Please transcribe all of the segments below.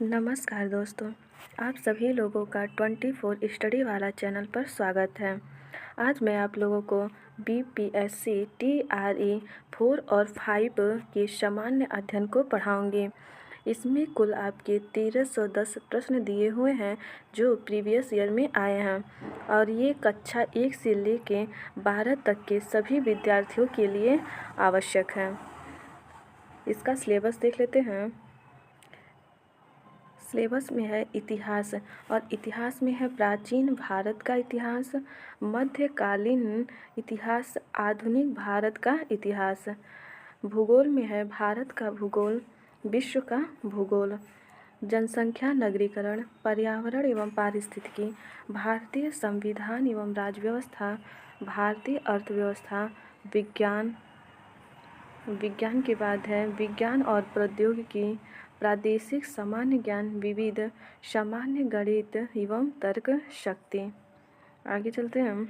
नमस्कार दोस्तों, आप सभी लोगों का 24 स्टडी वाला चैनल पर स्वागत है। आज मैं आप लोगों को बीपीएससी TRE 4 और 5 के सामान्य अध्ययन को पढ़ाऊंगी। इसमें कुल आपके 1310 प्रश्न दिए हुए हैं जो प्रीवियस ईयर में आए हैं और ये कक्षा 1 से लेके 12 तक के सभी विद्यार्थियों के लिए आवश्यक है। इसका सिलेबस देख लेते हैं। सिलेबस में है इतिहास और इतिहास में है प्राचीन भारत का इतिहास, मध्यकालीन इतिहास, आधुनिक भारत का इतिहास। भूगोल में है भारत का भूगोल, विश्व का भूगोल, जनसंख्या, नगरीकरण, पर्यावरण एवं पारिस्थितिकी, भारतीय संविधान एवं राज्य व्यवस्था, भारतीय अर्थव्यवस्था, विज्ञान के बाद है विज्ञान और प्रौद्योगिकी, प्रादेशिक सामान्य ज्ञान, विविध, सामान्य, गणित एवं तर्क शक्ति। आगे चलते हैं हम।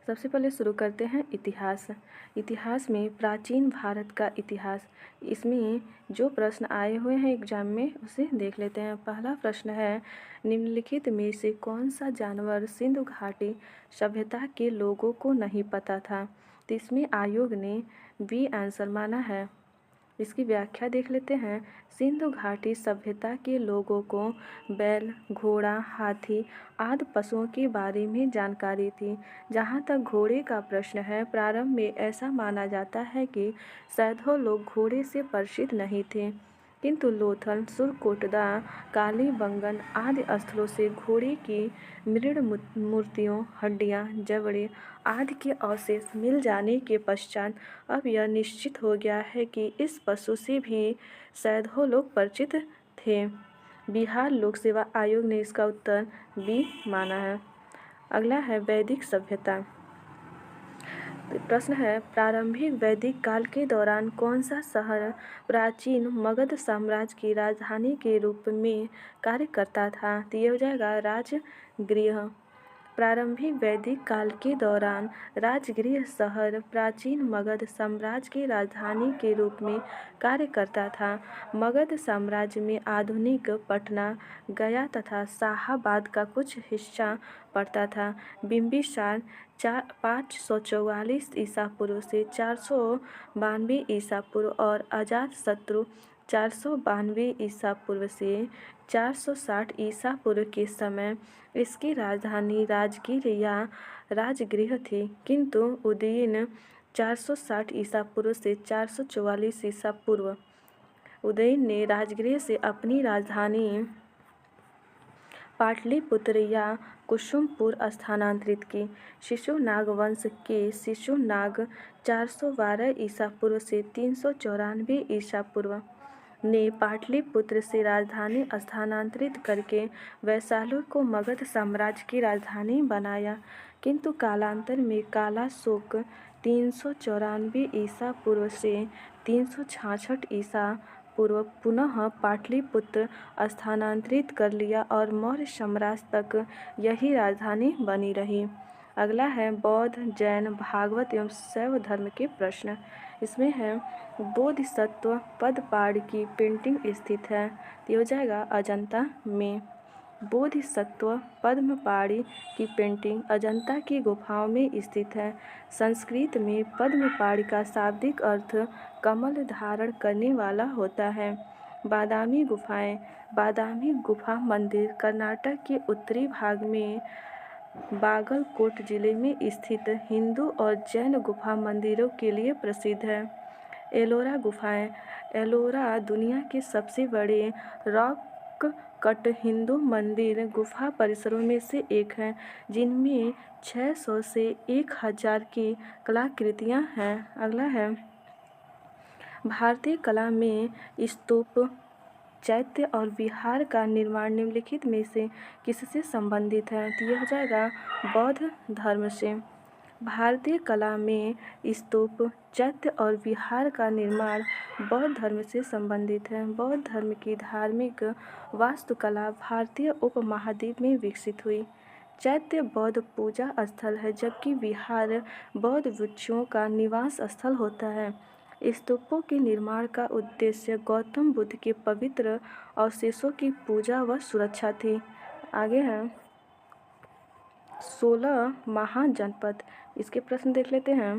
सबसे पहले शुरू करते हैं इतिहास। इतिहास में प्राचीन भारत का इतिहास, इसमें जो प्रश्न आए हुए हैं एग्जाम में उसे देख लेते हैं। पहला प्रश्न है, निम्नलिखित में से कौन सा जानवर सिंधु घाटी सभ्यता के लोगों को नहीं पता था? तो इसमें आयोग ने बी आंसर माना है। इसकी व्याख्या देख लेते हैं। सिंधु घाटी सभ्यता के लोगों को बैल, घोड़ा, हाथी आदि पशुओं के बारे में जानकारी थी। जहाँ तक घोड़े का प्रश्न है, प्रारंभ में ऐसा माना जाता है कि सैकड़ों लोग घोड़े से परिचित नहीं थे, किंतु लोथल, सुरकोटदा, कालीबंगन आदि स्थलों से घोड़े की मृण मूर्तियों, हड्डियां, जबड़े आदि के अवशेष मिल जाने के पश्चात अब यह निश्चित हो गया है कि इस पशु से भी सैकड़ों लोग परिचित थे। बिहार लोक सेवा आयोग ने इसका उत्तर बी माना है। अगला है वैदिक सभ्यता। प्रश्न है, प्रारंभिक वैदिक काल के दौरान कौन सा शहर प्राचीन मगध साम्राज्य की राजधानी के रूप में कार्य करता था? तो यह हो जाएगा राजगृह। प्रारंभिक वैदिक काल के दौरान राजगृह शहर प्राचीन मगध साम्राज्य की राजधानी के रूप में कार्य करता था। मगध साम्राज्य में आधुनिक पटना, गया तथा शाहाबाद का कुछ हिस्सा पड़ता था। बिंबिसार 544 ईसा पूर्व से 492 ईसा पूर्व और अजातशत्रु 492 ईसा पूर्व से 460 ईसा पूर्व के समय इसकी राजधानी राजगीर या राजगृह थी, किंतु उदयन 460 ईसा पूर्व से 444 ईसा पूर्व उदयन ने राजगृह से अपनी राजधानी पाटलिपुत्र या कुसुमपुर स्थानांतरित की। शिशुनाग वंश के शिशुनाग 412 ईसा पूर्व से 394 ईसा पूर्व ने पाटलिपुत्र से राजधानी स्थानांतरित करके वैशाली को मगध साम्राज्य की राजधानी बनाया, किंतु कालांतर में कालाशोक 394 ईसा पूर्व से 366 ईसा पूर्व पुनः पाटलिपुत्र स्थानांतरित कर लिया और मौर्य साम्राज्य तक यही राजधानी बनी रही। अगला है बौद्ध, जैन, भागवत एवं शैव धर्म के प्रश्न। इसमें है बोधिसत्व पदपाड़ की पेंटिंग स्थित है, तो हो जाएगा अजंता में। बोधिसत्व पद्मपाणि की पेंटिंग अजंता की गुफाओं में स्थित है। संस्कृत में पद्मपाणि का शाब्दिक अर्थ कमल धारण करने वाला होता है। बादामी गुफाएं। बादामी गुफा मंदिर कर्नाटक के उत्तरी भाग में बागलकोट जिले में स्थित हिंदू और जैन गुफा मंदिरों के लिए प्रसिद्ध है। एलोरा गुफाएं। एलोरा दुनिया के सबसे बड़े रॉक कट हिंदू मंदिर गुफा परिसरों में से एक है, जिनमें 600 से 1000 की कलाकृतियां हैं। अगला है भारतीय कला में स्तूप, चैत्य और विहार का निर्माण निम्नलिखित में से किससे संबंधित है? तो यह हो जाएगा बौद्ध धर्म से। भारतीय कला में स्तूप, चैत्य और विहार का निर्माण बौद्ध धर्म से संबंधित है। बौद्ध धर्म की धार्मिक वास्तुकला भारतीय उपमहाद्वीप में विकसित हुई। चैत्य बौद्ध पूजा स्थल है, जबकि विहार बौद्ध भिक्षुओं का निवास स्थल होता है। स्तूपों के निर्माण का उद्देश्य गौतम बुद्ध के पवित्र अवशेषों की पूजा व सुरक्षा थी। आगे है 16 महाजनपद। इसके प्रश्न देख लेते हैं।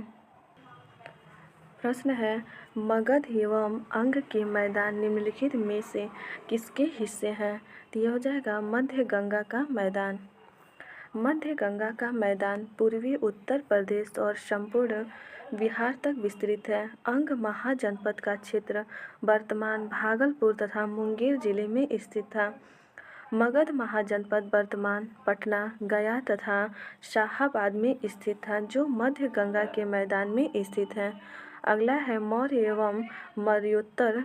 प्रश्न है मगध एवं अंग के मैदान निम्नलिखित में से किसके हिस्से हैं? तो यह हो जाएगा मध्य गंगा का मैदान। मध्य गंगा का मैदान पूर्वी उत्तर प्रदेश और संपूर्ण बिहार तक विस्तृत है। अंग महाजनपद का क्षेत्र वर्तमान भागलपुर तथा मुंगेर जिले में स्थित था। मगध महाजनपद वर्तमान पटना, गया तथा शाहाबाद में स्थित था, जो मध्य गंगा के मैदान में स्थित है। अगला है मौर्य एवं मौर्योत्तर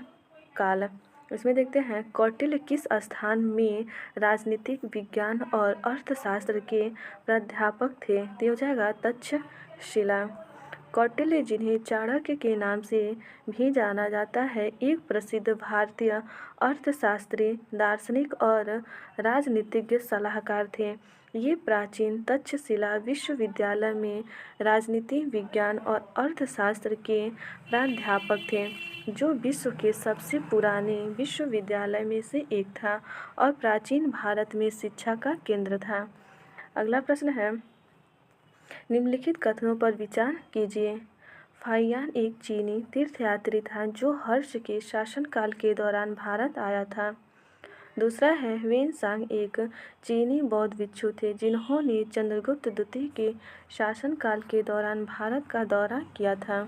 काल। इसमें देखते हैं कौटिल्य किस स्थान में राजनीतिक विज्ञान और अर्थशास्त्र के प्राध्यापक थे? तो हो जाएगा तक्षशिला। कौटिल्य, जिन्हें चाणक्य के नाम से भी जाना जाता है, एक प्रसिद्ध भारतीय अर्थशास्त्री, दार्शनिक और राजनीतिज्ञ सलाहकार थे। ये प्राचीन तक्षशिला विश्वविद्यालय में राजनीति विज्ञान और अर्थशास्त्र के प्राध्यापक थे, जो विश्व के सबसे पुराने विश्वविद्यालय में से एक था और प्राचीन भारत में शिक्षा का केंद्र था। अगला प्रश्न है निम्नलिखित कथनों पर विचार कीजिए। फाहियान एक चीनी तीर्थयात्री था जो हर्ष के शासनकाल के दौरान भारत आया था। दूसरा है वेनसांग एक चीनी बौद्ध भिक्षु थे जिन्होंने चंद्रगुप्त द्वितीय के शासनकाल के दौरान भारत का दौरा किया था।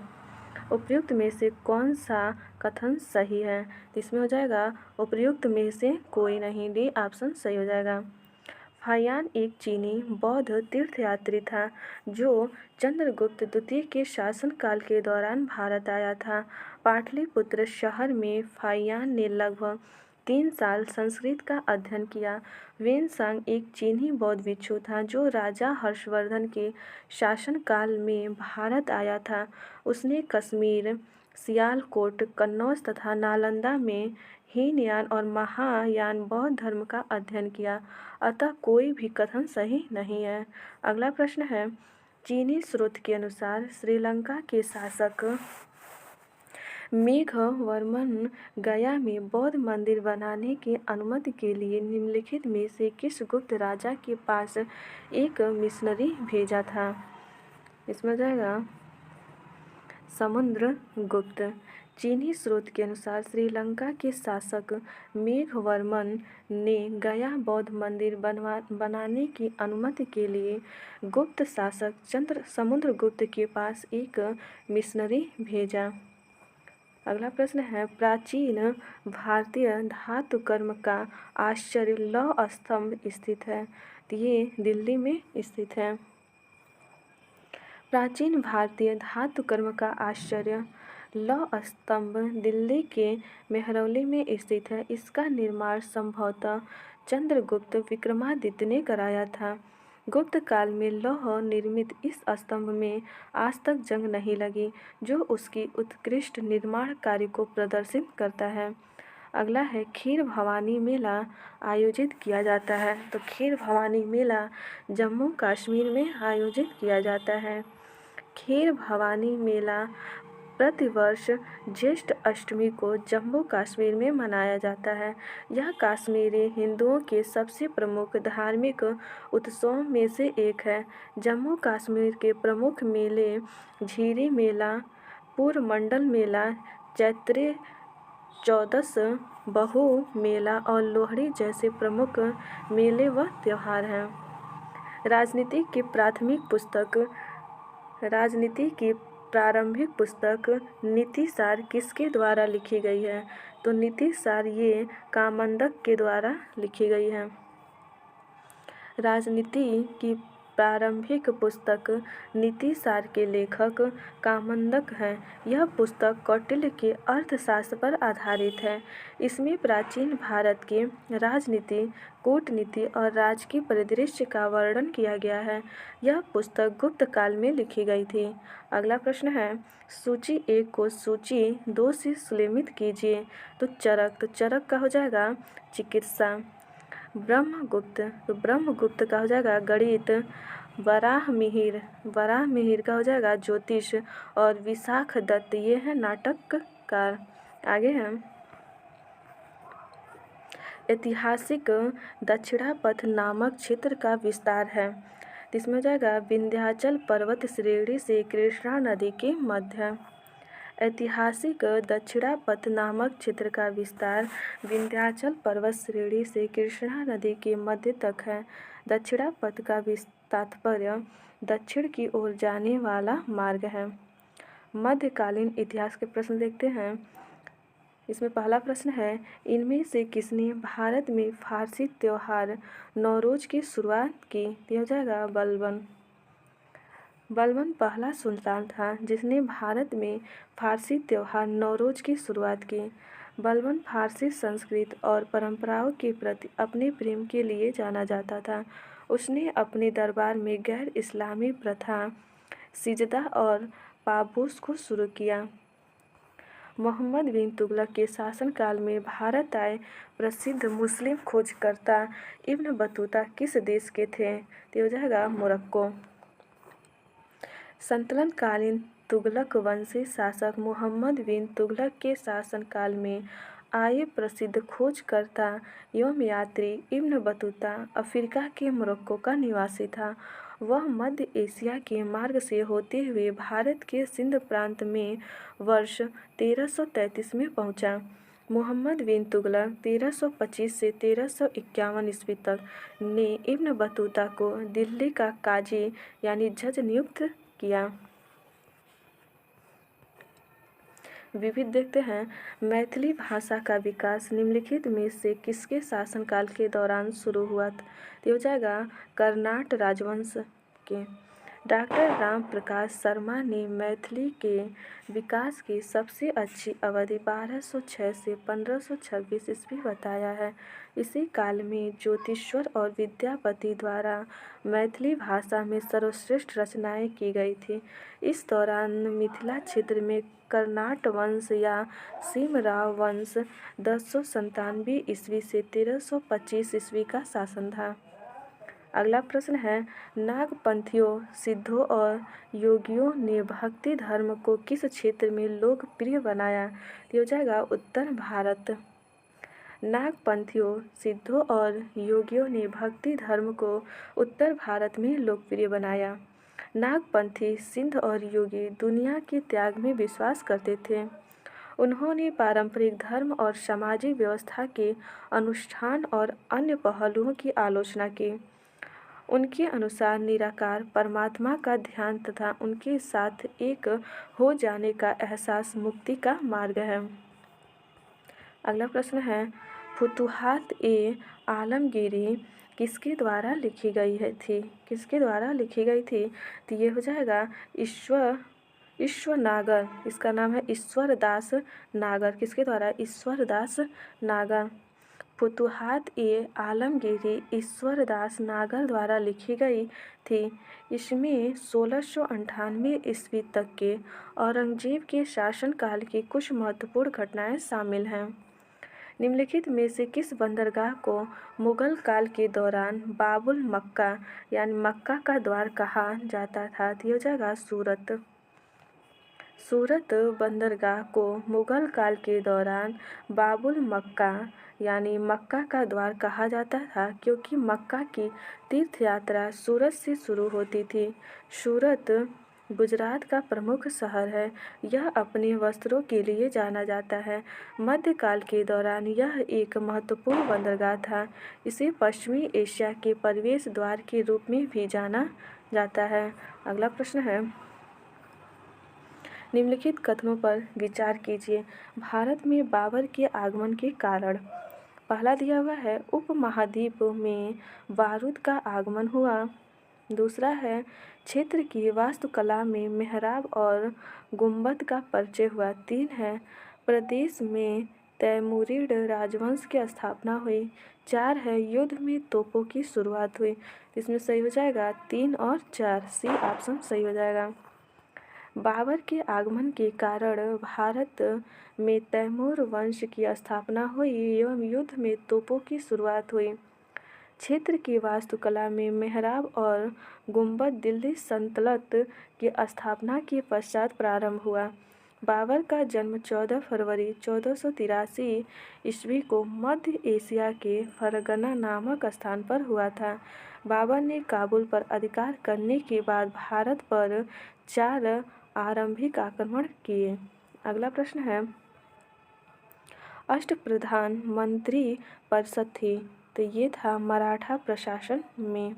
उपयुक्त में से कौन सा कथन सही है? इसमें हो जाएगा उपयुक्त में से कोई नहीं, डी ऑप्शन सही हो जाएगा। फाहियान एक चीनी बौद्ध तीर्थयात्री था जो चंद्रगुप्त द्वितीय के शासनकाल के दौरान भारत आया था। पाटलिपुत्र शहर में फाहियान ने लगभग 3 साल संस्कृत का अध्ययन किया। वेनसांग एक चीनी बौद्ध भिक्षु था जो राजा हर्षवर्धन के शासनकाल में भारत आया था। उसने कश्मीर, सियालकोट, कन्नौज तथा नालंदा में हीनयान और महायान बौद्ध धर्म का अध्ययन किया, अतः कोई भी कथन सही नहीं है। अगला प्रश्न है चीनी स्रोत के अनुसार श्रीलंका के शासक मेघवर्मन गया में बौद्ध मंदिर बनाने की अनुमति के लिए निम्नलिखित में से किस गुप्त राजा के पास एक मिशनरी भेजा था? इसमें जाएगा समुद्रगुप्त। चीनी स्रोत के अनुसार श्रीलंका के शासक मेघवर्मन ने गया बौद्ध मंदिर बनाने की अनुमति के लिए गुप्त शासक समुद्रगुप्त के पास एक मिशनरी भेजा। अगला प्रश्न है प्राचीन भारतीय धातुकर्म का आश्चर्य लौह स्तंभ स्थित है, तो ये दिल्ली में स्थित है। प्राचीन भारतीय धातुकर्म का आश्चर्य लौह स्तंभ दिल्ली के मेहरौली में स्थित है। इसका निर्माण संभवतः चंद्रगुप्त विक्रमादित्य ने कराया था। गुप्त काल में लौह निर्मित इस स्तंभ में आज तक जंग नहीं लगी, जो उसकी उत्कृष्ट निर्माण कार्य को प्रदर्शित करता है। अगला है खीर भवानी मेला आयोजित किया जाता है, तो खीर भवानी मेला जम्मू कश्मीर में आयोजित किया जाता है। खीर भवानी मेला प्रतिवर्ष ज्येष्ठ अष्टमी को जम्मू कश्मीर में मनाया जाता है। यह कश्मीरी हिंदुओं के सबसे प्रमुख धार्मिक उत्सवों में से एक है। जम्मू कश्मीर के प्रमुख मेले झीरी मेला, पूरमंडल मेला, चैत्री चौदस, बहु मेला और लोहड़ी जैसे प्रमुख मेले व त्यौहार हैं। राजनीति की प्रारंभिक पुस्तक नीतिसार किसके द्वारा लिखी गई है? तो नीतिसार ये कामंदक के द्वारा लिखी गई है। राजनीति की प्रारंभिक पुस्तक नीतिसार के लेखक कामंदक हैं। यह पुस्तक कौटिल्य के अर्थशास्त्र पर आधारित है। इसमें प्राचीन भारत की राजनीति, कूटनीति और राजकीय परिदृश्य का वर्णन किया गया है। यह पुस्तक गुप्त काल में लिखी गई थी। अगला प्रश्न है सूची 1 को सूची 2 से सुलेमित कीजिए। तो चरक का हो जाएगा चिकित्सा। ब्रह्मगुप्त, तो ब्रह्मगुप्त का हो जाएगा गणित। वराह मिहिर का हो जाएगा ज्योतिष, और विशाख दत्त ये है नाटककार। आगे है ऐतिहासिक दक्षिणापथ नामक क्षेत्र का विस्तार है। इसमें हो जाएगा विंध्याचल पर्वत श्रेणी से कृष्णा नदी के मध्य। ऐतिहासिक दक्षिणापथ नामक क्षेत्र का विस्तार विंध्याचल पर्वत श्रेणी से कृष्णा नदी के मध्य तक है। दक्षिणापथ का तात्पर्य दक्षिण की ओर जाने वाला मार्ग है। मध्यकालीन इतिहास के प्रश्न देखते हैं। इसमें पहला प्रश्न है, इनमें से किसने भारत में फारसी त्योहार नौरोज की शुरुआत की? तो हो जाएगा बलबन। बलबन पहला सुल्तान था जिसने भारत में फारसी त्योहार नौरोज की शुरुआत की। बलबन फारसी संस्कृति और परंपराओं के प्रति अपने प्रेम के लिए जाना जाता था। उसने अपने दरबार में गैर इस्लामी प्रथा सिजदा और पाबोस को शुरू किया। मोहम्मद बिन तुगलक के शासनकाल में भारत आए प्रसिद्ध मुस्लिम खोजकर्ता इब्न बतूता किस देश के थे? तो हो जाएगा मोरक्को। संतलनकालीन तुगलक वंशी शासक मोहम्मद बिन तुगलक के शासनकाल में आए प्रसिद्ध खोजकर्ता एवं यात्री इब्न बतूता अफ्रीका के मोरक्को का निवासी था। वह मध्य एशिया के मार्ग से होते हुए भारत के सिंध प्रांत में वर्ष 1333 में पहुंचा। मोहम्मद बिन तुगलक 1325 से 1351 ईस्वी तक ने इब्न बतूता को दिल्ली का काजी यानी जज नियुक्त किया। विविध देखते हैं। मैथिली भाषा का विकास निम्नलिखित में से किसके शासनकाल के दौरान शुरू हुआ? तो हो जाएगा कर्नाट राजवंश के। डॉक्टर राम प्रकाश शर्मा ने मैथिली के विकास की सबसे अच्छी अवधि 1206 से 1526 ईस्वी बताया है। इसी काल में ज्योतिश्वर और विद्यापति द्वारा मैथिली भाषा में सर्वश्रेष्ठ रचनाएं की गई थी। इस दौरान मिथिला क्षेत्र में कर्नाट वंश या सिमराव वंश 1097 ईस्वी से 1325 ईस्वी का शासन था। अगला प्रश्न है, नागपंथियों, सिद्धों और योगियों ने भक्ति धर्म को किस क्षेत्र में लोकप्रिय बनाया? तो हो जाएगा उत्तर भारत। नागपंथियों, सिद्धों और योगियों ने भक्ति धर्म को उत्तर भारत में लोकप्रिय बनाया। नागपंथी, सिद्ध और योगी दुनिया के त्याग में विश्वास करते थे। उन्होंने पारंपरिक धर्म और सामाजिक व्यवस्था के अनुष्ठान और अन्य पहलुओं की आलोचना की। उनके अनुसार निराकार परमात्मा का ध्यान तथा उनके साथ एक हो जाने का एहसास मुक्ति का मार्ग है। अगला प्रश्न है, फुतुहात ए आलमगीरी किसके द्वारा लिखी गई थी? किसके द्वारा लिखी गई थी? तो ये हो जाएगा ईश्वर नागर। इसका नाम है ईश्वरदास नागर। किसके द्वारा? ईश्वरदास नागर। फुतुहात ए आलमगीरी ईश्वरदास नागर द्वारा लिखी गई थी। इसमें 1698 ईस्वी तक के औरंगजेब के शासनकाल की कुछ महत्वपूर्ण घटनाएं शामिल हैं। निम्नलिखित में से किस बंदरगाह को मुगल काल के दौरान बाबुल मक्का यानी मक्का का द्वार कहा जाता था? तो हो जाएगा सूरत। सूरत बंदरगाह को मुगल काल के दौरान बाबुल मक्का यानी मक्का का द्वार कहा जाता था, क्योंकि मक्का की तीर्थ यात्रा सूरत से शुरू होती थी। सूरत गुजरात का प्रमुख शहर है। यह अपने वस्त्रों के लिए जाना जाता है। मध्यकाल के दौरान यह एक महत्वपूर्ण बंदरगाह था। इसे पश्चिमी एशिया के प्रवेश द्वार के रूप में भी जाना जाता है। अगला प्रश्न है, निम्नलिखित कथनों पर विचार कीजिए। भारत में बाबर के आगमन के कारण। पहला दिया हुआ है, उपमहाद्वीप में बारूद का आगमन हुआ। दूसरा है, क्षेत्र की वास्तुकला में मेहराब और गुंबद का परिचय हुआ। 3 है, प्रदेश में तैमूरिड राजवंश की स्थापना हुई। 4 है, युद्ध में तोपों की शुरुआत हुई। इसमें सही हो जाएगा 3 और 4, सी ऑप्शन सही हो जाएगा। बाबर के आगमन के कारण भारत में तैमूर वंश की स्थापना हुई एवं युद्ध में तोपों की शुरुआत हुई। क्षेत्र की वास्तुकला में मेहराब और गुंबद दिल्ली सल्तनत की स्थापना के पश्चात प्रारंभ हुआ। बाबर का जन्म 14 फरवरी 1483 ईस्वी को मध्य एशिया के फरगना नामक स्थान पर हुआ था। बाबर ने काबुल पर अधिकार करने के बाद भारत पर 4 आरंभिक आक्रमण किए। अगला प्रश्न है, अष्टप्रधान मंत्री परिषद थी, तो ये था मराठा प्रशासन में।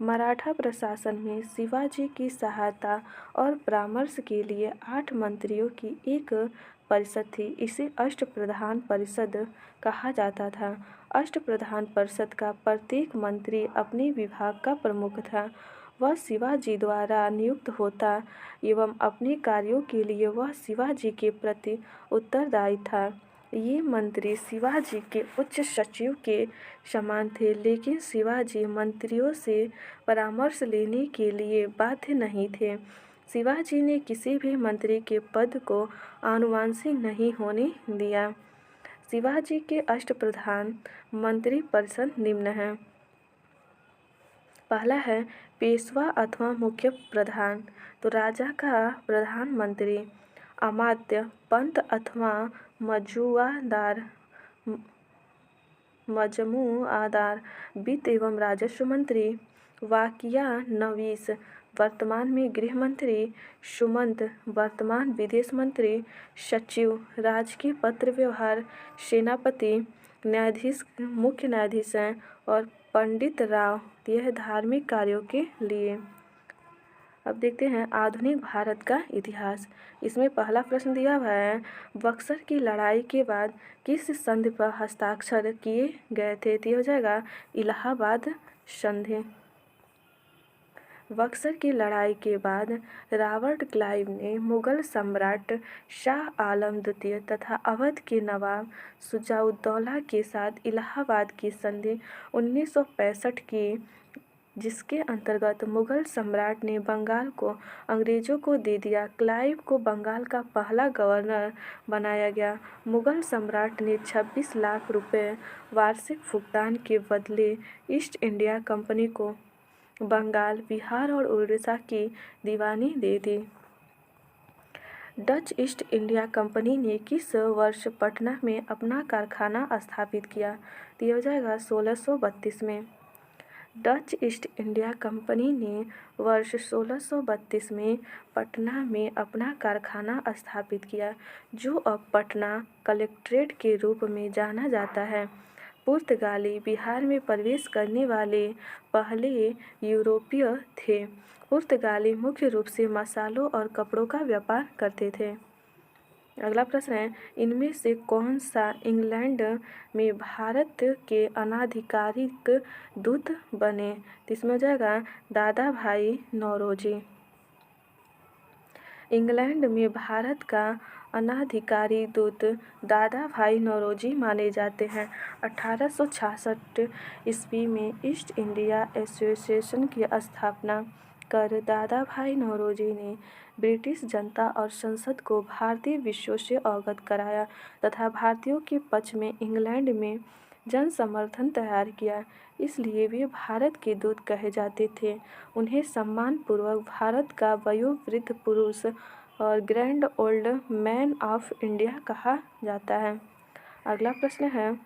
मराठा प्रशासन में शिवाजी की सहायता और परामर्श के लिए 8 मंत्रियों की एक परिषद थी। इसे अष्टप्रधान परिषद कहा जाता था। अष्टप्रधान परिषद का प्रत्येक मंत्री अपने विभाग का प्रमुख था। वह शिवाजी द्वारा नियुक्त होता एवं अपने कार्यों के लिए वह शिवाजी के प्रति उत्तरदायी था। ये मंत्री शिवाजी के उच्च सचिव के समान थे, लेकिन शिवाजी मंत्रियों से परामर्श लेने के लिए बाध्य नहीं थे। शिवाजी ने किसी भी मंत्री के पद को आनुवंशिक नहीं होने दिया। शिवाजी के अष्टप्रधान मंत्री परिषद निम्न हैं। पहला है पेशवा अथवा मुख्य प्रधान, तो राजा का प्रधानमंत्री। अमात्य, पंत अथवा मजमूआदार, वित्त एवं राजस्व मंत्री। वाकिया नवीस, वर्तमान में गृह मंत्री। सुमंत, वर्तमान विदेश मंत्री। सचिव, राजकीय पत्र व्यवहार। सेनापति, न्यायाधीश मुख्य न्यायाधीश हैं। और पंडित राव, यह धार्मिक कार्यों के लिए। अब देखते हैं आधुनिक भारत का इतिहास। इसमें पहला प्रश्न दिया हुआ है, बक्सर की लड़ाई के बाद किस संधि पर हस्ताक्षर किए गए थे? तो हो जाएगा इलाहाबाद संधि। बक्सर की लड़ाई के बाद रॉबर्ट क्लाइव ने मुगल सम्राट शाह आलम द्वितीय तथा अवध के नवाब शुजाउद्दौला के साथ इलाहाबाद की संधि 1965 की, जिसके अंतर्गत मुगल सम्राट ने बंगाल को अंग्रेजों को दे दिया। क्लाइव को बंगाल का पहला गवर्नर बनाया गया। मुगल सम्राट ने 26 लाख रुपए वार्षिक भुगतान के बदले ईस्ट इंडिया कंपनी को बंगाल, बिहार और उड़ीसा की दीवानी दे दी। डच ईस्ट इंडिया कंपनी ने किस वर्ष पटना में अपना कारखाना स्थापित किया? तो यह हो जाएगा 1632 में। डच ईस्ट इंडिया कंपनी ने वर्ष 1632 में पटना में अपना कारखाना स्थापित किया, जो अब पटना कलेक्ट्रेट के रूप में जाना जाता है। पुर्तगाली बिहार में प्रवेश करने वाले पहले यूरोपीय थे। पुर्तगाली मुख्य रूप से मसालों और कपड़ों का व्यापार करते थे। अगला प्रश्न है, इनमें से कौन सा इंग्लैंड में भारत के अनाधिकारिक दूत बने? तो इसमें हो जाएगा दादा भाई नौरोजी। इंग्लैंड में भारत का अनाधिकारी दूत दादा भाई नौरोजी माने जाते हैं। 1866 ईस्वी में ईस्ट इंडिया एसोसिएशन की स्थापना कर दादा भाई नौरोजी ने ब्रिटिश जनता और संसद को भारतीय विषयों से अवगत कराया तथा भारतीयों के पक्ष में इंग्लैंड में जन समर्थन तैयार किया। इसलिए वे भारत के दूत कहे जाते थे। उन्हें सम्मानपूर्वक भारत का वयोवृद्ध पुरुष और grand old man of India कहा जाता है। अगला प्रश्न है,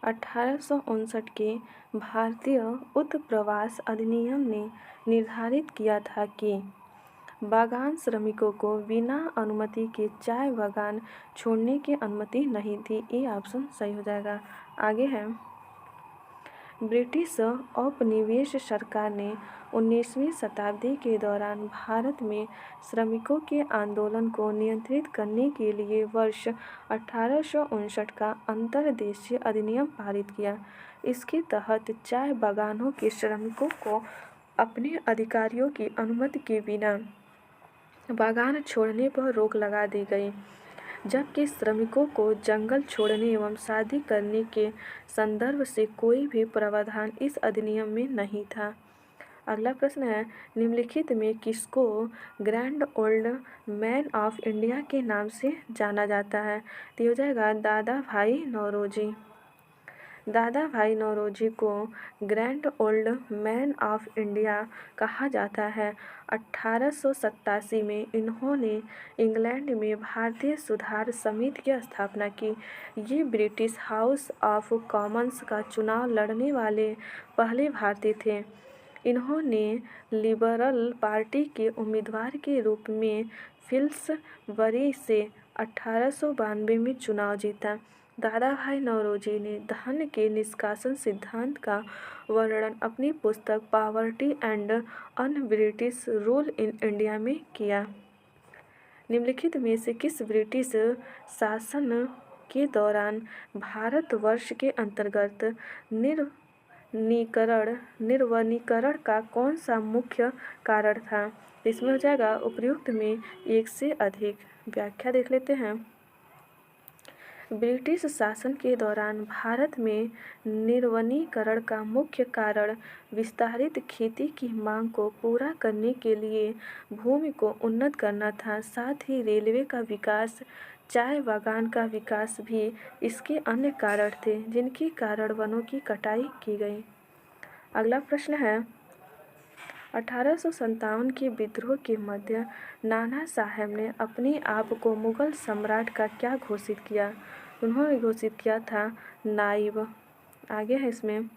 1859 के भारतीय उत्प्रवास अधिनियम ने निर्धारित किया था कि बागान श्रमिकों को बिना अनुमति के चाय बागान छोड़ने की अनुमति नहीं थी। ये ऑप्शन सही हो जाएगा। आगे है, ब्रिटिश औपनिवेश सरकार ने 19वीं शताब्दी के दौरान भारत में श्रमिकों के आंदोलन को नियंत्रित करने के लिए वर्ष 1859 का अंतर्देशीय अधिनियम पारित किया। इसके तहत चाय बागानों के श्रमिकों को अपने अधिकारियों की अनुमति के बिना बागान छोड़ने पर रोक लगा दी गई, जबकि श्रमिकों को जंगल छोड़ने एवं शादी करने के संदर्भ से कोई भी प्रावधान इस अधिनियम में नहीं था। अगला प्रश्न है, निम्नलिखित में किसको grand old man of India के नाम से जाना जाता है? तो हो जाएगा दादा भाई नौरोजी। दादा भाई नौरोजी को grand old man of India कहा जाता है। 1887 में इन्होंने इंग्लैंड में भारतीय सुधार समिति की स्थापना की। ये ब्रिटिश हाउस ऑफ कॉमन्स का चुनाव लड़ने वाले पहले भारतीय थे। इन्होंने लिबरल पार्टी के उम्मीदवार के रूप में फिल्सबरी से 1892 में चुनाव जीता। दादा भाई नौरोजी ने धन के निष्कासन सिद्धांत का वर्णन अपनी पुस्तक poverty and un British rule in India में किया। निम्नलिखित में से किस ब्रिटिश शासन के दौरान भारतवर्ष के अंतर्गत निर्वनीकरण का कौन सा मुख्य कारण था? इसमें हो जाएगा उपयुक्त में एक से अधिक। व्याख्या देख लेते हैं। ब्रिटिश शासन के दौरान भारत में निर्वनीकरण का मुख्य कारण विस्तारित खेती की मांग को पूरा करने के लिए भूमि को उन्नत करना था। साथ ही रेलवे का विकास, चाय बागान का विकास भी इसके अन्य कारण थे, जिनके कारण वनों की कटाई की गई। अगला प्रश्न है, 1857 के विद्रोह के मध्य नाना साहेब ने अपने आप को मुगल सम्राट का क्या घोषित किया? उन्होंने घोषित किया था नाइब। आगे है इसमें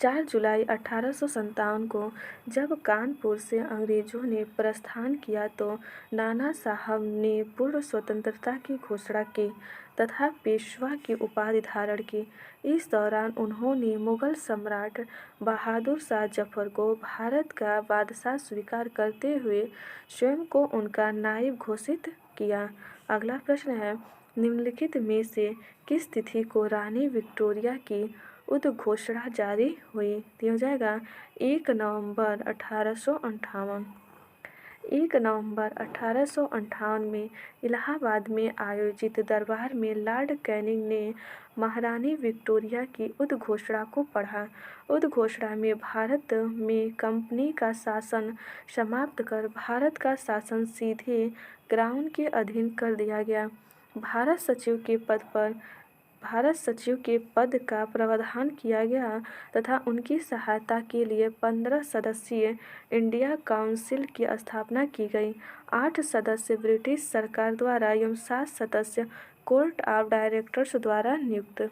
4 जुलाई 1857 को जब कानपुर से अंग्रेजों ने प्रस्थान किया तो नाना साहब ने पूर्ण स्वतंत्रता की घोषणा की तथा पेशवा की उपाधि धारण की। इस दौरान उन्होंने मुगल सम्राट बहादुर शाह जफर को भारत का बादशाह स्वीकार करते हुए स्वयं को उनका नायब घोषित किया। अगला प्रश्न है, निम्नलिखित में से किस तिथि को रानी विक्टोरिया की उद्घोषणा जारी हुई? तो हो जाएगा 1 नवंबर 1858। 1 नवंबर 1858 में इलाहाबाद में आयोजित दरबार में लॉर्ड कैनिंग ने महारानी विक्टोरिया की उद्घोषणा को पढ़ा। उद्घोषणा में भारत में कंपनी का शासन समाप्त कर भारत का शासन सीधे क्राउन के अधीन कर दिया गया। भारत सचिव के पद का प्रावधान किया गया तथा उनकी सहायता के लिए 15 सदस्यीय इंडिया काउंसिल की स्थापना की गई। 8 सदस्य ब्रिटिश सरकार द्वारा एवं 7 सदस्य कोर्ट ऑफ डायरेक्टर्स द्वारा नियुक्त।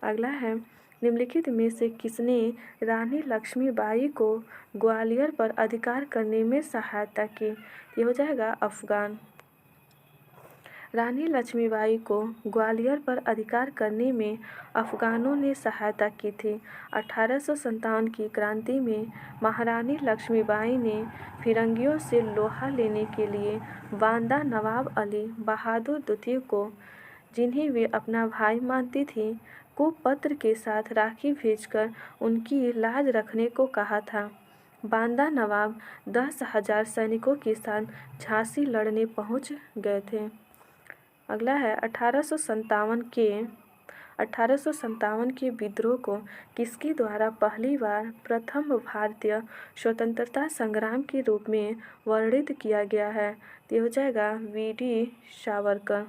अगला है, निम्नलिखित में से किसने रानी लक्ष्मीबाई को ग्वालियर पर अधिकार करने में सहायता की? ये हो जाएगा अफगान। रानी लक्ष्मीबाई को ग्वालियर पर अधिकार करने में अफगानों ने सहायता की थी। 1857 की क्रांति में महारानी लक्ष्मीबाई ने फिरंगियों से लोहा लेने के लिए बांदा नवाब अली बहादुर द्वितीय को, जिन्हें वे अपना भाई मानती थीं, को पत्र के साथ राखी भेजकर उनकी लाज रखने को कहा था। बांदा नवाब 10,000 सैनिकों के साथ झांसी लड़ने पहुंच गए थे। अगला है, 1857 के विद्रोह को किसके द्वारा पहली बार प्रथम भारतीय स्वतंत्रता संग्राम के रूप में वर्णित किया गया है? तो हो जाएगा वीडी सावरकर।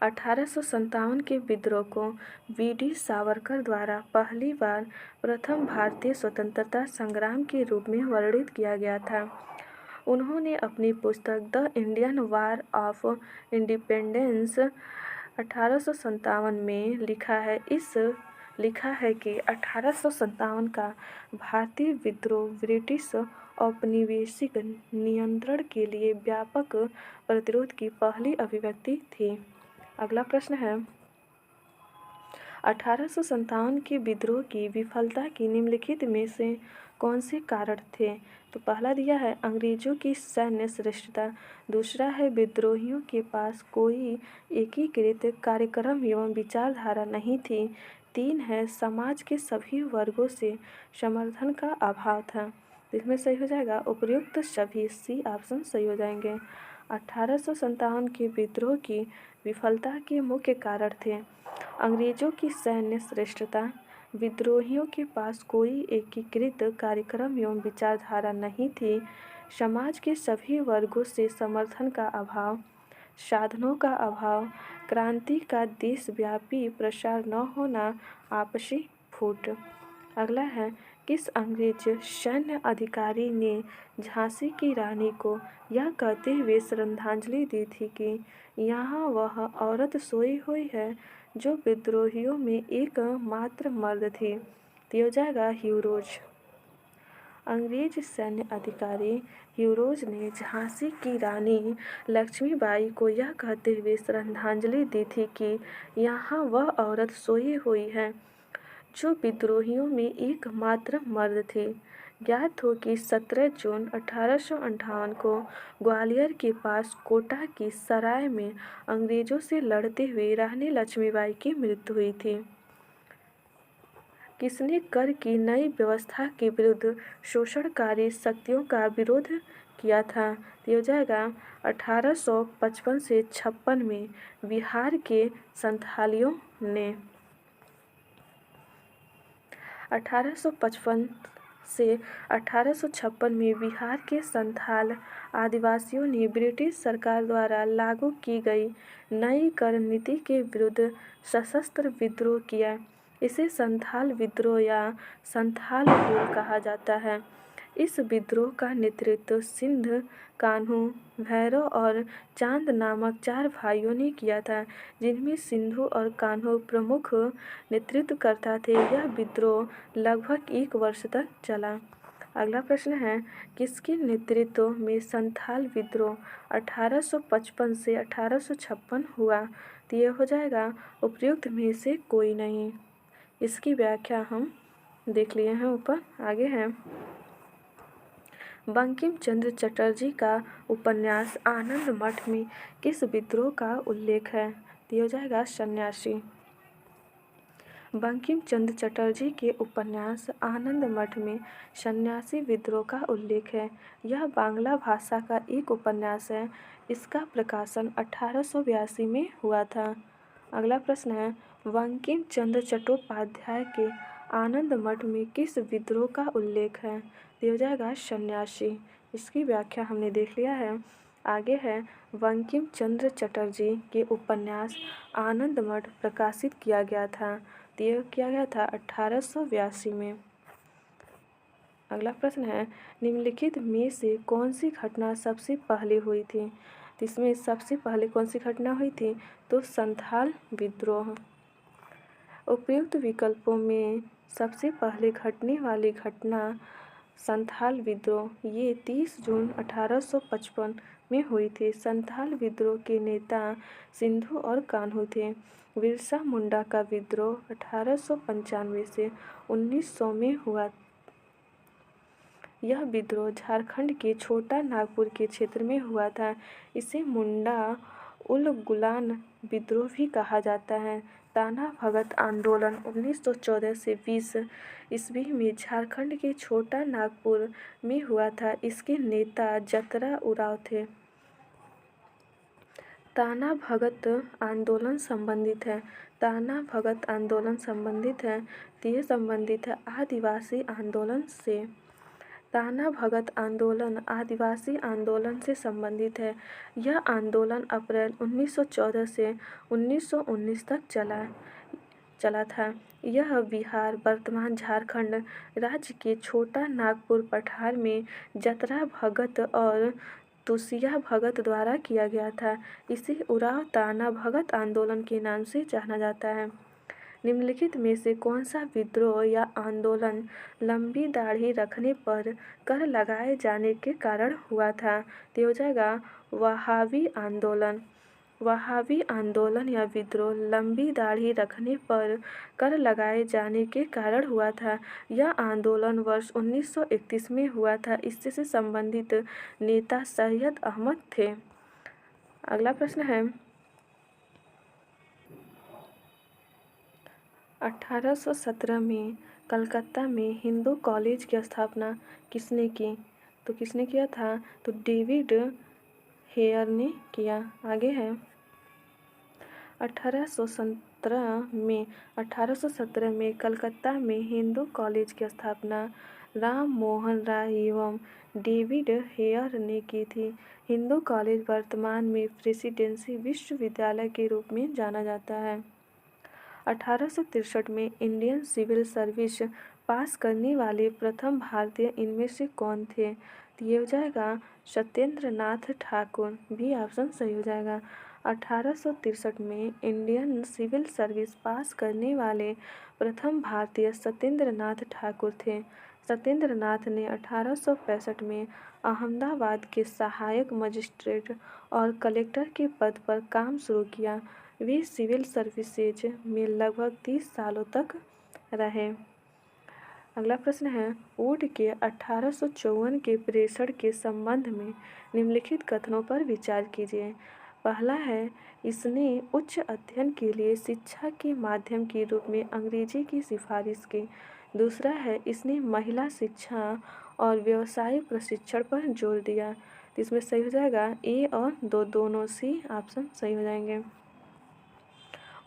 1857 के विद्रोह को वीडी सावरकर द्वारा पहली बार प्रथम भारतीय स्वतंत्रता संग्राम के रूप में वर्णित किया गया था। उन्होंने अपनी पुस्तक the Indian war of independence 1857 में लिखा है कि 1857 का भारतीय विद्रोह ब्रिटिश औपनिवेशिक नियंत्रण के लिए व्यापक प्रतिरोध की पहली अभिव्यक्ति थी। अगला प्रश्न है, 1857 के विद्रोह की विफलता की निम्नलिखित में से कौन से कारण थे? तो पहला दिया है अंग्रेजों की सैन्य श्रेष्ठता, दूसरा है विद्रोहियों के पास कोई एकीकृत कार्यक्रम एवं विचारधारा नहीं थी, 3 है समाज के सभी वर्गों से समर्थन का अभाव था। इसमें सही हो जाएगा उपयुक्त सभी, सी ऑप्शन सही हो जाएंगे। 1857 के विद्रोह की विफलता के मुख्य कारण थे अंग्रेजों की सैन्य श्रेष्ठता, विद्रोहियों के पास कोई एकीकृत कार्यक्रम एवं विचारधारा नहीं थी। समाज के सभी वर्गों से समर्थन का अभाव, साधनों का अभाव, क्रांति का देशव्यापी प्रसार न होना, आपसी फूट। अगला है, किस अंग्रेज सैन्य अधिकारी ने झांसी की रानी को यह कहते हुए श्रद्धांजलि दी थी कि यहाँ वह औरत सोई हुई है जो विद्रोहियों में एकमात्र मर्द थी? तो हो जाएगा ह्यूरोज। अंग्रेज सैन्य अधिकारी ह्यूरोज ने झांसी की रानी लक्ष्मीबाई को यह कहते हुए श्रद्धांजलि दी थी कि यहाँ वह औरत सोई हुई है जो विद्रोहियों में एकमात्र मर्द थी। ज्ञात हो कि 17 जून 1858 को ग्वालियर के पास कोटा की सराय में अंग्रेजों से लड़ते हुए रानी लक्ष्मीबाई की मृत्यु हुई थी। किसने कर की नई व्यवस्था के विरुद्ध शोषणकारी शक्तियों का विरोध किया था? तो हो जाएगा 1855 से 56 में बिहार के संथालियों ने। 1855 से 1856 में बिहार के संथाल आदिवासियों ने ब्रिटिश सरकार द्वारा लागू की गई नई कर नीति के विरुद्ध सशस्त्र विद्रोह किया। इसे संथाल विद्रोह या संथाल हुल कहा जाता है। इस विद्रोह का नेतृत्व सिंध, कान्हू, भैरव और चांद नामक 4 भाइयों ने किया था, जिनमें सिंधु और कान्हू प्रमुख नेतृत्वकर्ता थे। यह विद्रोह लगभग 1 वर्ष तक चला। अगला प्रश्न है, किसके नेतृत्व में संथाल विद्रोह 1855 से 1856 हुआ? तो ये हो जाएगा उपयुक्त में से कोई नहीं। इसकी व्याख्या हम देख लिए हैं ऊपर। आगे है, बंकिम चंद्र चटर्जी का उपन्यास आनंद मठ में किस विद्रोह का उल्लेख है? तो हो जाएगा सन्यासी। बंकिम चंद्र चटर्जी के उपन्यास आनंद मठ में सन्यासी विद्रोह का उल्लेख है। यह बांग्ला भाषा का एक उपन्यास है। इसका प्रकाशन 1882 में हुआ था। अगला प्रश्न है, बंकिम चंद्र चट्टोपाध्याय के आनंद मठ में किस विद्रोह का उल्लेख है? तो हो जाएगा सन्यासी। इसकी व्याख्या हमने देख लिया है। आगे है, बंकिम चंद्र चटर्जी के उपन्यास आनंद मठ प्रकाशित किया गया था। तो यह किया गया था 1882 में। अगला प्रश्न है, निम्नलिखित में से कौन सी घटना सबसे पहले हुई थी? तो इसमें सबसे पहले कौन सी घटना हुई थी? तो संथाल विद्रोह। उपयुक्त विकल्पों में सबसे पहले घटने वाली घटना संथाल विद्रोह ये 30 जून 1855 में हुई थी। संथाल विद्रोह के नेता सिंधु और कान्हू थे। बिरसा मुंडा का विद्रोह 1895 से 1900 में हुआ। यह विद्रोह झारखंड के छोटा नागपुर के क्षेत्र में हुआ था। इसे मुंडा उल गुलान विद्रोह भी कहा जाता है। ताना भगत आंदोलन 1914 से 20 ईस्वी में झारखंड के छोटा नागपुर में हुआ था। इसके नेता जतरा उराव थे। ताना भगत आंदोलन संबंधित है। ताना भगत आंदोलन संबंधित है। तो ये संबंधित है आदिवासी आंदोलन से। ताना भगत आंदोलन आदिवासी आंदोलन से संबंधित है। यह आंदोलन अप्रैल 1914 से 1919 तक चला था। यह बिहार वर्तमान झारखंड राज्य के छोटा नागपुर पठार में जतरा भगत और तुसिया भगत द्वारा किया गया था। इसे उराव ताना भगत आंदोलन के नाम से जाना जाता है। निम्नलिखित में से कौन सा विद्रोह या आंदोलन लंबी दाढ़ी रखने पर कर लगाए जाने के कारण हुआ था? तो हो जाएगा वहाबी आंदोलन। वहाबी आंदोलन या विद्रोह लंबी दाढ़ी रखने पर कर लगाए जाने के कारण हुआ था। यह आंदोलन वर्ष 1931 में हुआ था। इससे संबंधित नेता सैयद अहमद थे। अगला प्रश्न है, 1817 में कलकत्ता में हिंदू कॉलेज की स्थापना किसने की? तो किसने किया था? तो डेविड हेयर ने किया। आगे है, 18 1817 में कलकत्ता में हिंदू कॉलेज की स्थापना राम मोहन राय एवं डेविड हेयर ने की थी। हिंदू कॉलेज वर्तमान में प्रेसिडेंसी विश्वविद्यालय के रूप में जाना जाता है। 1863 में इंडियन सिविल सर्विस पास करने वाले प्रथम भारतीय इनमें से कौन थे? तो ये हो जाएगा सत्येंद्र नाथ ठाकुर, भी ऑप्शन सही हो जाएगा। 1863 में इंडियन सिविल सर्विस पास करने वाले प्रथम भारतीय सत्येंद्र नाथ ठाकुर थे। सत्येंद्र नाथ ने 1865 में अहमदाबाद के सहायक मजिस्ट्रेट और कलेक्टर के पद पर काम शुरू किया। वे सिविल सर्विसेज में लगभग 30 सालों तक रहे। अगला प्रश्न है, वुड के 1854 के प्रेषण के संबंध में निम्नलिखित कथनों पर विचार कीजिए। पहला है, इसने उच्च अध्ययन के लिए शिक्षा के माध्यम के रूप में अंग्रेजी की सिफारिश की। दूसरा है, इसने महिला शिक्षा और व्यावसायिक प्रशिक्षण पर जोर दिया। तो इसमें सही हो जाएगा ए और दोनों सी ऑप्शन सही हो जाएंगे।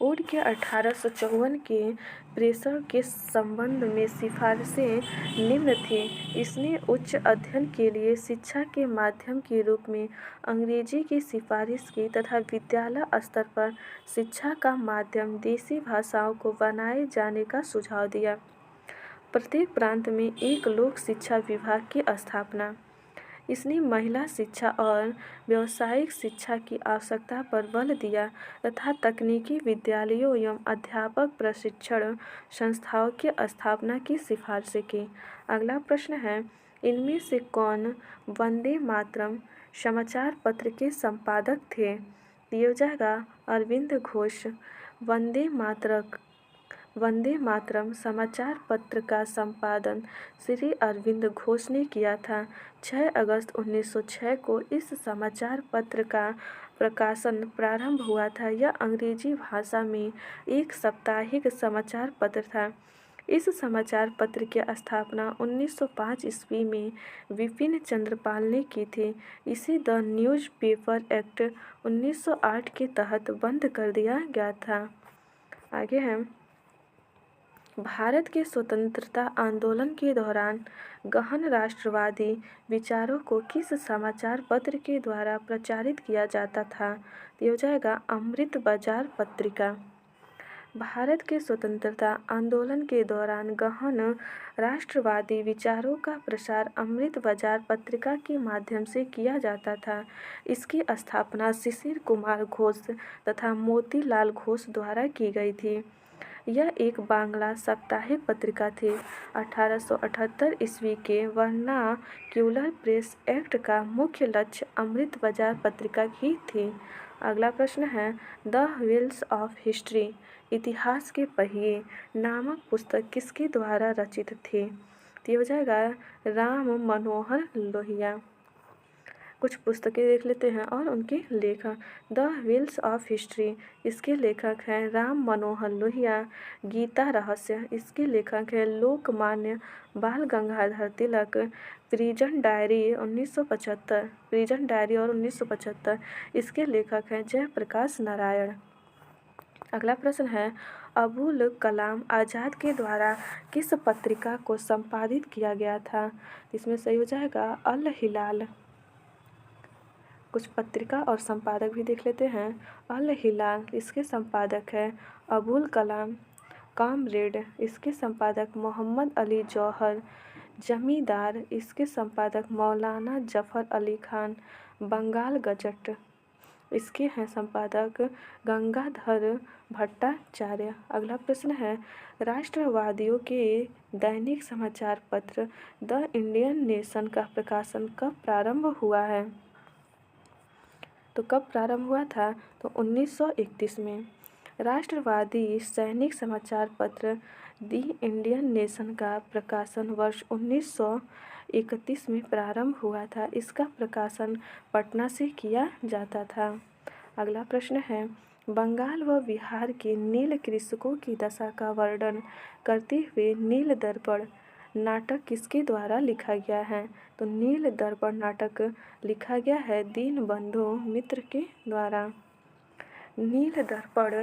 वुड के 1854 के प्रेषण के संबंध में सिफारिशें निम्न थी। इसने उच्च अध्ययन के लिए शिक्षा के माध्यम के रूप में अंग्रेजी की सिफारिश की तथा विद्यालय स्तर पर शिक्षा का माध्यम देसी भाषाओं को बनाए जाने का सुझाव दिया। प्रत्येक प्रांत में एक लोक शिक्षा विभाग की स्थापना। इसने महिला शिक्षा और व्यावसायिक शिक्षा की आवश्यकता पर बल दिया तथा तकनीकी विद्यालयों एवं अध्यापक प्रशिक्षण संस्थाओं की स्थापना की सिफारिश की। अगला प्रश्न है, इनमें से कौन वंदे मातरम समाचार पत्र के संपादक थे? ये हो जाएगा अरविंद घोष। वंदे मातरम समाचार पत्र का संपादन श्री अरविंद घोष ने किया था। 6 अगस्त 1906 को इस समाचार पत्र का प्रकाशन प्रारंभ हुआ था। यह अंग्रेजी भाषा में एक साप्ताहिक समाचार पत्र था। इस समाचार पत्र की स्थापना 1905 ईस्वी में विपिन चंद्र पाल ने की थी। इसे द न्यूज़पेपर एक्ट 1908 के तहत बंद कर दिया गया था। आगे है, भारत के स्वतंत्रता आंदोलन के दौरान गहन राष्ट्रवादी विचारों को किस समाचार पत्र के द्वारा प्रचारित किया जाता था? ये हो जाएगा अमृत बाजार पत्रिका। भारत के स्वतंत्रता आंदोलन के दौरान गहन राष्ट्रवादी विचारों का प्रसार अमृत बाजार पत्रिका के माध्यम से किया जाता था। इसकी स्थापना शिशिर कुमार घोष तथा मोतीलाल घोष द्वारा की गई थी। यह एक बांग्ला साप्ताहिक पत्रिका थी। 1878 ईस्वी के वर्नाक्यूलर प्रेस एक्ट का मुख्य लक्ष्य अमृत बाजार पत्रिका ही थी। अगला प्रश्न है, द व्हील्स ऑफ हिस्ट्री इतिहास के पहिए नामक पुस्तक किसके द्वारा रचित थी? तो ये हो जाएगा राम मनोहर लोहिया। कुछ पुस्तकें देख लेते हैं और उनके लेखक। द व्हील्स ऑफ हिस्ट्री, इसके लेखक हैं राम मनोहर लोहिया। गीता रहस्य, इसके लेखक हैं लोकमान्य बाल Gangadhar Tilak. Prison diary 1975, prison diary और 1975, इसके लेखक हैं जयप्रकाश नारायण। अगला प्रश्न है, अबुल कलाम आज़ाद के द्वारा किस पत्रिका को संपादित किया गया था? इसमें सही हो जाएगा अल हिलाल। कुछ पत्रिका और संपादक भी देख लेते हैं। अल हिलाल, इसके संपादक है अबुल कलाम। कामरेड, इसके संपादक मोहम्मद अली जौहर। जमींदार, इसके संपादक मौलाना जफ़र अली खान। बंगाल गजट, इसके हैं संपादक गंगाधर भट्टाचार्य। अगला प्रश्न है, राष्ट्रवादियों के दैनिक समाचार पत्र द इंडियन नेशन का प्रकाशन कब प्रारंभ हुआ है? तो कब प्रारंभ हुआ था? तो 1931 में। राष्ट्रवादी सैनिक समाचार पत्र द इंडियन नेशन का प्रकाशन वर्ष 1931 में प्रारंभ हुआ था। इसका प्रकाशन पटना से किया जाता था। अगला प्रश्न है, बंगाल व बिहार के नील कृषकों की दशा का वर्णन करते हुए नील दर्पण नाटक किसके द्वारा लिखा गया है? तो नील दर्पण नाटक लिखा गया है दीनबंधु मित्र के द्वारा। नील दर्पण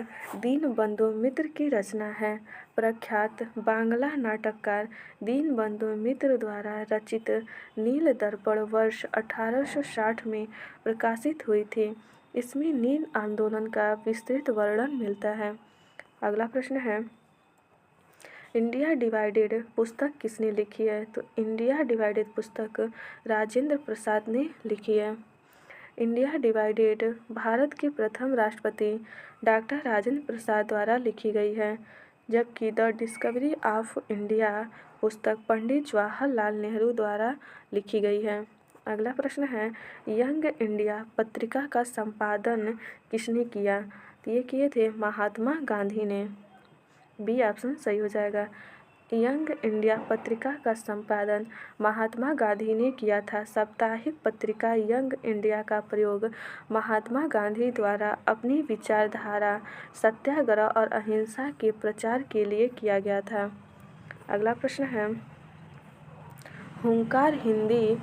दीनबंधु मित्र की रचना है। प्रख्यात बांग्ला नाटककार दीनबंधु मित्र द्वारा रचित नील दर्पण वर्ष 1860 में प्रकाशित हुई थी। इसमें नील आंदोलन का विस्तृत वर्णन मिलता है। अगला प्रश्न है, इंडिया डिवाइडेड पुस्तक किसने लिखी है? तो इंडिया डिवाइडेड पुस्तक राजेंद्र प्रसाद ने लिखी है। इंडिया डिवाइडेड भारत के प्रथम राष्ट्रपति डॉक्टर राजेंद्र प्रसाद द्वारा लिखी गई है, जबकि द डिस्कवरी ऑफ इंडिया पुस्तक पंडित जवाहरलाल नेहरू द्वारा लिखी गई है। अगला प्रश्न है, यंग इंडिया पत्रिका का संपादन किसने किया? तो ये किए थे महात्मा गांधी ने। बी ऑप्शन सही हो जाएगा। यंग इंडिया पत्रिका का संपादन महात्मा गांधी ने किया था। साप्ताहिक पत्रिका यंग इंडिया का प्रयोग महात्मा गांधी द्वारा अपनी विचारधारा, सत्याग्रह और अहिंसा के प्रचार के लिए किया गया था। अगला प्रश्न है, हुंकार हिंदी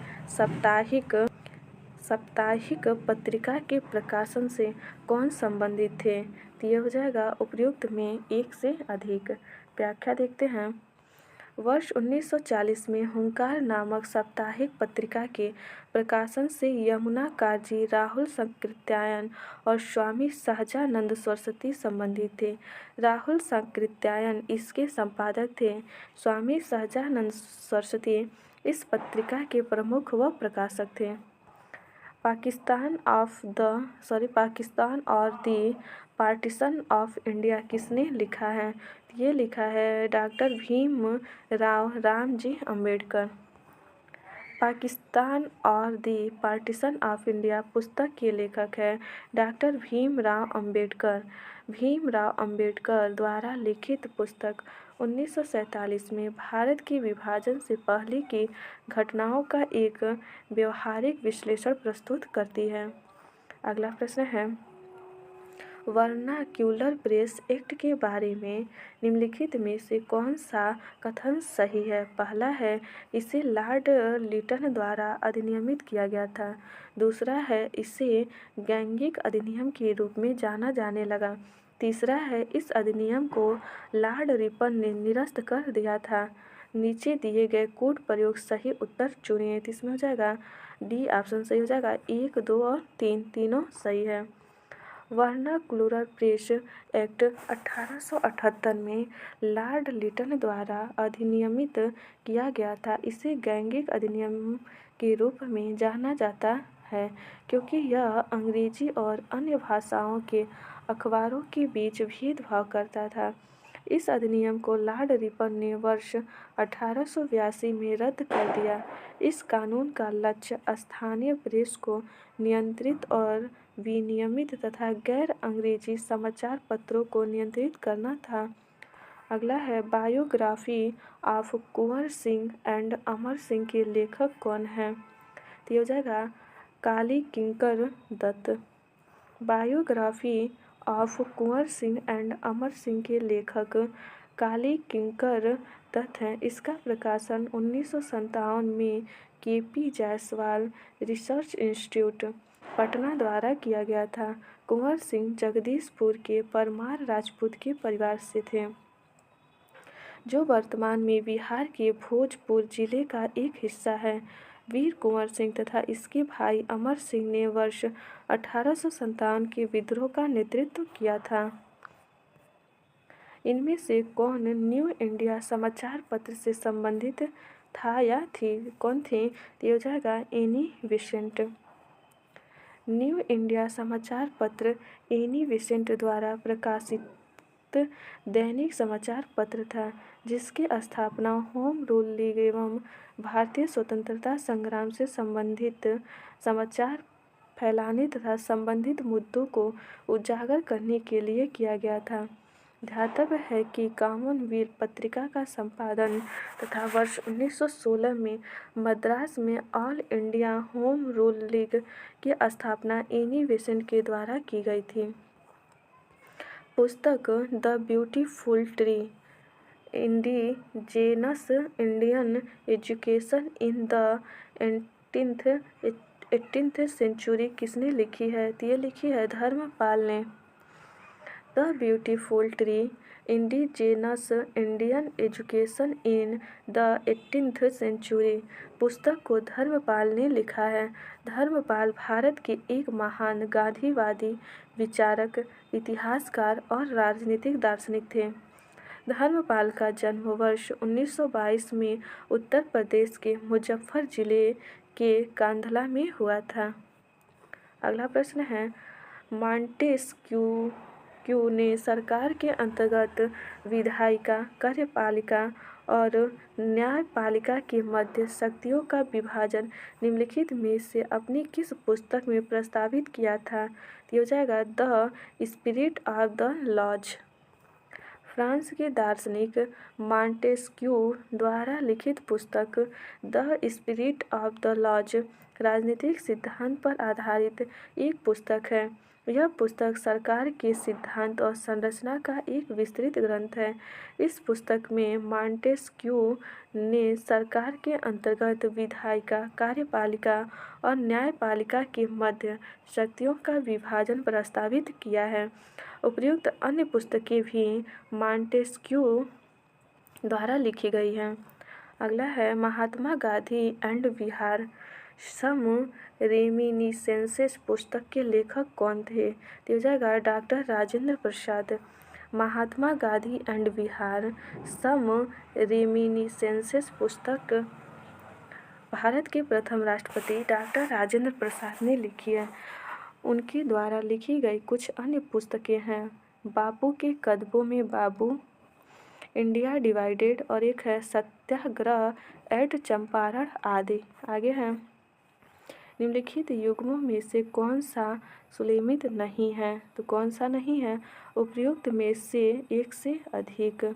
साप्ताहिक पत्रिका के प्रकाशन से कौन संबंधित थे? तो ये हो जाएगा उपयुक्त में एक से अधिक। व्याख्या देखते हैं। वर्ष 1940 में हुंकार नामक साप्ताहिक पत्रिका के प्रकाशन से यमुना काजी, राहुल सांकृत्यायन और स्वामी सहजानंद सरस्वती संबंधित थे। राहुल सांकृत्यायन इसके संपादक थे। स्वामी सहजानंद सरस्वती इस पत्रिका के प्रमुख व प्रकाशक थे। पाकिस्तान और दी पार्टीशन ऑफ इंडिया किसने लिखा है? ये लिखा है डॉक्टर भीमराव रामजी अम्बेडकर। पाकिस्तान और दी पार्टीशन ऑफ इंडिया पुस्तक के लेखक है डॉक्टर भीमराव अम्बेडकर। भीमराव अम्बेडकर द्वारा लिखित पुस्तक 1947 में भारत के विभाजन से पहले की घटनाओं का एक व्यवहारिक विश्लेषण प्रस्तुत करती है। अगला प्रश्न है, वर्नाक्यूलर प्रेस एक्ट के बारे में निम्नलिखित में से कौन सा कथन सही है? पहला है, इसे लॉर्ड लिटन द्वारा अधिनियमित किया गया था। दूसरा है, इसे गैंगिक अधिनियम के रूप में जाना जाने लगा। तीसरा है, इस अधिनियम को लॉर्ड रिपन ने निरस्त कर दिया था। नीचे दिए गए कूट प्रयोग सही उत्तर चुनिए। तो इसमें हो जाएगा डी ऑप्शन सही हो जाएगा। 1, 2 और 3 तीनों सही है। वर्नाक्यूलर प्रेस एक्ट 1878 में लॉर्ड लिटन द्वारा अधिनियमित किया गया था। इसे गैंगिक अधिनियम के रूप में जाना जाता है क्योंकि यह अंग्रेजी और अन्य भाषाओं के अखबारों के बीच भेदभाव करता था। इस अधिनियम को लॉर्ड रिपन ने वर्ष 1882 में रद्द कर दिया। इस कानून का लक्ष्य स्थानीय प्रेस को नियंत्रित और विनियमित तथा गैर अंग्रेजी समाचार पत्रों को नियंत्रित करना था। अगला है, biography of Kunwar Singh and Amar Singh के लेखक कौन हैं? तो ये हो जाएगा Kali Kinkar Dutt. Biography of Kunwar Singh and Amar Singh के लेखक काली किंकर दत्त हैं। इसका प्रकाशन 1957 में KP Jaiswal research institute Patna द्वारा किया गया था। कुंवर सिंह जगदीशपुर के परमार राजपूत के परिवार से थे, जो वर्तमान में बिहार के भोजपुर जिले का एक हिस्सा है। वीर कुंवर सिंह तथा इसके भाई अमर सिंह ने वर्ष 1857 के विद्रोह का नेतृत्व किया था। इनमें से कौन न्यू इंडिया समाचार पत्र से संबंधित था या थी? कौन थी? तो ये हो जाएगा एनी बेसेंट। न्यू इंडिया समाचार पत्र एनी बेसेंट द्वारा प्रकाशित दैनिक समाचार पत्र था, जिसकी स्थापना होम रूल लीग एवं भारतीय स्वतंत्रता संग्राम से संबंधित समाचार फैलाने तथा संबंधित मुद्दों को उजागर करने के लिए किया गया था। ध्यातव्य है कि कॉमनवेल्थ पत्रिका का संपादन तथा वर्ष 1916 में मद्रास में all India home rule league की स्थापना एनी बेसेंट के द्वारा की गई थी। पुस्तक the beautiful tree, indigenous Indian education in the 18th century किसने लिखी है? तो ये लिखी है धर्मपाल ने। The beautiful tree, indigenous Indian education in the 18th century पुस्तक को धर्मपाल ने लिखा है। धर्मपाल भारत के एक महान गांधीवादी विचारक, इतिहासकार और राजनीतिक दार्शनिक थे। धर्मपाल का जन्म वर्ष 1922 में उत्तर प्रदेश के मुजफ्फर जिले के कांधला में हुआ था। अगला प्रश्न है, मॉन्टेस्क्यू ने सरकार के अंतर्गत विधायिका, कार्यपालिका और न्यायपालिका के मध्य शक्तियों का विभाजन निम्नलिखित में से अपनी किस पुस्तक में प्रस्तावित किया था? तो हो जाएगा the spirit of the laws. France के दार्शनिक मॉन्टेस्क्यू द्वारा लिखित पुस्तक the spirit of the laws राजनीतिक सिद्धांत पर आधारित एक पुस्तक है। यह पुस्तक सरकार के सिद्धांत और संरचना का एक विस्तृत ग्रंथ है। इस पुस्तक में मॉन्टेस्क्यू ने सरकार के अंतर्गत विधायिका, कार्यपालिका और न्यायपालिका के मध्य शक्तियों का विभाजन प्रस्तावित किया है। उपर्युक्त अन्य पुस्तकें भी मॉन्टेस्क्यू द्वारा लिखी गई हैं। अगला है, Mahatma Gandhi and Bihar some reminiscences पुस्तक के लेखक कौन थे? तो हो जाएगा doctor Rajendra Prasad. Mahatma Gandhi and Bihar some reminiscences पुस्तक भारत के प्रथम राष्ट्रपति डॉक्टर राजेंद्र प्रसाद ने लिखी है। उनके द्वारा लिखी गई कुछ अन्य पुस्तकें हैं बापू के कदमों में बाबू, इंडिया डिवाइडेड और एक है सत्याग्रह एट चंपारण आदि। आगे है, निम्नलिखित युग्मों में से कौन सा सुलेमित नहीं है? तो कौन सा नहीं है? उपर्युक्त में से एक से अधिक।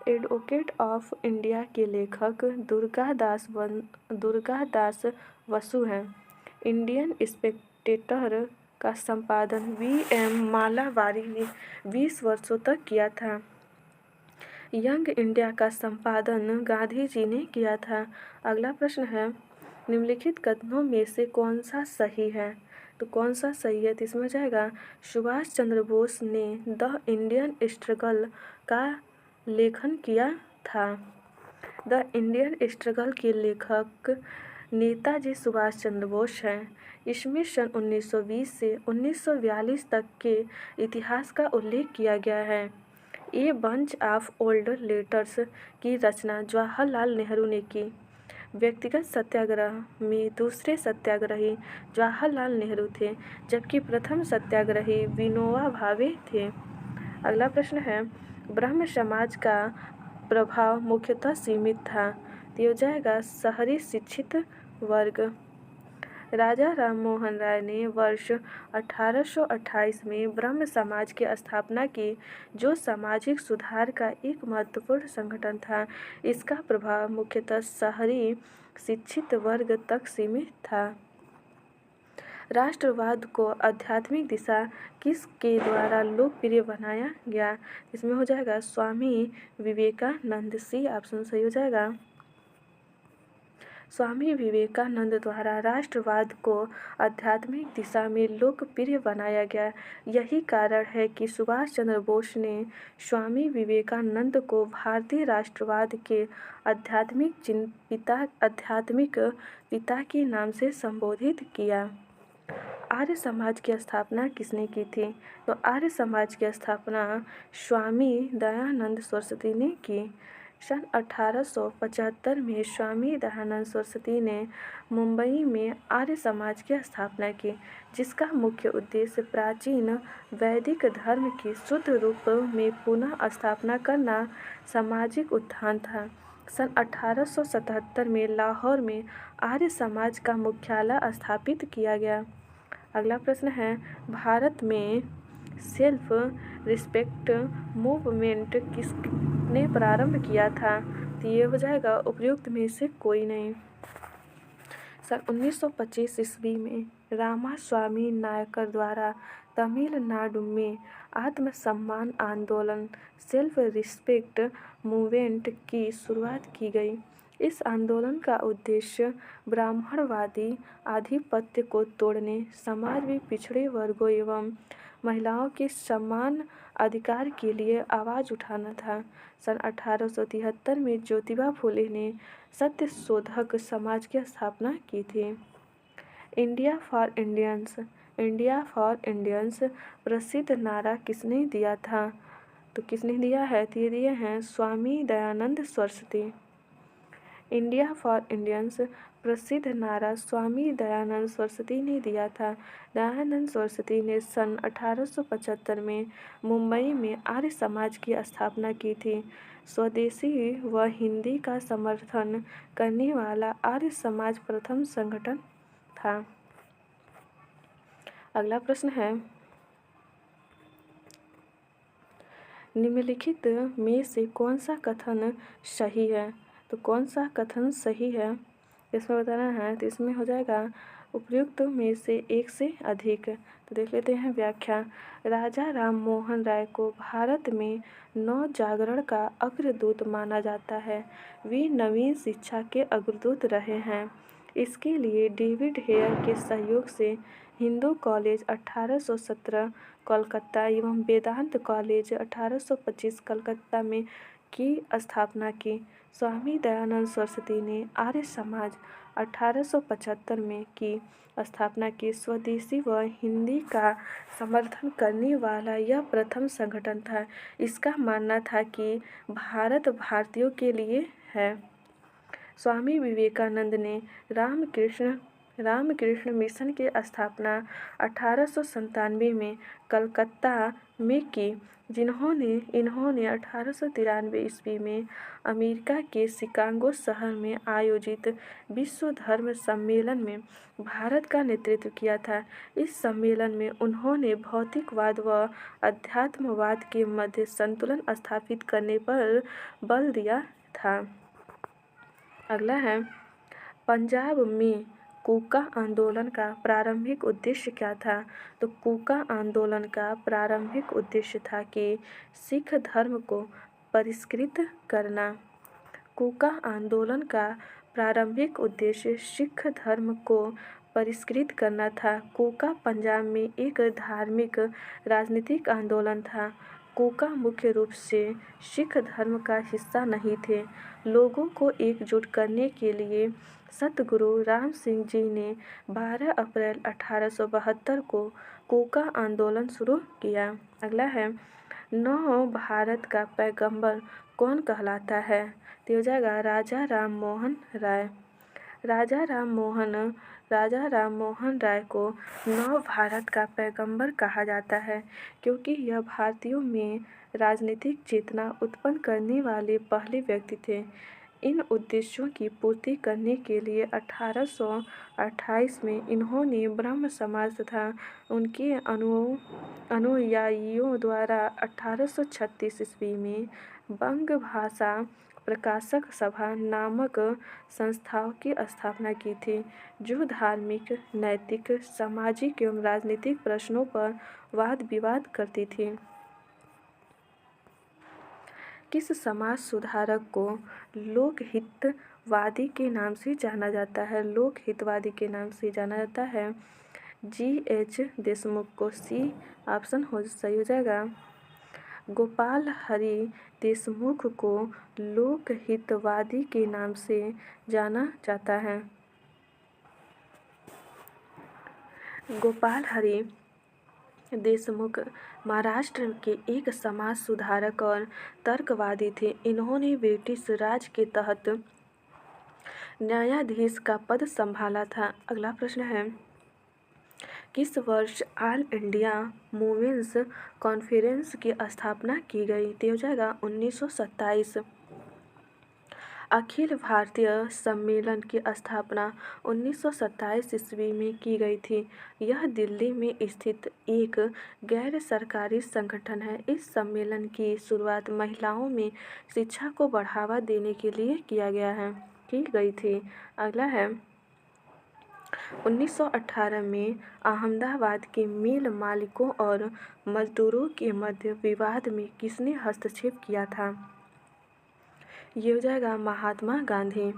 एडवोकेट ऑफ इंडिया के लेखक दुर्गादास बसु हैं। इंडियन स्पेक्टेटर का संपादन VM मालावारी ने 20 वर्षों तक किया था। यंग इंडिया का संपादन गांधी जी ने किया था। अगला प्रश्न है, निम्नलिखित कथनों में से कौन सा सही है? तो कौन सा सही है? तो इसमें हो जाएगा सुभाष चंद्र बोस ने द इंडियन स्ट्रगल का लेखन किया था। द इंडियन स्ट्रगल के लेखक नेताजी सुभाष चंद्र बोस हैं। इसमें सन 1920 से 1942 तक के इतिहास का उल्लेख किया गया है। A bunch of old letters की रचना जवाहरलाल नेहरू ने की। व्यक्तिगत सत्याग्रह में दूसरे सत्याग्रही जवाहरलाल नेहरू थे, जबकि प्रथम सत्याग्रही विनोबा भावे थे। अगला प्रश्न है, ब्रह्म समाज का प्रभाव मुख्यतः सीमित था। तो हो जाएगा शहरी शिक्षित वर्ग। राजा राममोहन राय ने वर्ष 1828 में ब्रह्म समाज की स्थापना की, जो सामाजिक सुधार का एक महत्वपूर्ण संगठन था। इसका प्रभाव मुख्यतः शहरी शिक्षित वर्ग तक सीमित था। राष्ट्रवाद को आध्यात्मिक दिशा किसके द्वारा लोकप्रिय बनाया गया? इसमें हो जाएगा स्वामी विवेकानंद। सी ऑप्शन सही हो जाएगा। स्वामी विवेकानंद द्वारा राष्ट्रवाद को आध्यात्मिक दिशा में लोकप्रिय बनाया गया। यही कारण है कि सुभाष चंद्र बोस ने स्वामी विवेकानंद को भारतीय राष्ट्रवाद के आध्यात्मिक पिता के नाम से संबोधित किया। आर्य समाज की स्थापना किसने की थी? तो आर्य समाज की स्थापना स्वामी दयानंद सरस्वती ने की। सन 1875 में स्वामी दयानंद सरस्वती ने मुंबई में आर्य समाज की स्थापना की, जिसका मुख्य उद्देश्य प्राचीन वैदिक धर्म की शुद्ध रूप में पुनः स्थापना करना सामाजिक उत्थान था। सन 1877 में लाहौर में आर्य समाज का मुख्यालय स्थापित किया गया। अगला प्रश्न है, भारत में सेल्फ रिस्पेक्ट मूवमेंट किसने प्रारंभ किया था? तो ये हो जाएगा उपयुक्त में से कोई नहीं। सन 1925 ईस्वी में रामास्वामी नायकर द्वारा तमिलनाडु में आत्मसम्मान आंदोलन सेल्फ रिस्पेक्ट मूवमेंट की शुरुआत की गई। इस आंदोलन का उद्देश्य ब्राह्मणवादी आधिपत्य को तोड़ने, समाज में पिछड़े वर्गों एवं महिलाओं के समान अधिकार के लिए आवाज़ उठाना था। सन 1873 में ज्योतिबा फुले ने सत्यशोधक समाज की स्थापना की थी। India for Indians, India for Indians प्रसिद्ध नारा किसने दिया था? तो किसने दिया है? तो ये दिए हैं Swami Dayanand Saraswati. India for Indians प्रसिद्ध नारा स्वामी दयानंद सरस्वती ने दिया था। दयानंद सरस्वती ने सन 1875 में मुंबई में आर्य समाज की स्थापना की थी। स्वदेशी व हिंदी का समर्थन करने वाला आर्य समाज प्रथम संगठन था। अगला प्रश्न है, निम्नलिखित में से कौन सा कथन सही है? तो कौन सा कथन सही है इसमें बताना है। तो इसमें हो जाएगा उपयुक्त में से एक से अधिक। तो देख लेते हैं व्याख्या। राजा राम मोहन राय को भारत में नव जागरण का अग्रदूत माना जाता है। वे नवीन शिक्षा के अग्रदूत रहे हैं। इसके लिए डेविड हेयर के सहयोग से हिंदू कॉलेज 1817 कोलकाता एवं वेदांत कॉलेज 1825 कलकत्ता में की स्थापना की। स्वामी दयानंद सरस्वती ने आर्य समाज 1875 में की स्थापना की। स्वदेशी व हिंदी का समर्थन करने वाला यह प्रथम संगठन था। इसका मानना था कि भारत भारतीयों के लिए है। स्वामी विवेकानंद ने रामकृष्ण मिशन की स्थापना 1897 में कलकत्ता में की, इन्होंने 1893 ईस्वी में अमेरिका के शिकागो शहर में आयोजित विश्व धर्म सम्मेलन में भारत का नेतृत्व किया था। इस सम्मेलन में उन्होंने भौतिकवाद व अध्यात्मवाद के मध्य संतुलन स्थापित करने पर बल दिया था। अगला है, पंजाब में कूका आंदोलन का प्रारंभिक उद्देश्य क्या था? तो कूका आंदोलन का प्रारंभिक उद्देश्य था कि सिख धर्म को परिष्कृत करना। कूका आंदोलन का प्रारंभिक उद्देश्य सिख धर्म को परिष्कृत करना था। कूका पंजाब में एक धार्मिक राजनीतिक आंदोलन था। कूका मुख्य रूप से सिख धर्म का हिस्सा नहीं थे। लोगों को एकजुट करने के लिए सतगुरु राम सिंह जी ने 12 अप्रैल 1872 को कूका आंदोलन शुरू किया। अगला है, नव भारत का पैगंबर कौन कहलाता है? तो हो जाएगा राजा राम मोहन राय। राजा राम मोहन राय को नव भारत का पैगंबर कहा जाता है, क्योंकि यह भारतीयों में राजनीतिक चेतना उत्पन्न करने वाले पहले व्यक्ति थे। इन उद्देश्यों की पूर्ति करने के लिए 1828 में इन्होंने ब्रह्म समाज तथा उनके अनुयायियों द्वारा 1836 ईस्वी में बंग भाषा प्रकाशक सभा नामक संस्थाओं की स्थापना की थी, जो धार्मिक, नैतिक, सामाजिक एवं राजनीतिक प्रश्नों पर वाद विवाद करती थी। किस समाज सुधारक को लोकहितवादी के नाम से जाना जाता है? लोकहितवादी के नाम से जाना जाता है G.H. देशमुख को। सी ऑप्शन सही हो जाएगा। गोपाल हरि देशमुख को लोकहितवादी के नाम से जाना जाता है। गोपाल हरि देशमुख महाराष्ट्र के एक समाज सुधारक और तर्कवादी थे। इन्होंने ब्रिटिश राज के तहत न्यायाधीश का पद संभाला था। अगला प्रश्न है, किस वर्ष ऑल इंडिया वुमेन्स कॉन्फ्रेंस की स्थापना की गई? तो हो जाएगा 1927। अखिल भारतीय सम्मेलन की स्थापना 1927 ईस्वी में की गई थी। यह दिल्ली में स्थित एक गैर सरकारी संगठन है। इस सम्मेलन की शुरुआत महिलाओं में शिक्षा को बढ़ावा देने के लिए की गई थी। अगला है, 1918 में अहमदाबाद के मिल मालिकों और मजदूरों के मध्य विवाद में किसने हस्तक्षेप किया था? ये हो जाएगा महात्मा गांधी।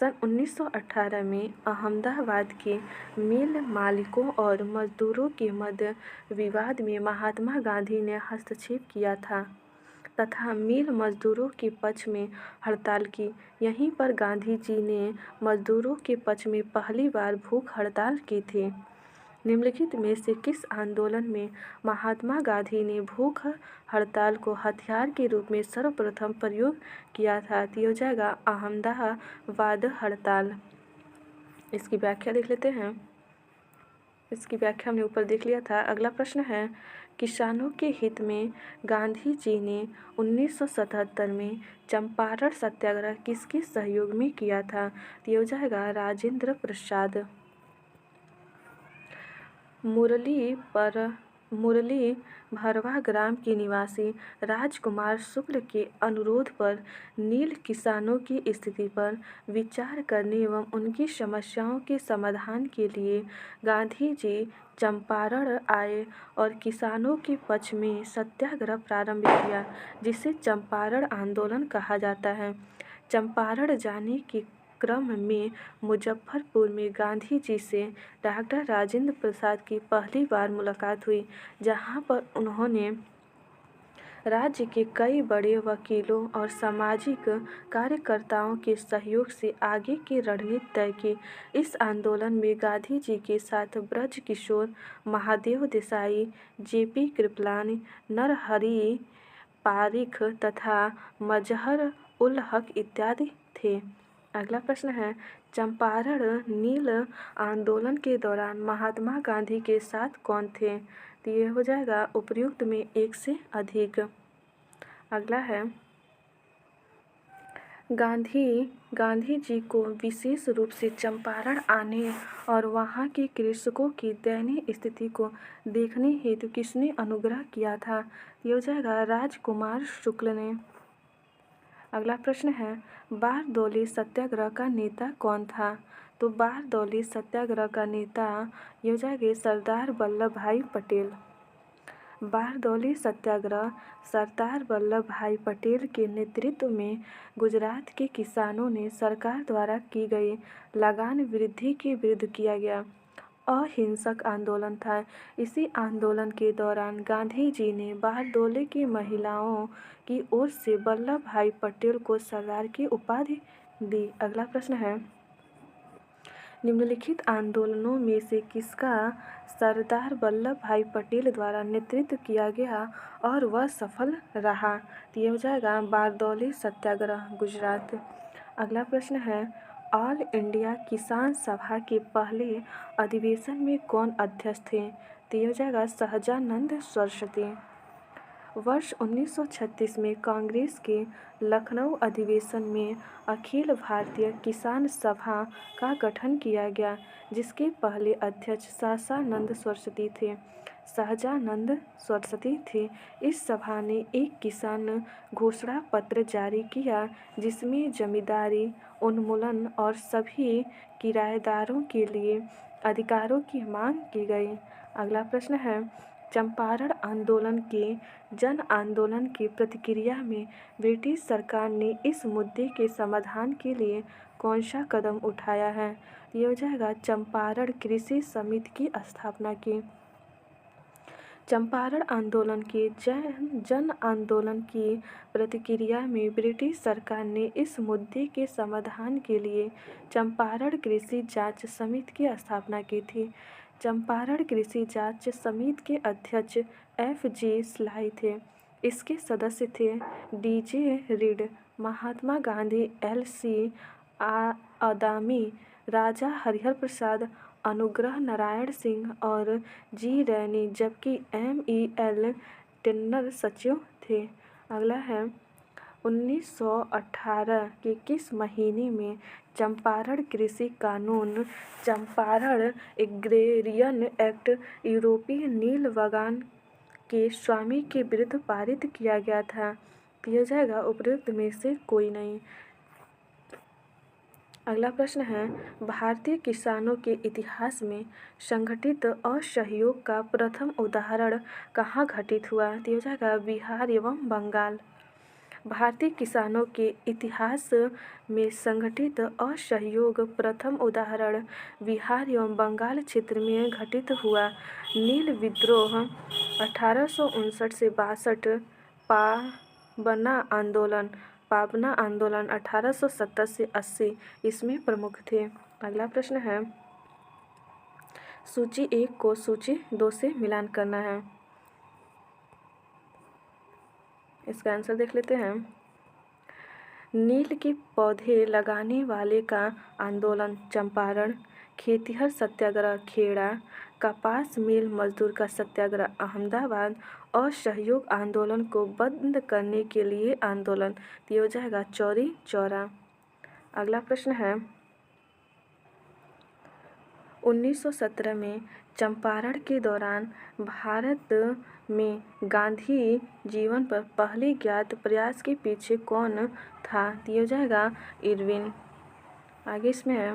सन 1918 में अहमदाबाद के मिल मालिकों और मजदूरों के मध्य विवाद में महात्मा गांधी ने हस्तक्षेप किया था तथा मिल मजदूरों के पक्ष में हड़ताल की। यहीं पर गांधी जी ने मजदूरों के पक्ष में पहली बार भूख हड़ताल की थी। निम्नलिखित में से किस आंदोलन में महात्मा गांधी ने भूख हड़ताल को हथियार के रूप में सर्वप्रथम प्रयोग किया था? तो हो जाएगा अहमदाबाद हड़ताल। इसकी व्याख्या देख लेते हैं। इसकी व्याख्या हमने ऊपर देख लिया था। अगला प्रश्न है, किसानों के हित में गांधी जी ने 1977 में चंपारण सत्याग्रह किसके सहयोग में किया था? तो हो जाएगा राजेंद्र प्रसाद। मुरली भरवा ग्राम के निवासी राजकुमार शुक्ल के अनुरोध पर नील किसानों की स्थिति पर विचार करने एवं उनकी समस्याओं के समाधान के लिए गांधी जी चंपारण आए और किसानों के पक्ष में सत्याग्रह प्रारंभ किया, जिसे चंपारण आंदोलन कहा जाता है। चंपारण जाने के क्रम में मुजफ्फरपुर में गांधी जी से डॉक्टर राजेंद्र प्रसाद की पहली बार मुलाकात हुई, जहां पर उन्होंने राज्य के कई बड़े वकीलों और सामाजिक कार्यकर्ताओं के सहयोग से आगे की रणनीति तय की। इस आंदोलन में गांधी जी के साथ ब्रज किशोर, महादेव देसाई, जेपी कृपलानी, नरहरि पारिख तथा मजहर उल हक इत्यादि थे। अगला प्रश्न है, चंपारण नील आंदोलन के दौरान महात्मा गांधी के साथ कौन थे? तो ये हो जाएगा उपर्युक्त में एक से अधिक। अगला है, गांधी जी को विशेष रूप से चंपारण आने और वहां के कृषकों की दयनीय स्थिति को देखने हेतु किसने अनुग्रह किया था? ये हो जाएगा राजकुमार शुक्ल ने। अगला प्रश्न है, बारदौली सत्याग्रह का नेता कौन था? तो बारदौली सत्याग्रह का नेता ये हो जाएगा सरदार वल्लभ भाई पटेल। बारदौली सत्याग्रह सरदार वल्लभ भाई पटेल के नेतृत्व में गुजरात के किसानों ने सरकार द्वारा की गई लगान वृद्धि के विरुद्ध किया गया अहिंसक आंदोलन था। इसी आंदोलन के दौरान गांधी जी ने बारदौली की महिलाओं की ओर से वल्लभ भाई पटेल को सरदार की उपाधि दी। अगला प्रश्न है, निम्नलिखित आंदोलनों में से किसका सरदार वल्लभ भाई पटेल द्वारा नेतृत्व किया गया और वह सफल रहा? तो ये हो जाएगा बारदौली सत्याग्रह, गुजरात। अगला प्रश्न है, ऑल इंडिया किसान सभा के पहले अधिवेशन में कौन अध्यक्ष थे? तो ये हो जाएगा सहजानंद सरस्वती। वर्ष 1936 में कांग्रेस के लखनऊ अधिवेशन में अखिल भारतीय किसान सभा का गठन किया गया, जिसके पहले अध्यक्ष सहजानंद सरस्वती थे। इस सभा ने एक किसान घोषणा पत्र जारी किया, जिसमें जमींदारी उन्मूलन और सभी किराएदारों के लिए अधिकारों की मांग की गई। अगला प्रश्न है, चंपारण आंदोलन के जन आंदोलन की प्रतिक्रिया में ब्रिटिश सरकार ने इस मुद्दे के समाधान के लिए कौन सा कदम उठाया है? ये हो जाएगा चंपारण कृषि समिति की स्थापना की। चंपारण आंदोलन के जन आंदोलन की प्रतिक्रिया में ब्रिटिश सरकार ने इस मुद्दे के समाधान के लिए चंपारण कृषि जांच समिति की स्थापना की थी। चंपारण कृषि जांच समिति के अध्यक्ष F.G. स्लाई थे। इसके सदस्य थे D.J. Read, Mahatma Gandhi, L.C. आदामी, राजा हरिहर प्रसाद, अनुग्रह नारायण सिंह और जी रैनी, जबकि M.E.L. टिन्नर सचिव थे। अगला है, 1918 के किस महीने में चंपारण कृषि कानून चंपारण एग्रेरियन एक्ट यूरोपीय नील बागान के स्वामी के विरुद्ध पारित किया गया था? किया जाएगा उपयुक्त में से कोई नहीं। अगला प्रश्न है, भारतीय किसानों के इतिहास में संगठित असहयोग का प्रथम उदाहरण कहाँ घटित हुआ? तो हो जाएगा बिहार एवं बंगाल। भारतीय किसानों के इतिहास में संगठित असहयोग प्रथम उदाहरण बिहार एवं बंगाल क्षेत्र में घटित हुआ नील विद्रोह 1859 से 62, पाबना आंदोलन 1870 से 80 इसमें प्रमुख थे। अगला प्रश्न है, सूची 1 को सूची 2 से मिलान करना है। इसका आंसर देख लेते हैं। नील के पौधे लगाने वाले का आंदोलन चंपारण, खेतिहर सत्याग्रह खेड़ा, कपास मिल मजदूर का सत्याग्रह अहमदाबाद, असहयोग आंदोलन को बंद करने के लिए आंदोलन, तो ये हो जाएगा चौरी चौरा। अगला प्रश्न है, 1917 में चंपारण के दौरान भारत में गांधी जीवन पर पहले ज्ञात प्रयास के पीछे कौन था, तो ये हो जाएगा इरविन। आगे इसमें है,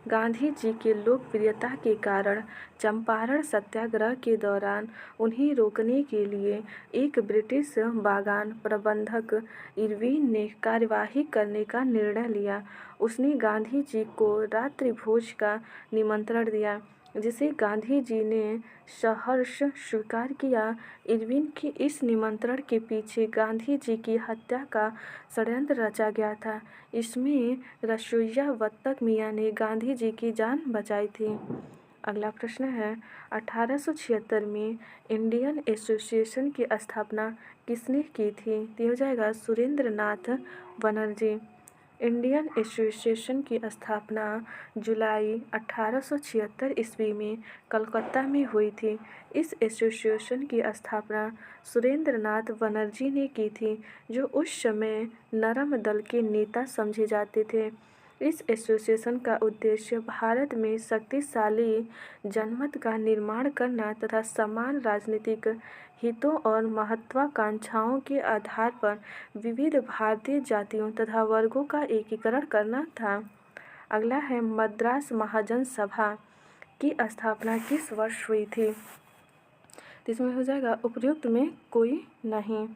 गांधी जी के लोकप्रियता के कारण चंपारण सत्याग्रह के दौरान उन्हें रोकने के लिए एक ब्रिटिश बागान प्रबंधक इरविन ने कार्यवाही करने का निर्णय लिया। उसने गांधी जी को रात्रि भोज का निमंत्रण दिया, जिसे गांधी जी ने सहर्ष स्वीकार किया। इरविन के इस निमंत्रण के पीछे गांधी जी की हत्या का षड्यंत्र रचा गया था। इसमें रसोइया बत्तख मियाँ ने गांधी जी की जान बचाई थी। अगला प्रश्न है, 1876 में इंडियन एसोसिएशन की स्थापना किसने की थी, तो हो जाएगा सुरेंद्र नाथ बनर्जी। इंडियन एसोसिएशन की स्थापना जुलाई 1876 ईस्वी में कलकत्ता में हुई थी। इस एसोसिएशन की स्थापना सुरेंद्र नाथ बनर्जी ने की थी, जो उस समय नरम दल के नेता समझे जाते थे। इस एसोसिएशन का उद्देश्य भारत में शक्तिशाली जनमत का निर्माण करना तथा समान राजनीतिक हितों और महत्वाकांक्षाओं के आधार पर विविध भारतीय जातियों तथा वर्गों का एकीकरण करना था। अगला है, मद्रास महाजन सभा की स्थापना किस वर्ष हुई थी, तो इसमें हो जाएगा उपयुक्त में कोई नहीं।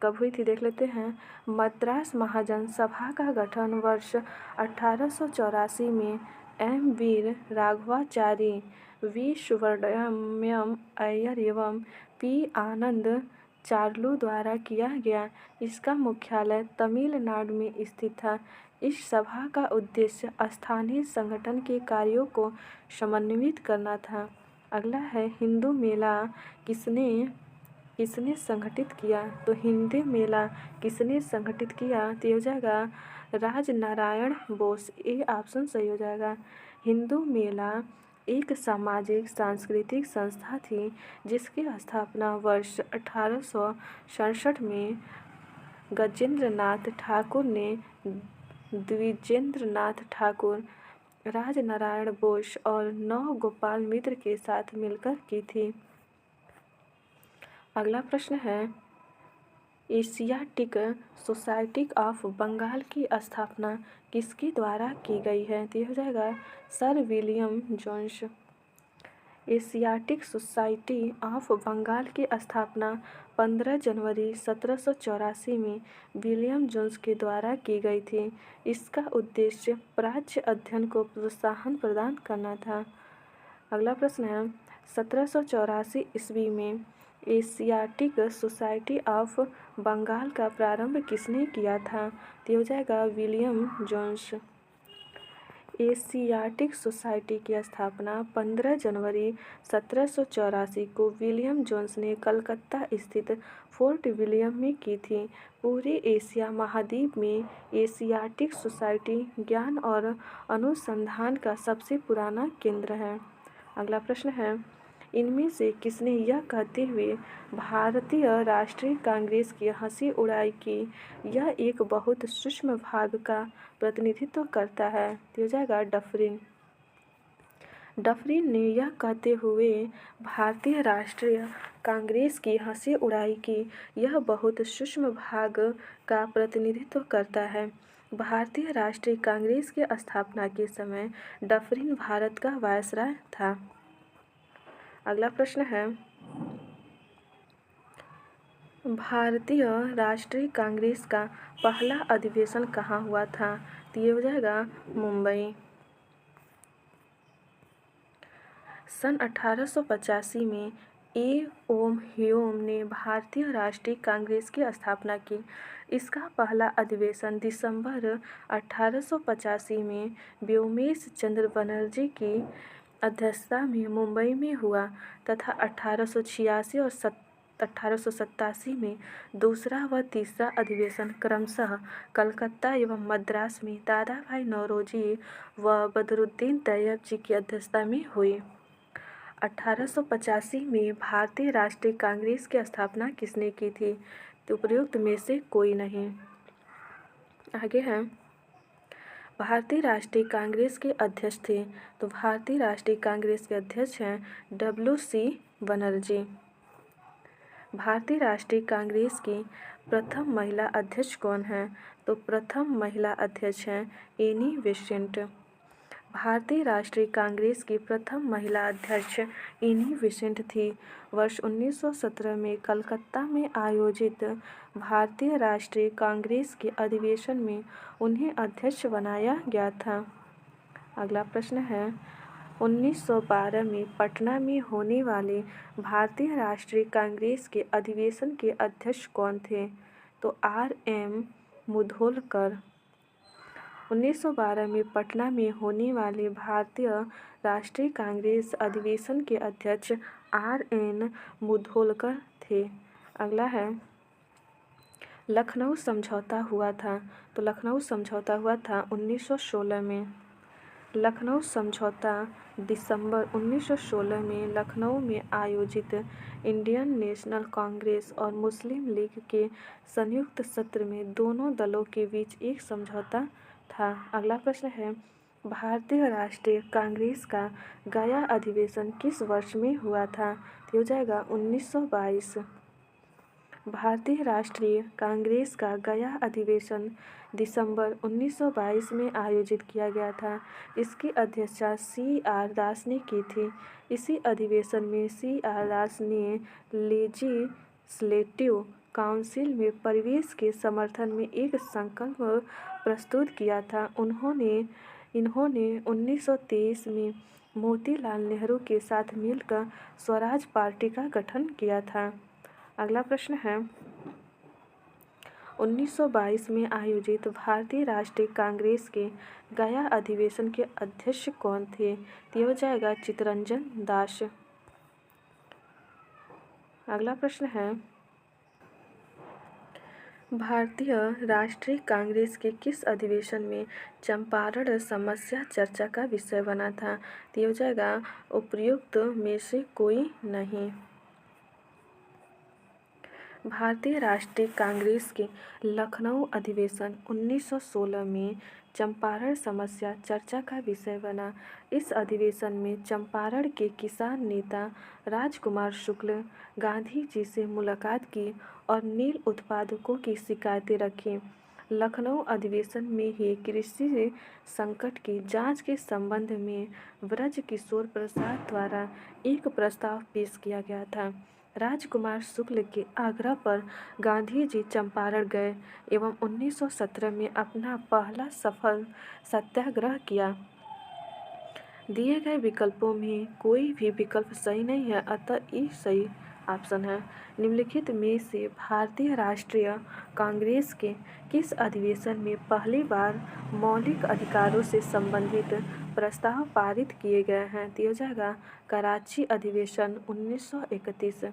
कब हुई थी देख लेते हैं। मद्रास महाजन सभा का गठन वर्ष 1884 में एम वीर राघवाचारी, वी सुब्रमण्यम अय्यर एवं पी आनंद चार्लू द्वारा किया गया। इसका मुख्यालय तमिलनाडु में स्थित था। इस सभा का उद्देश्य स्थानीय संगठन के कार्यों को समन्वित करना था। अगला है, हिंदू मेला किसने संगठित किया, तो हिंदी मेला किसने संगठित किया, तो हो जाएगा राजनारायण बोस। ये ऑप्शन सही हो जाएगा। हिंदू मेला एक सामाजिक सांस्कृतिक संस्था थी, जिसकी स्थापना वर्ष 1867 में गजेंद्र नाथ ठाकुर ने द्विजेंद्र नाथ ठाकुर, राजनारायण बोस और नौ गोपाल मित्र के साथ मिलकर की थी। अगला प्रश्न है, एशियाटिक सोसाइटी ऑफ बंगाल की स्थापना किसके द्वारा की गई है, तो हो जाएगा sir William Jones. Asiatic Society of Bengal की स्थापना 15 जनवरी 1784 में विलियम जोन्स के द्वारा की गई थी। इसका उद्देश्य प्राच्य अध्ययन को प्रोत्साहन प्रदान करना था। अगला प्रश्न है, 1784 ईस्वी में एशियाटिक सोसाइटी ऑफ बंगाल का प्रारंभ किसने किया था, तो हो जाएगा विलियम जोन्स। एशियाटिक सोसाइटी की स्थापना 15 जनवरी 1784 को विलियम जोन्स ने कलकत्ता स्थित फोर्ट विलियम में की थी। पूरे एशिया महाद्वीप में एशियाटिक सोसाइटी ज्ञान और अनुसंधान का सबसे पुराना केंद्र है। अगला प्रश्न है, इनमें से किसने यह कहते हुए भारतीय राष्ट्रीय कांग्रेस की हंसी उड़ाई कि यह एक बहुत सूक्ष्म भाग का प्रतिनिधित्व करता है, तो हो जाएगा डफरिन। डफरिन ने यह कहते हुए भारतीय राष्ट्रीय कांग्रेस की हंसी उड़ाई कि यह बहुत सूक्ष्म भाग का प्रतिनिधित्व करता है। भारतीय राष्ट्रीय कांग्रेस की स्थापना के समय डफरिन भारत का वायसराय था। अगला प्रश्न है, भारतीय राष्ट्रीय कांग्रेस का पहला अधिवेशन कहाँ हुआ था? तो ये हो जाएगा मुंबई। सन 1885 में ए. ओम ह्योम ने भारतीय राष्ट्रीय कांग्रेस की स्थापना की। इसका पहला अधिवेशन दिसंबर 1885 में व्योमेश चंद्र बनर्जी की अध्यक्षता में मुंबई में हुआ तथा 1886 और 1887 में दूसरा व तीसरा अधिवेशन क्रमशः कलकत्ता एवं मद्रास में दादा भाई नौरोजी व बदरुद्दीन तैयब जी की अध्यक्षता में हुए। 1885 में भारतीय राष्ट्रीय कांग्रेस की स्थापना किसने की थी? तो उपयुक्त में से कोई नहीं। आगे है, भारतीय राष्ट्रीय कांग्रेस के अध्यक्ष थे। तो भारतीय राष्ट्रीय कांग्रेस के अध्यक्ष हैं W.C. बनर्जी। भारतीय राष्ट्रीय कांग्रेस की प्रथम महिला अध्यक्ष कौन है? तो प्रथम महिला अध्यक्ष हैं एनी बेसेंट। भारतीय राष्ट्रीय कांग्रेस की प्रथम महिला अध्यक्ष एनी बेसेंट थी। वर्ष 1917 में कलकत्ता में आयोजित भारतीय राष्ट्रीय कांग्रेस के अधिवेशन में उन्हें अध्यक्ष बनाया गया था। अगला प्रश्न है, 1912 में पटना में होने वाले भारतीय राष्ट्रीय कांग्रेस के अधिवेशन के अध्यक्ष कौन थे? तो R.M. मुधोलकर। 1912 में पटना में होने वाले भारतीय राष्ट्रीय कांग्रेस अधिवेशन के अध्यक्ष R.N. मुधोलकर थे। अगला है, लखनऊ समझौता हुआ था। तो लखनऊ समझौता हुआ था 1916 में। लखनऊ समझौता दिसंबर 1916 में लखनऊ में आयोजित इंडियन नेशनल कांग्रेस और मुस्लिम लीग के संयुक्त सत्र में दोनों दलों के बीच एक समझौता था। अगला प्रश्न है, भारतीय राष्ट्रीय कांग्रेस का गया अधिवेशन किस वर्ष में हुआ था? तो हो जाएगा 1922। भारतीय राष्ट्रीय कांग्रेस का गया अधिवेशन दिसंबर 1922 में आयोजित किया गया था। इसकी अध्यक्षता C.R. दास ने की थी। इसी अधिवेशन में C.R. दास ने लेजिस्लेटिव काउंसिल में प्रवेश के समर्थन में एक संकल्प प्रस्तुत किया था। इन्होंने 1923 में मोतीलाल नेहरू के साथ मिलकर स्वराज पार्टी का गठन किया था। अगला प्रश्न है, 1922 में आयोजित भारतीय राष्ट्रीय कांग्रेस के गया अधिवेशन के अध्यक्ष कौन थे? तो हो जाएगा चित्तरंजन दास। अगला प्रश्न है, भारतीय राष्ट्रीय कांग्रेस के किस अधिवेशन में चंपारण समस्या चर्चा का विषय बना था? तो हो जाएगा उपयुक्त में से कोई नहीं। भारतीय राष्ट्रीय कांग्रेस के लखनऊ अधिवेशन 1916 में चंपारण समस्या चर्चा का विषय बना। इस अधिवेशन में चंपारण के किसान नेता राजकुमार शुक्ल गांधी जी से मुलाकात की और नील उत्पादकों की शिकायतें रखीं। लखनऊ अधिवेशन में ही कृषि संकट की जांच के संबंध में ब्रज किशोर प्रसाद द्वारा एक प्रस्ताव पेश किया गया था। राजकुमार शुक्ल के आग्रह पर गांधी जी चंपारण गए एवं 1917 में अपना पहला सफल सत्याग्रह किया। दिए गए विकल्पों में कोई भी विकल्प सही नहीं है, अतः ई सही ऑप्शन है। निम्नलिखित में से भारतीय राष्ट्रीय कांग्रेस के किस अधिवेशन में पहली बार मौलिक अधिकारों से संबंधित प्रस्ताव पारित किए गए हैं? तो हो जाएगा कराची अधिवेशन 1931।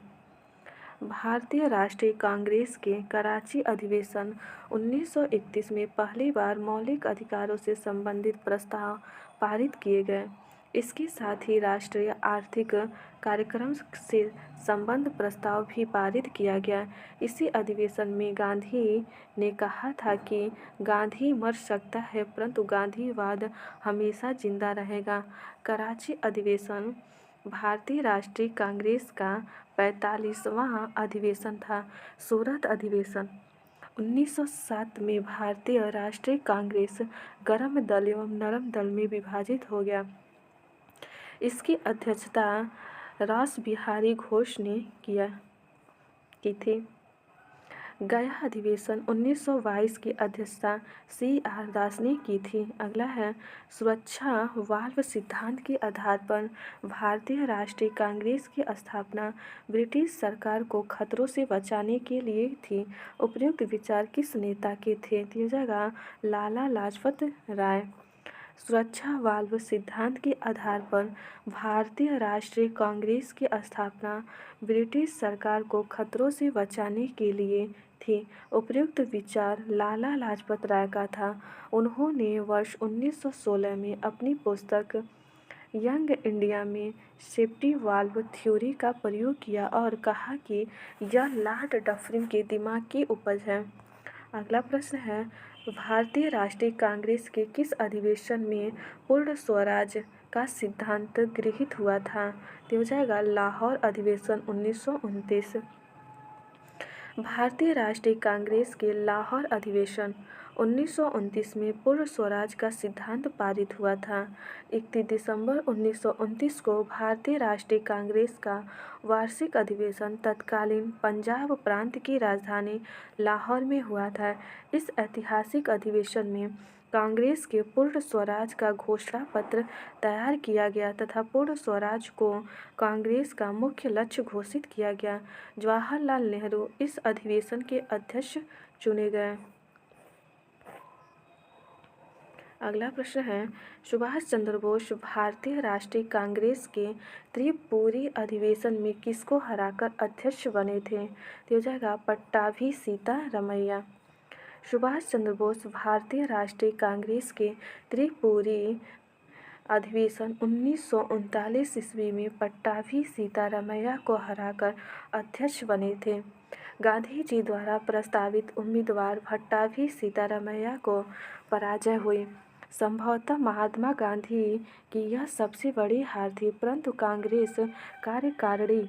भारतीय राष्ट्रीय कांग्रेस के कराची अधिवेशन 1931 में पहली बार मौलिक अधिकारों से संबंधित प्रस्ताव पारित किए गए। इसके साथ ही राष्ट्रीय आर्थिक कार्यक्रम से संबंध प्रस्ताव भी पारित किया गया। इसी अधिवेशन में गांधी ने कहा था कि गांधी मर सकता है परंतु गांधीवाद हमेशा जिंदा रहेगा। कराची अधिवेशन भारतीय राष्ट्रीय कांग्रेस का 45वां अधिवेशन था। सूरत अधिवेशन 1907 में भारतीय राष्ट्रीय कांग्रेस गर्म दल एवं नरम दल में विभाजित हो गया। इसकी अध्यक्षता रास बिहारी घोष ने की थी। गया अधिवेशन 1922 की अध्यक्षता CR दास ने की थी। अगला है सुरक्षा वाल्व सिद्धांत के आधार पर भारतीय राष्ट्रीय कांग्रेस की स्थापना ब्रिटिश सरकार को खतरों से बचाने के लिए थी। उपयुक्त विचार किस नेता के थे? दिया जाएगा लाला लाजपत राय। सुरक्षा वाल्व सिद्धांत के आधार पर भारतीय राष्ट्रीय कांग्रेस की स्थापना ब्रिटिश सरकार को खतरों से बचाने के लिए थी। उपयुक्त विचार लाला लाजपत राय का था। उन्होंने वर्ष 1916 में अपनी पुस्तक यंग इंडिया में सेफ्टी वाल्व थ्योरी का प्रयोग किया और कहा कि यह लॉर्ड डफरिन के दिमाग की उपज है। अगला प्रश्न है भारतीय राष्ट्रीय कांग्रेस के किस अधिवेशन में पूर्ण स्वराज का सिद्धांत गृहीत हुआ था? तो हो जाएगा लाहौर अधिवेशन 1929। भारतीय राष्ट्रीय कांग्रेस के लाहौर अधिवेशन 1929 में पूर्ण स्वराज का सिद्धांत पारित हुआ था। 31 दिसंबर 1929 को भारतीय राष्ट्रीय कांग्रेस का वार्षिक अधिवेशन तत्कालीन पंजाब प्रांत की राजधानी लाहौर में हुआ था। इस ऐतिहासिक अधिवेशन में कांग्रेस के पूर्ण स्वराज का घोषणा पत्र तैयार किया गया तथा पूर्ण स्वराज को कांग्रेस का मुख्य लक्ष्य घोषित किया गया। जवाहरलाल नेहरू इस अधिवेशन के अध्यक्ष चुने गए। अगला प्रश्न है सुभाष चंद्र बोस भारतीय राष्ट्रीय कांग्रेस के त्रिपुरी अधिवेशन में किसको हराकर अध्यक्ष बने थे? तो हो जाएगा पट्टाभी सीतारमैया। सुभाष चंद्र बोस भारतीय राष्ट्रीय कांग्रेस के त्रिपुरी अधिवेशन 1939 ईस्वी में पट्टाभी सीतारमैया को हराकर अध्यक्ष बने थे। गांधी जी द्वारा प्रस्तावित उम्मीदवार पट्टाभी सीतारमैया को पराजय हुई। संभवतः महात्मा गांधी की यह सबसे बड़ी हार थी, परंतु कांग्रेस कार्यकारिणी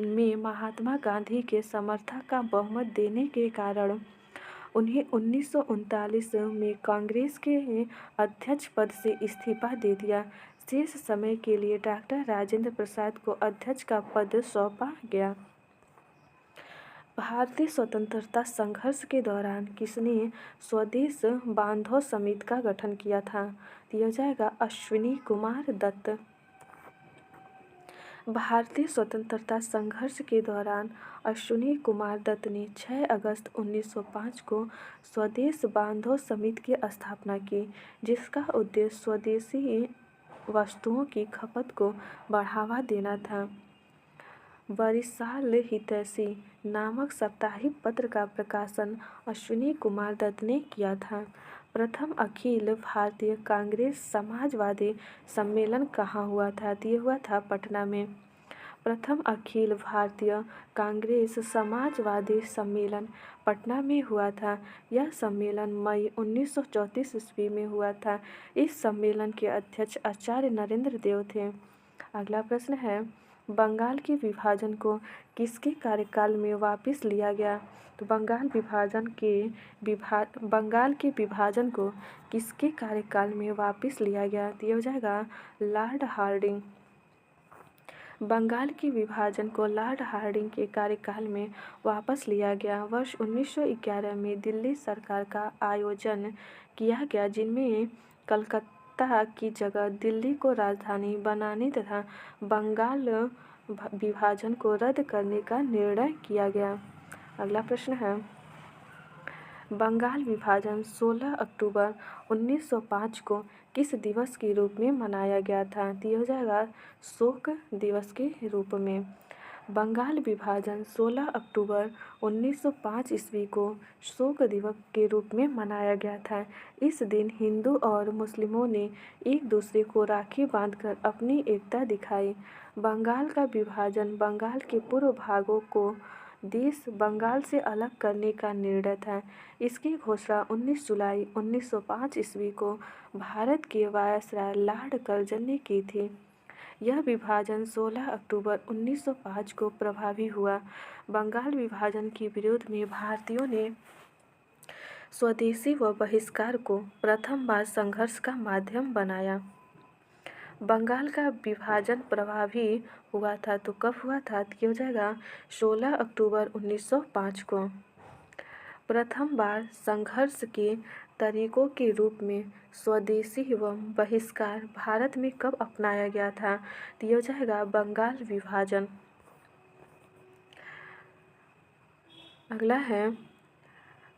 में महात्मा गांधी के समर्थक का बहुमत देने के कारण उन्हें 1939 में कांग्रेस के अध्यक्ष पद से इस्तीफा दे दिया। शेष समय के लिए डॉक्टर राजेंद्र प्रसाद को अध्यक्ष का पद सौंपा गया। भारतीय स्वतंत्रता संघर्ष के दौरान किसने स्वदेश बांधव समिति का गठन किया था? दिया जाएगा अश्विनी कुमार दत्त। भारतीय स्वतंत्रता संघर्ष के दौरान अश्विनी कुमार दत्त ने 6 अगस्त 1905 को स्वदेश बांधव समिति की स्थापना की, जिसका उद्देश्य स्वदेशी वस्तुओं की खपत को बढ़ावा देना था। बरिशाल हितैषी नामक साप्ताहिक पत्र का प्रकाशन अश्विनी कुमार दत्त ने किया था। प्रथम अखिल भारतीय कांग्रेस समाजवादी सम्मेलन कहाँ हुआ था? दिया हुआ था पटना में। प्रथम अखिल भारतीय कांग्रेस समाजवादी सम्मेलन पटना में हुआ था। यह सम्मेलन मई 1934 ईस्वी में हुआ था। इस सम्मेलन के अध्यक्ष आचार्य नरेंद्र देव थे। अगला प्रश्न है बंगाल के विभाजन को किसके कार्यकाल में वापस लिया गया? तो बंगाल के विभाजन को किसके कार्यकाल में वापस लिया गया? दिया जाएगा लॉर्ड हार्डिंग। बंगाल के विभाजन को लॉर्ड हार्डिंग के कार्यकाल में वापस लिया गया। वर्ष 1911 में दिल्ली सरकार का आयोजन किया गया, जिनमें कलकत्ता की जगह दिल्ली को राजधानी बनाने तथा बंगाल विभाजन को रद्द करने का निर्णय किया गया। अगला प्रश्न है बंगाल विभाजन 16 अक्टूबर 1905 को किस दिवस के रूप में मनाया गया था? दिया जाएगा शोक दिवस के रूप में। बंगाल विभाजन 16 अक्टूबर 1905 ईस्वी को शोक दिवस के रूप में मनाया गया था। इस दिन हिंदू और मुस्लिमों ने एक दूसरे को राखी बांधकर अपनी एकता दिखाई। बंगाल का विभाजन बंगाल के पूर्व भागों को देश बंगाल से अलग करने का निर्णय था। इसकी घोषणा 19 जुलाई 1905 ईस्वी को भारत के वायसराय लॉर्ड कर्जन ने की थी। यह विभाजन 16 अक्टूबर 1905 को प्रभावी हुआ। बंगाल विभाजन के विरोध में भारतीयों ने स्वदेशी व बहिष्कार को प्रथम बार संघर्ष का माध्यम बनाया। बंगाल का विभाजन प्रभावी हुआ था तो कब हुआ था? हो जाएगा 16 अक्टूबर 1905 को। प्रथम बार संघर्ष के तरीकों के रूप में स्वदेशी एवं बहिष्कार भारत में कब अपनाया गया था? तो ये हो जाएगा बंगाल विभाजन। अगला है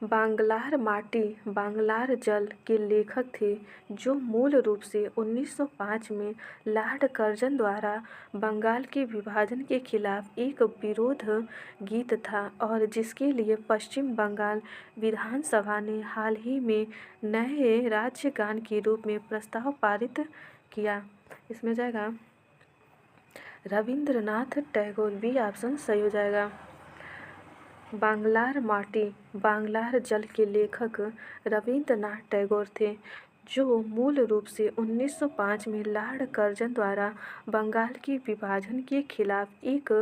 बांग्लार माटी बांग्लार जल के लेखक थे जो मूल रूप से 1905 में लॉर्ड कर्जन द्वारा बंगाल के विभाजन के खिलाफ एक विरोध गीत था और जिसके लिए पश्चिम बंगाल विधानसभा ने हाल ही में नए राज्य गान के रूप में प्रस्ताव पारित किया। इसमें जाएगा रविंद्रनाथ टैगोर। बी ऑप्शन सही हो जाएगा। बांग्लार माटी बांग्लार जल के लेखक रविंद्रनाथ टैगोर थे जो मूल रूप से 1905 में लॉर्ड कर्जन द्वारा बंगाल के विभाजन के खिलाफ एक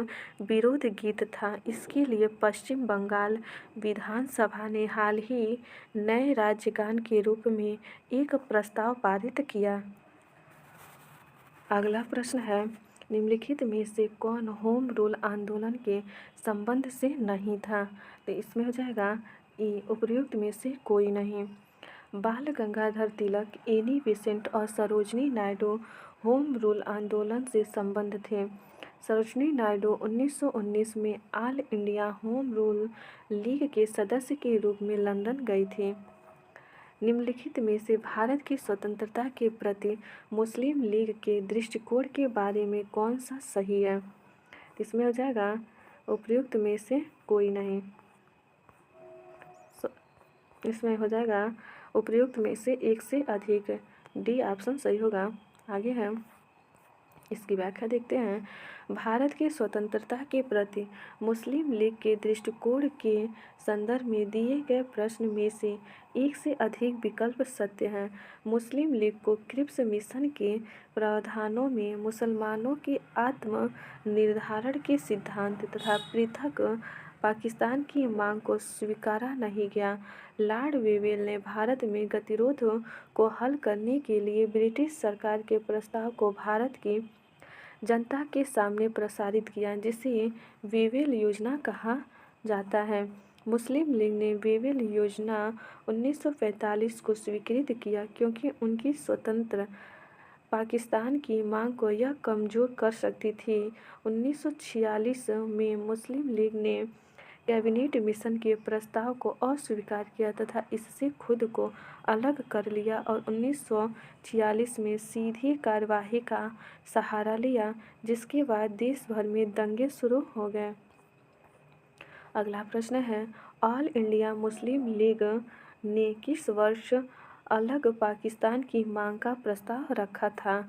विरोध गीत था। इसके लिए पश्चिम बंगाल विधानसभा ने हाल ही नए राज्य गान के रूप में एक प्रस्ताव पारित किया। अगला प्रश्न है निम्नलिखित में से कौन होम रूल आंदोलन के संबंध से नहीं था? तो इसमें हो जाएगा ई उपर्युक्त में से कोई नहीं। बाल गंगाधर तिलक, एनी बेसेंट और सरोजनी नायडू होम रूल आंदोलन से संबंध थे। सरोजनी नायडू 1919 में all India home rule league के सदस्य के रूप में लंदन गई थी। निम्नलिखित में से भारत की स्वतंत्रता के प्रति मुस्लिम लीग के दृष्टिकोण के बारे में कौन सा सही है? इसमें हो जाएगा उपर्युक्त में से कोई नहीं। इसमें हो जाएगा उपर्युक्त में से एक से अधिक। डी ऑप्शन सही होगा। आगे है इसकी व्याख्या देखते हैं। भारत की स्वतंत्रता के प्रति मुस्लिम लीग के दृष्टिकोण के संदर्भ में दिए गए प्रश्न में से एक से अधिक विकल्प सत्य हैं। मुस्लिम लीग को क्रिप्स मिशन के प्रावधानों में मुसलमानों के आत्म निर्धारण के सिद्धांत तथा पृथक पाकिस्तान की मांग को स्वीकारा नहीं गया। लॉर्ड वेवेल ने भारत में गतिरोध को हल करने के लिए ब्रिटिश सरकार के प्रस्ताव को भारत की जनता के सामने प्रसारित किया जिसे वेवेल योजना कहा जाता है। मुस्लिम लीग ने वेवेल योजना 1945 को स्वीकृत किया क्योंकि उनकी स्वतंत्र पाकिस्तान की मांग को यह कमज़ोर कर सकती थी। 1946 में मुस्लिम लीग ने कैबिनेट मिशन के प्रस्ताव को अस्वीकार किया तथा इससे खुद को अलग कर लिया और 1946 में सीधी कार्यवाही का सहारा लिया जिसके बाद देश भर में दंगे शुरू हो गए। अगला प्रश्न है ऑल इंडिया मुस्लिम लीग ने किस वर्ष अलग पाकिस्तान की मांग का प्रस्ताव रखा था?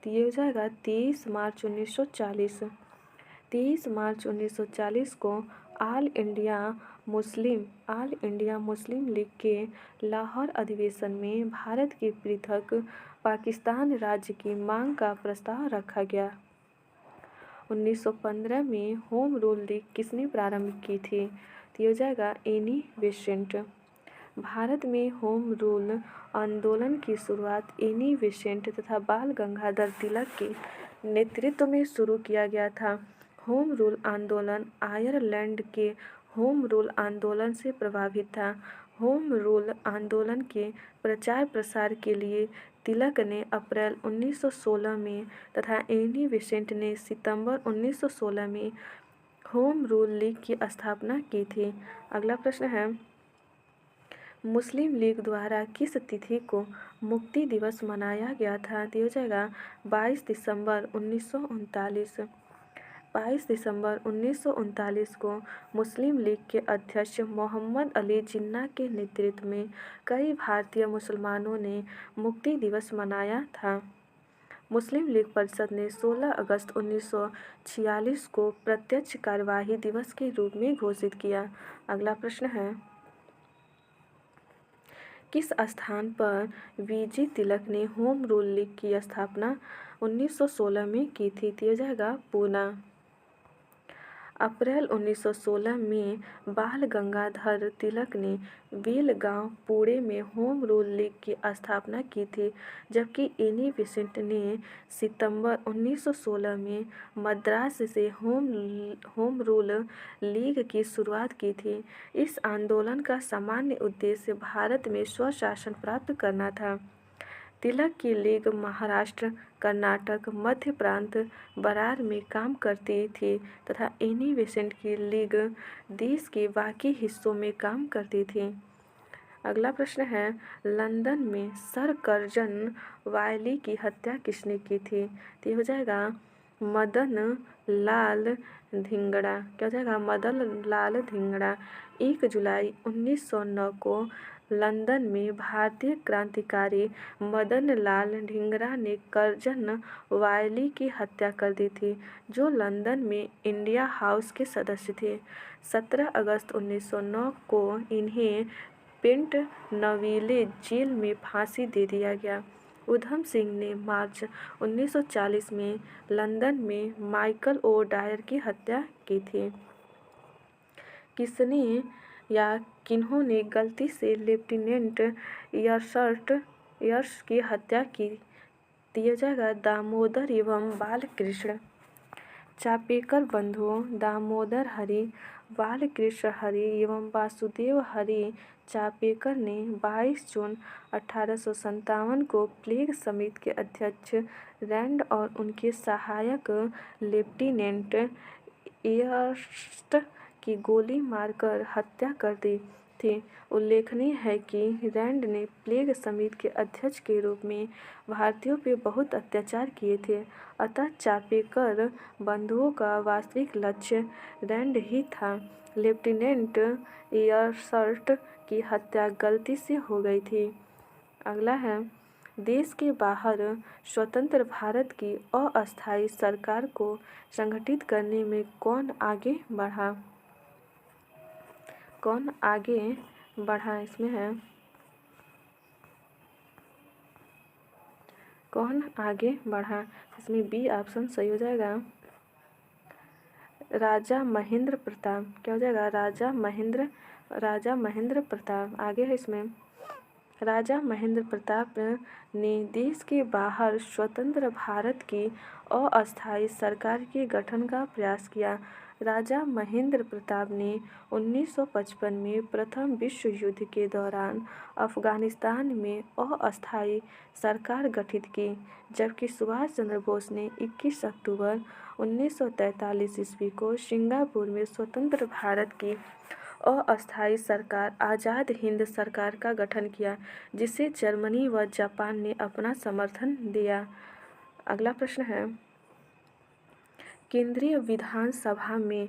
तो ये हो जाएगा 23 मार्च 1940। 23 मार्च 1940 को ऑल इंडिया मुस्लिम लीग के लाहौर अधिवेशन में भारत के पृथक पाकिस्तान राज्य की मांग का प्रस्ताव रखा गया। 1915 में होम रूल लीग किसने प्रारंभ की थी? तो ये हो जाएगा एनी बेसेंट। भारत में होम रूल आंदोलन की शुरुआत एनी बेसेंट तथा बाल गंगाधर तिलक के नेतृत्व में शुरू किया गया था। होम रूल आंदोलन आयरलैंड के होम रूल आंदोलन से प्रभावित था। होम रूल आंदोलन के प्रचार प्रसार के लिए तिलक ने अप्रैल 1916 में तथा एनी बेसेंट ने सितंबर 1916 में होम रूल लीग की स्थापना की थी। अगला प्रश्न है मुस्लिम लीग द्वारा किस तिथि को मुक्ति दिवस मनाया गया था? तो हो जाएगा 22 दिसंबर 1939। 22 दिसंबर 1939 को मुस्लिम लीग के अध्यक्ष मोहम्मद अली जिन्ना के नेतृत्व में कई भारतीय मुसलमानों ने मुक्ति दिवस मनाया था। मुस्लिम लीग परिषद ने 16 अगस्त 1946 को प्रत्यक्ष कार्यवाही दिवस के रूप में घोषित किया। अगला प्रश्न है किस स्थान पर वीजी तिलक ने होम रूल लीग की स्थापना 1916 में की थी? तो हो जाएगा पूना। अप्रैल 1916 में बाल गंगाधर तिलक ने बेलगांव पुणे में होम रूल लीग की स्थापना की थी, जबकि एनी बेसेंट ने सितंबर 1916 में मद्रास से होम रूल लीग की शुरुआत की थी। इस आंदोलन का सामान्य उद्देश्य भारत में स्वशासन प्राप्त करना था। तिलक की लीग महाराष्ट्र, कर्नाटक, मध्य प्रांत, बरार में काम करती थी तथा एनी बेसेंट की लीग देश के बाकी हिस्सों में काम करती थी। अगला प्रश्न है, लंदन में सर कर्जन वायली की हत्या किसने की थी? तो ये हो जाएगा मदन लाल धिंगड़ा। क्या हो जाएगा? मदन लाल धिंगड़ा। 1 जुलाई 1909 को लंदन में भारतीय क्रांतिकारी मदन लाल धिंगरा ने कर्जन वायली की हत्या कर दी थी, जो लंदन में इंडिया हाउस के सदस्य थे। 17 अगस्त 1909 को इन्हें पेंट नवीले जेल में फांसी दे दिया गया। उधम सिंह ने मार्च 1940 में लंदन में माइकल ओ डायर की हत्या की थी। किसने या किन्होंने गलती से लेफ्टिनेंट यर्स की हत्या की? दिया जाएगा दामोदर एवं बालकृष्ण। चापेकर बंधुओं दामोदर हरि, बालकृष्ण हरि एवं वासुदेव हरि चापेकर ने 22 जून 1857 को प्लेग समिति के अध्यक्ष रैंड और उनके सहायक लेफ्टिनेंट एयर्स्ट की गोली मारकर हत्या कर दी थी। उल्लेखनीय है कि रैंड ने प्लेग समिति के अध्यक्ष के रूप में भारतीयों पर बहुत अत्याचार किए थे, अतः चापेकर बंधुओं का वास्तविक लक्ष्य रैंड ही था। लेफ्टिनेंट एयर्स्ट की हत्या गलती से हो गई थी। अगला है, देश के बाहर स्वतंत्र भारत की अस्थायी सरकार को संगठित करने में कौन आगे बढ़ा? कौन आगे बढ़ा? इसमें है कौन आगे बढ़ा? इसमें बी ऑप्शन सही हो जाएगा, राजा महेंद्र प्रताप। क्या हो जाएगा? राजा महेंद्र प्रताप। आगे है इसमें, राजा महेंद्र प्रताप ने देश के बाहर स्वतंत्र भारत की अस्थायी सरकार के गठन का प्रयास किया। राजा महेंद्र प्रताप ने 1955 में प्रथम विश्व युद्ध के दौरान अफगानिस्तान में अस्थायी सरकार गठित की, जबकि सुभाष चंद्र बोस ने 21 अक्टूबर 1943 ईस्वी को सिंगापुर में स्वतंत्र भारत की अस्थायी सरकार आज़ाद हिंद सरकार का गठन किया, जिसे जर्मनी व जापान ने अपना समर्थन दिया। अगला प्रश्न है, केंद्रीय विधानसभा में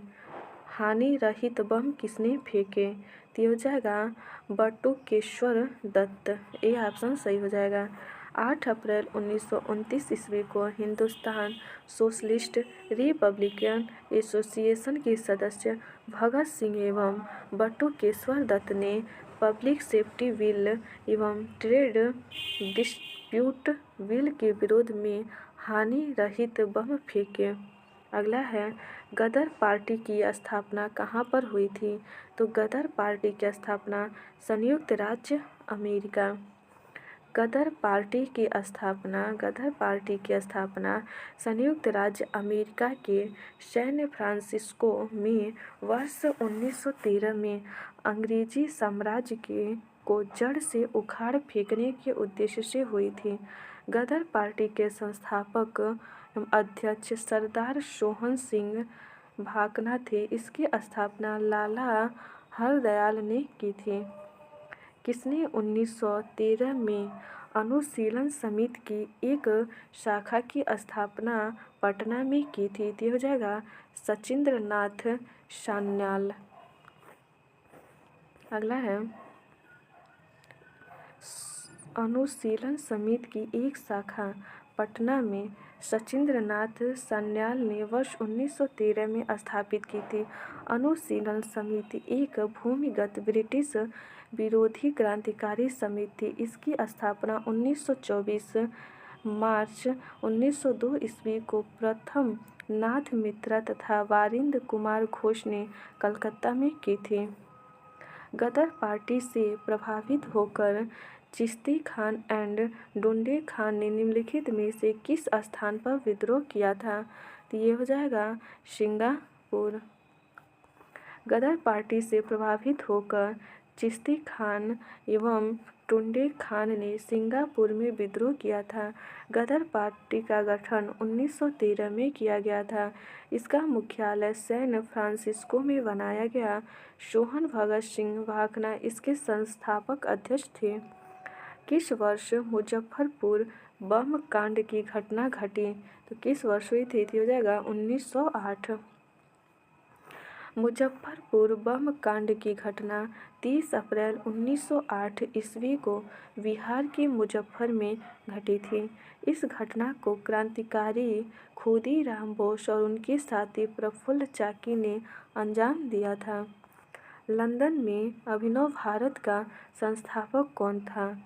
हानि रहित बम किसने फेंके? तो हो जाएगा बटुकेश्वर दत्त। ए ऑप्शन सही हो जाएगा। 8 अप्रैल 1929 ईस्वी को हिंदुस्तान सोशलिस्ट रिपब्लिकन एसोसिएशन के सदस्य भगत सिंह एवं बटुकेश्वर दत्त ने पब्लिक सेफ्टी बिल एवं ट्रेड डिस्प्यूट बिल के विरोध में हानि रहित बम फेंके। अगला है, गदर पार्टी की स्थापना कहाँ पर हुई थी? तो गदर पार्टी की स्थापना संयुक्त राज्य अमेरिका। गदर पार्टी की स्थापना संयुक्त राज्य अमेरिका के सैन फ्रांसिस्को में वर्ष 1913 में अंग्रेजी साम्राज्य को जड़ से उखाड़ फेंकने के उद्देश्य से हुई थी। गदर पार्टी के संस्थापक एवं अध्यक्ष सरदार सोहन सिंह भाकना थे। इसकी स्थापना लाला हरदयाल ने की थी। किसने 1913 में अनुशीलन समिति की एक शाखा की स्थापना पटना में की थी? तो हो जाएगा सचिंद्र नाथ सान्याल। अगला है, अनुशीलन समिति की एक शाखा पटना में सचिंद्र नाथ सान्याल ने वर्ष 1913 में स्थापित की थी। अनुशीलन समिति एक भूमिगत ब्रिटिश विरोधी क्रांतिकारी समिति थी। इसकी स्थापना 1924 मार्च 1902 ईस्वी को प्रथम नाथ मित्रा तथा वारिंद कुमार घोष ने कलकत्ता में की थी। गदर पार्टी से प्रभावित होकर चिश्ती खान एंड डुंडे खान ने निम्नलिखित में से किस स्थान पर विद्रोह किया था? तो ये हो जाएगा सिंगापुर। गदर पार्टी से प्रभावित होकर चिश्ती खान एवं टुंडे खान ने सिंगापुर में विद्रोह किया था। गदर पार्टी का गठन 1913 में किया गया था। इसका मुख्यालय सैन फ्रांसिस्को में बनाया गया। सोहन भगत सिंह भाखना इसके संस्थापक अध्यक्ष थे। किस वर्ष मुजफ्फरपुर बम कांड की घटना घटी? तो किस वर्ष हुई थी? हो जाएगा 1908। मुजफ्फरपुर बम कांड की घटना 30 अप्रैल 1908 ईस्वी को बिहार के मुजफ्फर में घटी थी। इस घटना को क्रांतिकारी खुदीराम बोस और उनके साथी प्रफुल्ल चाकी ने अंजाम दिया था। लंदन में अभिनव भारत का संस्थापक कौन था?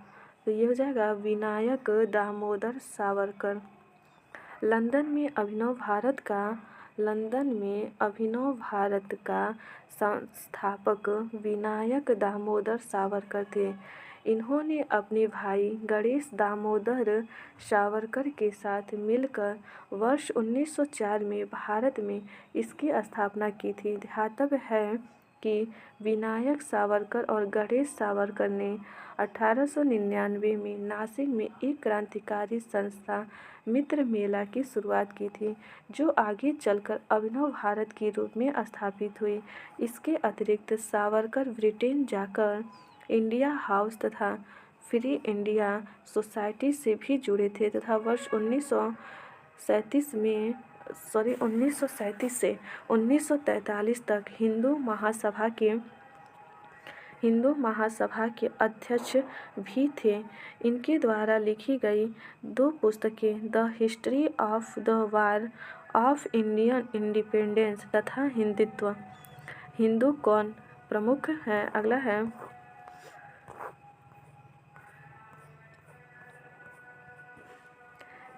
तो ये हो जाएगा विनायक दामोदर सावरकर। लंदन में अभिनव भारत का संस्थापक विनायक दामोदर सावरकर थे। इन्होंने अपने भाई गणेश दामोदर सावरकर के साथ मिलकर वर्ष 1904 में भारत में इसकी स्थापना की थी। ध्यातव्य है कि विनायक सावरकर और गणेश सावरकर ने 1899 में नासिक में एक क्रांतिकारी संस्था मित्र मेला की शुरुआत की थी, जो आगे चलकर अभिनव भारत के रूप में स्थापित हुई। इसके अतिरिक्त सावरकर ब्रिटेन जाकर इंडिया हाउस तथा फ्री इंडिया सोसाइटी से भी जुड़े थे तथा वर्ष 1937 से 1943 तक हिंदू महासभा के अध्यक्ष भी थे। इनके द्वारा लिखी गई 2 पुस्तकें the history of the war of Indian independence तथा हिंदू कौन प्रमुख हैं? अगला है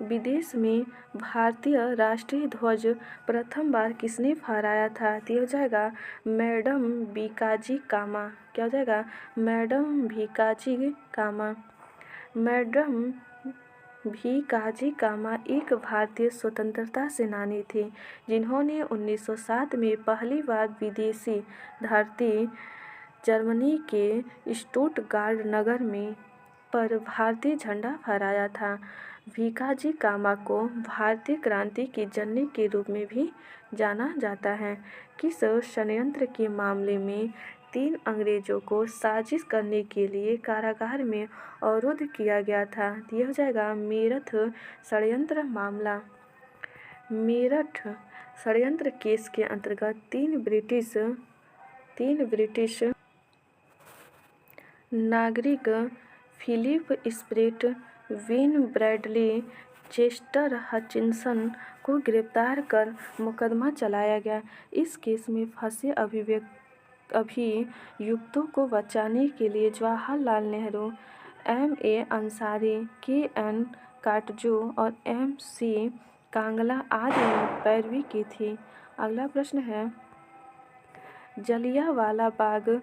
विदेश में भारतीय राष्ट्रीय ध्वज प्रथम बार किसने फहराया था? तो हो जाएगा मैडम बीकाजी कामा। क्या हो जाएगा? मैडम भीकाजी कामा। मैडम भीकाजी कामा एक भारतीय स्वतंत्रता सेनानी थी, जिन्होंने 1907 में पहली बार विदेशी धरती जर्मनी के स्टुटगार्ट नगर में पर भारतीय झंडा फहराया था। भीकाजी कामा को भारतीय क्रांति की जननी के रूप में भी जाना जाता है। किस षड्यंत्र के मामले में 3 अंग्रेजों को साजिश करने के लिए कारागार में अवरुद्ध किया गया था? यह हो जाएगा मेरठ षड्यंत्र मामला। मेरठ षड्यंत्र केस के अंतर्गत 3 ब्रिटिश नागरिक Philip Spratt, Ben Bradley, Chester Hutchinson को गिरफ्तार कर मुकदमा चलाया गया। इस केस में फंसे अभियुक्तों को बचाने के लिए जवाहरलाल नेहरू, M.A. अंसारी, K.N. काटजू और M.C. कांगला आदि ने पैरवी की थी। अगला प्रश्न है जलियांवाला बाग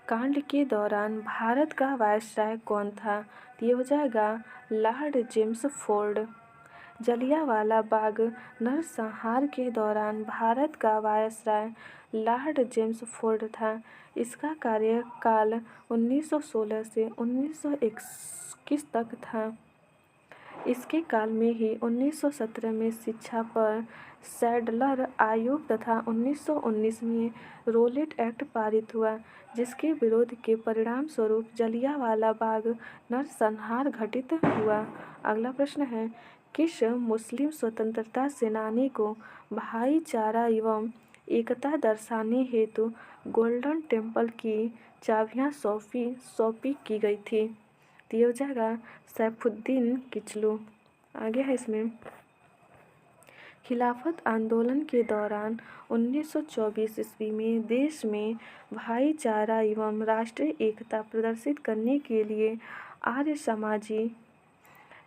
कांड के दौरान भारत का वायसराय कौन था? ये हो जाएगा लॉर्ड चेम्सफोर्ड। जलियांवाला बाग नरसंहार के दौरान भारत का वायसराय लॉर्ड चेम्सफोर्ड था। इसका कार्यकाल 1916 से 1921 तक था। इसके काल में ही 1917 में शिक्षा पर सैडलर आयोग तथा 1919 में रोलेट एक्ट पारित हुआ, जिसके विरोध के परिणाम स्वरूप जलियांवाला बाग नरसंहार घटित हुआ। अगला प्रश्न है किस मुस्लिम स्वतंत्रता सेनानी को भाईचारा एवं एकता दर्शाने हेतु गोल्डन टेम्पल की चाबियां सौंपी की गई थी? दिया हो जाएगा सैफुद्दीन किचलू। आगे है इसमें खिलाफत आंदोलन के दौरान 1924 ईस्वी में देश में भाईचारा एवं राष्ट्रीय एकता प्रदर्शित करने के लिए आर्य समाजी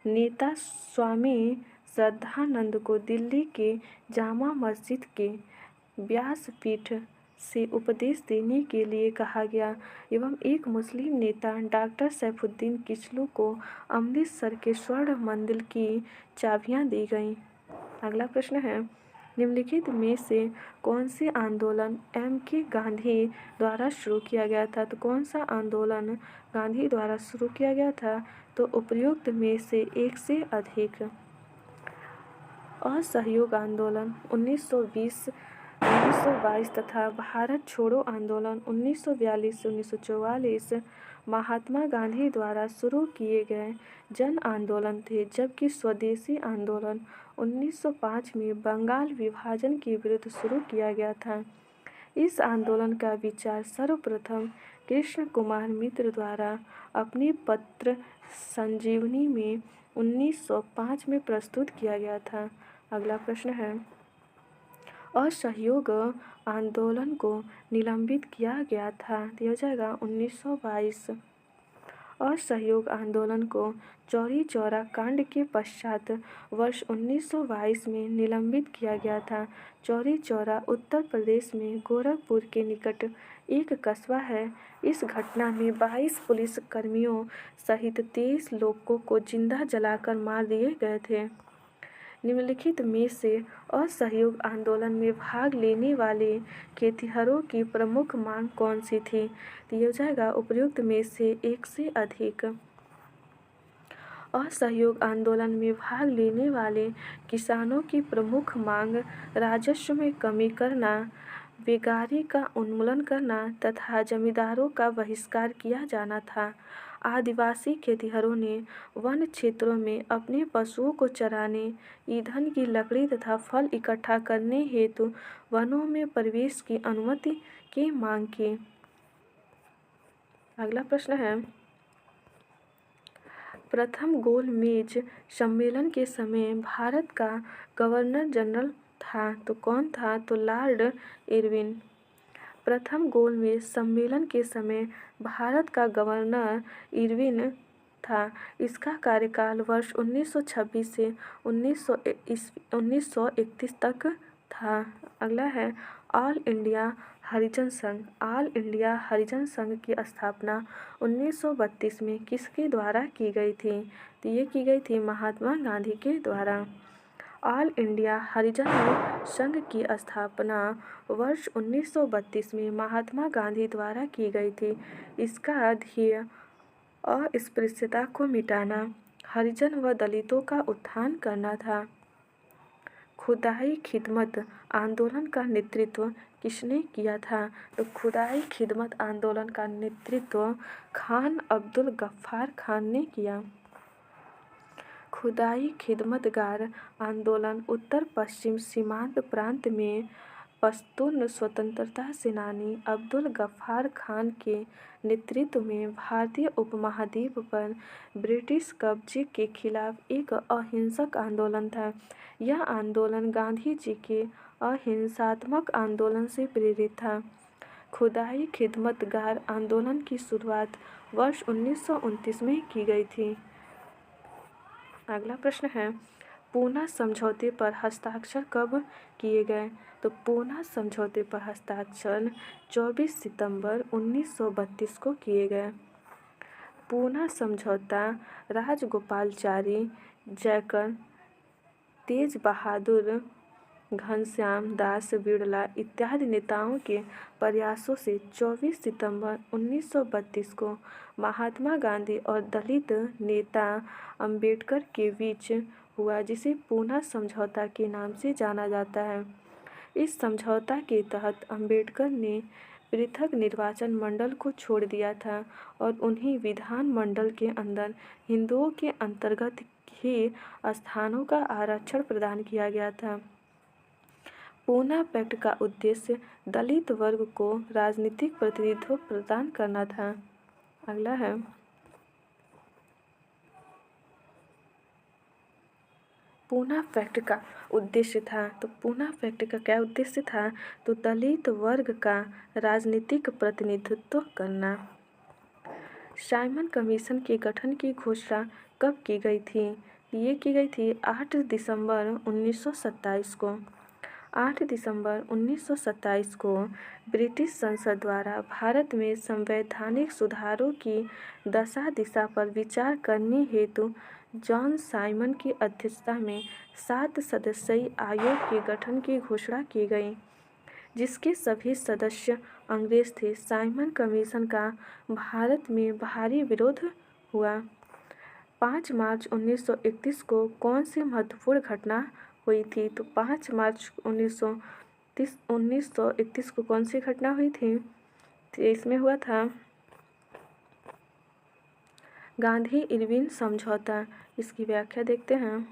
नेता स्वामी श्रद्धानंद को दिल्ली के जामा मस्जिद के व्यासपीठ से उपदेश देने के लिए कहा गया एवं एक मुस्लिम नेता डॉक्टर सैफुद्दीन किचलू को अमृतसर के स्वर्ण मंदिर की चाबियां दी गईं। अगला प्रश्न है, निम्नलिखित में से कौन से आंदोलन M.K. गांधी द्वारा शुरू किया गया था? तो कौन सा आंदोलन गांधी द्वारा शुरू किया गया था? तो उपयुक्त में से एक से अधिक। असहयोग आंदोलन 1920-1922 तथा भारत छोड़ो आंदोलन 1942-1944 महात्मा गांधी द्वारा शुरू किए गए जन आंदोलन थे, जबकि स्वदेशी आंदोलन 1905 में बंगाल विभाजन के विरुद्ध शुरू किया गया था। इस आंदोलन का विचार सर्वप्रथम कृष्ण कुमार मित्र द्वारा अपने पत्र संजीवनी में 1905 में प्रस्तुत किया गया था। अगला प्रश्न है, असहयोग आंदोलन को निलंबित किया गया था? दिया जाएगा 1922। असहयोग आंदोलन को चौरी चौरा कांड के पश्चात वर्ष 1922 में निलंबित किया गया था। चौरी चौरा उत्तर प्रदेश में गोरखपुर के निकट एक कस्बा है। इस घटना में 22 पुलिस कर्मियों सहित 23 लोगों को जिंदा जलाकर मार दिए गए थे। निम्नलिखित में से असहयोग आंदोलन में भाग लेने वाले खेतिहरों की प्रमुख मांग कौन सी थी? दिया जाएगा उपयुक्त में से एक से अधिक। असहयोग आंदोलन में भाग लेने वाले किसानों की प्रमुख मांग राजस्व में कमी करना, बेगारी का उन्मूलन करना तथा जमींदारों का बहिष्कार किया जाना था। आदिवासी खेतिहरों ने वन क्षेत्रों में अपने पशुओं को चराने, ईंधन की लकड़ी तथा फल इकट्ठा करने हेतु वनों में प्रवेश की अनुमति की मांग की। अगला प्रश्न है, प्रथम गोलमेज सम्मेलन के समय भारत का गवर्नर जनरल था? तो कौन था? तो लॉर्ड इरविन। प्रथम गोलमेज सम्मेलन के समय भारत का गवर्नर इरविन था। इसका कार्यकाल वर्ष 1926 से 1931 तक था। अगला है, ऑल इंडिया हरिजन संघ। ऑल इंडिया हरिजन संघ की स्थापना 1932 में किसके द्वारा की गई थी? तो ये की गई थी महात्मा गांधी के द्वारा। ऑल इंडिया हरिजन संघ की स्थापना वर्ष 1932 में महात्मा गांधी द्वारा की गई थी। इसका ध्येय अस्पृश्यता को मिटाना, हरिजन व दलितों का उत्थान करना था। खुदाई खिदमत आंदोलन का नेतृत्व किसने किया था? तो खुदाई खिदमत आंदोलन का नेतृत्व खान अब्दुल गफ्फार खान ने किया। खुदाई खिदमतगार आंदोलन उत्तर पश्चिम सीमांत प्रांत में पश्तून स्वतंत्रता सेनानी अब्दुल गफ्फार खान के नेतृत्व में भारतीय उपमहाद्वीप पर ब्रिटिश कब्जे के खिलाफ एक अहिंसक आंदोलन था। यह आंदोलन गांधी जी के अहिंसात्मक आंदोलन से प्रेरित था। खुदाई खिदमतगार आंदोलन की शुरुआत वर्ष 1929 में की गई थी। अगला प्रश्न है, पूना समझौते पर हस्ताक्षर कब किए गए? तो पूना समझौते पर हस्ताक्षर 24 सितंबर 1932 को किए गए। पूना समझौता राजगोपालाचारी, जयकर, तेज बहादुर, घनश्याम दास बिड़ला इत्यादि नेताओं के प्रयासों से 24 सितंबर 1932 को महात्मा गांधी और दलित नेता अंबेडकर के बीच हुआ, जिसे पूना समझौता के नाम से जाना जाता है। इस समझौता के तहत अंबेडकर ने पृथक निर्वाचन मंडल को छोड़ दिया था और उन्हें विधान मंडल के अंदर हिंदुओं के अंतर्गत ही स्थानों का आरक्षण प्रदान किया गया था। पूना पैक्ट का उद्देश्य दलित वर्ग को राजनीतिक प्रतिनिधित्व प्रदान करना था। अगला है, पूना पैक्ट का उद्देश्य था। तो पूना पैक्ट का क्या उद्देश्य था? तो दलित वर्ग का राजनीतिक प्रतिनिधित्व करना। साइमन कमीशन के गठन की घोषणा कब की गई थी? ये की गई थी 8 दिसंबर 1927 को। 8 दिसंबर 1927 को ब्रिटिश संसद द्वारा भारत में संवैधानिक सुधारों की दशा दिशा पर विचार करने हेतु जॉन साइमन की अध्यक्षता में 7 सदस्यीय आयोग के गठन की घोषणा की गई, जिसके सभी सदस्य अंग्रेज थे। साइमन कमीशन का भारत में भारी विरोध हुआ। 5 मार्च 1931 को कौन सी महत्वपूर्ण घटना हुई थी? तो 5 मार्च 1931 को कौन सी घटना हुई थी? तो इसमें हुआ था गांधी इरविन समझौता। इसकी व्याख्या देखते हैं।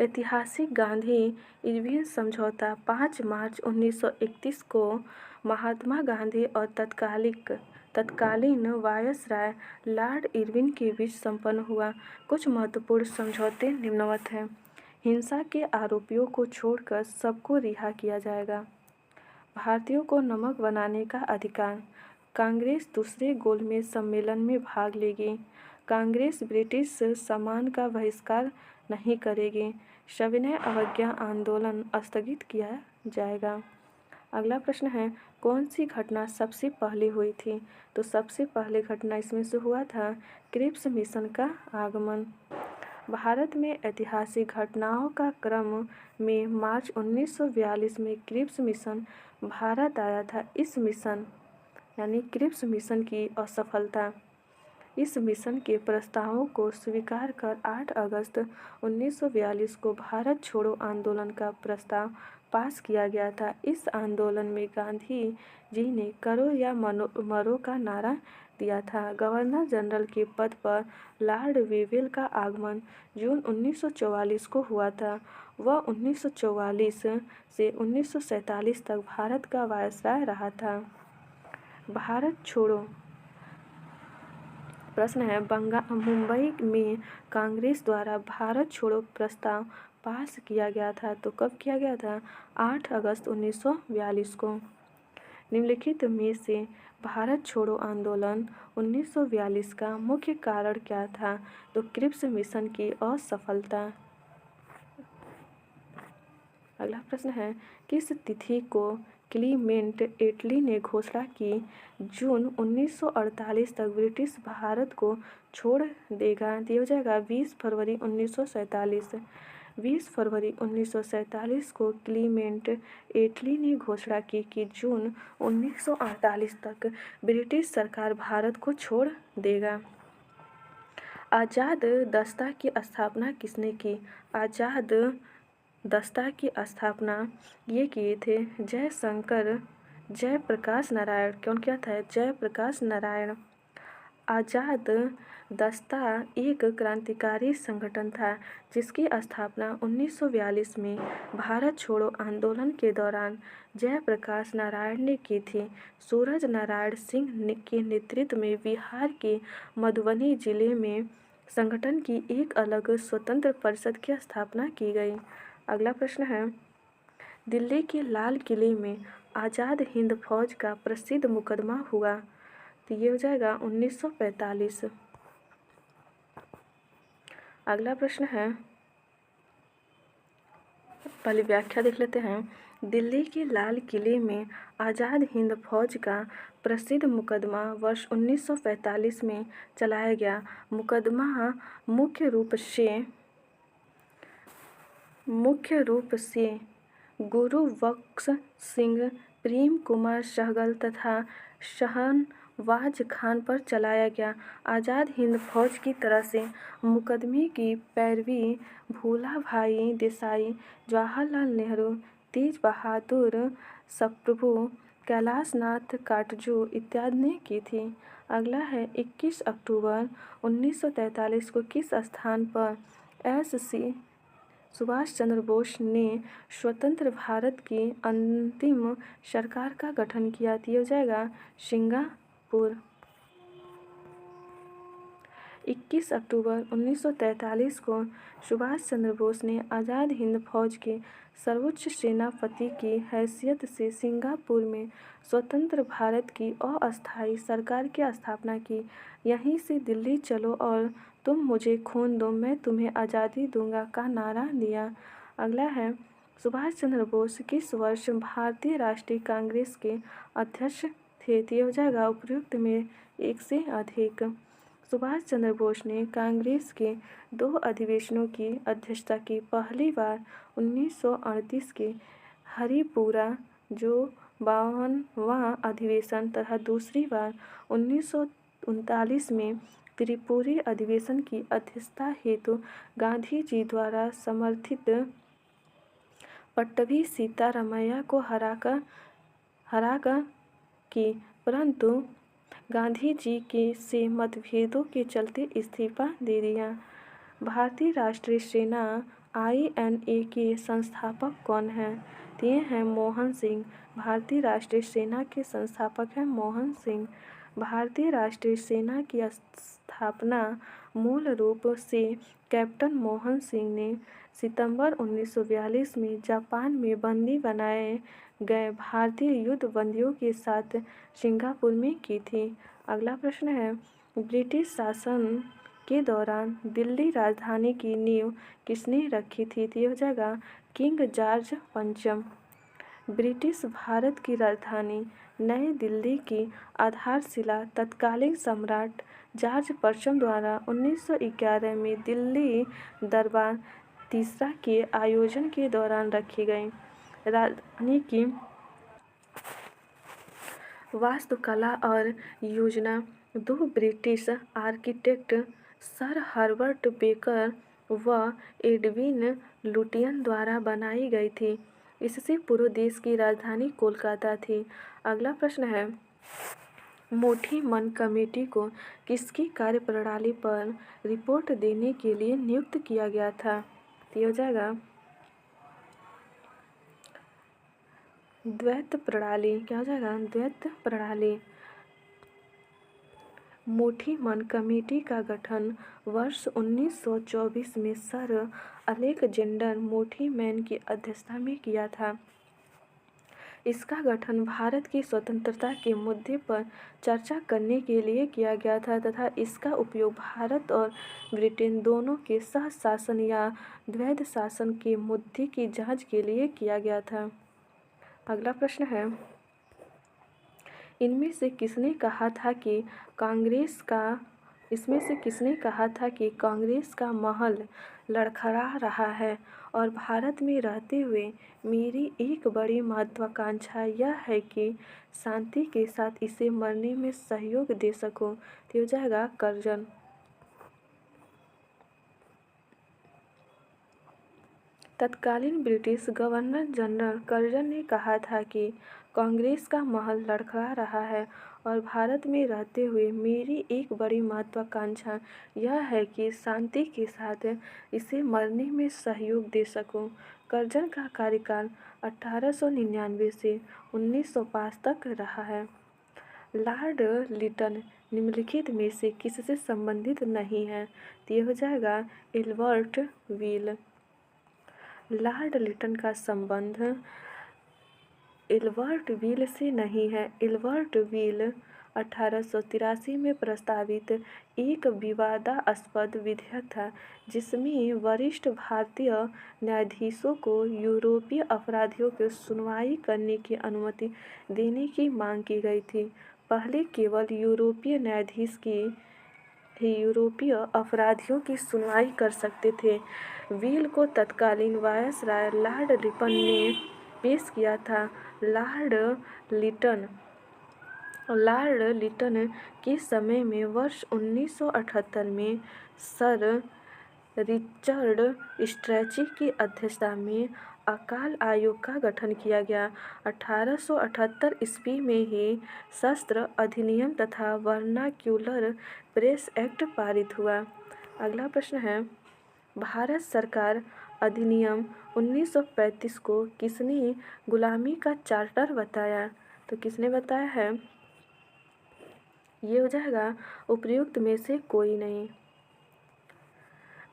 ऐतिहासिक गांधी इरविन समझौता 5 मार्च 1931 को महात्मा गांधी और तत्कालीन वायसराय लॉर्ड इरविन के बीच संपन्न हुआ। कुछ महत्वपूर्ण समझौते निम्नवत हैं। हिंसा के आरोपियों को छोड़कर सबको रिहा किया जाएगा। भारतीयों को नमक बनाने का अधिकार। कांग्रेस दूसरे गोलमेज सम्मेलन में भाग लेगी। कांग्रेस ब्रिटिश सामान का बहिष्कार नहीं करेगी। सविनय अवज्ञा आंदोलन स्थगित किया जाएगा। अगला प्रश्न है, कौन सी घटना सबसे पहले हुई थी? तो सबसे पहले घटना इसमें से हुआ था क्रिप्स मिशन का आगमन। भारत में ऐतिहासिक घटनाओं का क्रम में मार्च 1942 में क्रिप्स मिशन भारत आया था। इस मिशन यानी क्रिप्स मिशन की असफलता, इस मिशन के प्रस्तावों को स्वीकार कर 8 अगस्त 1942 को भारत छोड़ो आंदोलन का प्रस्ताव पास किया गया था। इस आंदोलन में गांधी जी ने करो या मरो का नारा दिया था। गवर्नर जनरल के पद पर लॉर्ड वेवेल का आगमन जून 1944 को हुआ था। वह 1944 से 1947 तक भारत का वायसराय रहा था। भारत छोड़ो प्रश्न है, मुंबई में कांग्रेस द्वारा भारत छोड़ो प्रस्ताव पास किया गया था। तो कब किया गया था? 8 अगस्त 1942 को। निम्नलिखित में से भारत छोड़ो आंदोलन 1942 का मुख्य कारण क्या था? तो क्रिप्स मिशन की असफलता। अगला प्रश्न है, किस तिथि को क्लीमेंट एटली ने घोषणा की जून 1948 तक ब्रिटिश भारत को छोड़ देगा? दिया हो जाएगा 20 फरवरी 1947। 20 फरवरी 1947 को क्लीमेंट एटली ने घोषणा की कि जून 1948 तक ब्रिटिश सरकार भारत को छोड़ देगा। आज़ाद दस्ता की स्थापना किसने की? आज़ाद दस्ता की स्थापना ये किए थे जयप्रकाश नारायण। कौन किया था? जयप्रकाश नारायण। आज़ाद दस्ता एक क्रांतिकारी संगठन था जिसकी स्थापना 1942 में भारत छोड़ो आंदोलन के दौरान जयप्रकाश नारायण ने की थी। सूरज नारायण सिंह के नेतृत्व में बिहार के मधुबनी जिले में संगठन की एक अलग स्वतंत्र परिषद की स्थापना की गई। अगला प्रश्न है, दिल्ली के लाल किले में आज़ाद हिंद फौज का प्रसिद्ध मुकदमा हुआ। तो ये हो जाएगा 1945। अगला प्रश्न है, पहले व्याख्या देख लेते हैं। दिल्ली के लाल किले में आज़ाद हिंद फौज का प्रसिद्ध मुकदमा वर्ष 1945 में चलाया गया। मुकदमा मुख्य रूप से गुरुबख्श सिंह, प्रेम कुमार सहगल तथा शहनवाज खान पर चलाया गया। आज़ाद हिंद फौज की तरफ से मुकदमे की पैरवी भूलाभाई देसाई, जवाहरलाल नेहरू, तेज बहादुर सप्रू, कैलाश नाथ काटजू इत्यादि ने की थी। अगला है, 21 अक्टूबर 1943 को किस स्थान पर S.C. सुभाष चंद्र बोस ने स्वतंत्र भारत की अंतिम सरकार का गठन किया? दिया हो जाएगा सिंगापुर। 21 अक्टूबर 1943 को सुभाष चंद्र बोस ने आज़ाद हिंद फौज के सर्वोच्च सेनापति की हैसियत से सिंगापुर में स्वतंत्र भारत की अस्थायी सरकार की स्थापना की। यहीं से दिल्ली चलो और तुम मुझे खून दो मैं तुम्हें आज़ादी दूंगा का नारा दिया। अगला है, सुभाष चंद्र बोस किस वर्ष भारतीय राष्ट्रीय कांग्रेस के अध्यक्ष थे? तो ये हो जाएगा उपयुक्त में एक से अधिक। सुभाष चंद्र बोस ने कांग्रेस के 2 अधिवेशनों की अध्यक्षता की। पहली बार 1938 के हरिपुरा जो 52वां अधिवेशन तथा दूसरी बार 1939 में त्रिपुरी अधिवेशन की अध्यक्षता हेतु गांधी जी द्वारा समर्थित पट्टभी सीतारामैया को हराकर की, परंतु गांधी जी के से मतभेदों के चलते इस्तीफा दे दिया। भारतीय राष्ट्रीय सेना INA के संस्थापक कौन हैं? तो ये हैं मोहन सिंह। भारतीय राष्ट्रीय सेना के संस्थापक हैं मोहन सिंह। भारतीय राष्ट्रीय सेना की स्थापना मूल रूप से कैप्टन मोहन सिंह ने सितंबर 1942 में जापान में बंदी बनाए गए भारतीय युद्ध बंदियों के साथ सिंगापुर में की थी। अगला प्रश्न है, ब्रिटिश शासन के दौरान दिल्ली राजधानी की नींव किसने रखी थी? तो ये हो जाएगा किंग जॉर्ज पंचम। ब्रिटिश भारत की राजधानी नई दिल्ली की आधारशिला तत्कालीन सम्राट जॉर्ज पंचम द्वारा 1911 में दिल्ली दरबार तीसरा के आयोजन के दौरान रखी गई। राजधानी की वास्तुकला और योजना 2 British architect sir Herbert baker व एडविन लुटियन द्वारा बनाई गई थी। इससे पूर्व देश की राजधानी कोलकाता थी। अगला प्रश्न है, मोठी मन कमेटी को किसकी कार्यप्रणाली पर रिपोर्ट देने के लिए नियुक्त किया गया था? तो ये हो जाएगा द्वैत प्रणाली। क्या हो जाएगा? द्वैत प्रणाली। मोठी मन कमेटी का गठन वर्ष 1924 में सर अलेक्जेंडर मोटीमैन की अध्यक्षता में किया था। इसका गठन भारत की स्वतंत्रता के मुद्दे पर चर्चा करने के लिए किया गया था तथा इसका उपयोग भारत और ब्रिटेन दोनों के सह शासन या द्वैध शासन के मुद्दे की जांच के लिए किया गया था। अगला प्रश्न है, इनमें से किसने कहा था कि कांग्रेस का महल लड़खड़ा रहा है और भारत में रहते हुए मेरी एक बड़ी महत्वाकांक्षा यह है कि शांति के साथ इसे मरने में सहयोग दे सकूं? तो हो जाएगा कर्जन। तत्कालीन ब्रिटिश गवर्नर जनरल कर्जन ने कहा था कि कांग्रेस का महल लड़खड़ा रहा है और भारत में रहते हुए मेरी एक बड़ी महत्वाकांक्षा यह है कि शांति के साथ इसे मरने में सहयोग दे सकूं। कर्जन का कार्यकाल 1899 से 1905 तक रहा है। लॉर्ड लिटन निम्नलिखित में से किससे संबंधित नहीं है? तो ये हो जाएगा एल्बर्ट व्हील। लॉर्ड लिटन का संबंध एल्बर्ट व्हील से नहीं है। एल्बर्ट व्हील 1883 में प्रस्तावित एक विवादास्पद विधेयक था जिसमें वरिष्ठ भारतीय न्यायाधीशों को यूरोपीय अपराधियों की सुनवाई करने की अनुमति देने की मांग की गई थी। पहले केवल यूरोपीय न्यायाधीश ही यूरोपीय अपराधियों की सुनवाई कर सकते थे। व्हील को तत्कालीन वायसराय लॉर्ड रिपन ने पेश किया था। लॉर्ड लिटन के समय में वर्ष 1978 में सर रिचर्ड स्ट्रैची की अध्यक्षता में अकाल आयोग का गठन किया गया। 1878 ईस्वी में ही शस्त्र अधिनियम तथा वर्नाक्यूलर प्रेस एक्ट पारित हुआ। अगला प्रश्न है, भारत सरकार अधिनियम 1935 को किसने गुलामी का चार्टर बताया? तो किसने बताया है? ये हो जाएगा उपयुक्त में से कोई नहीं।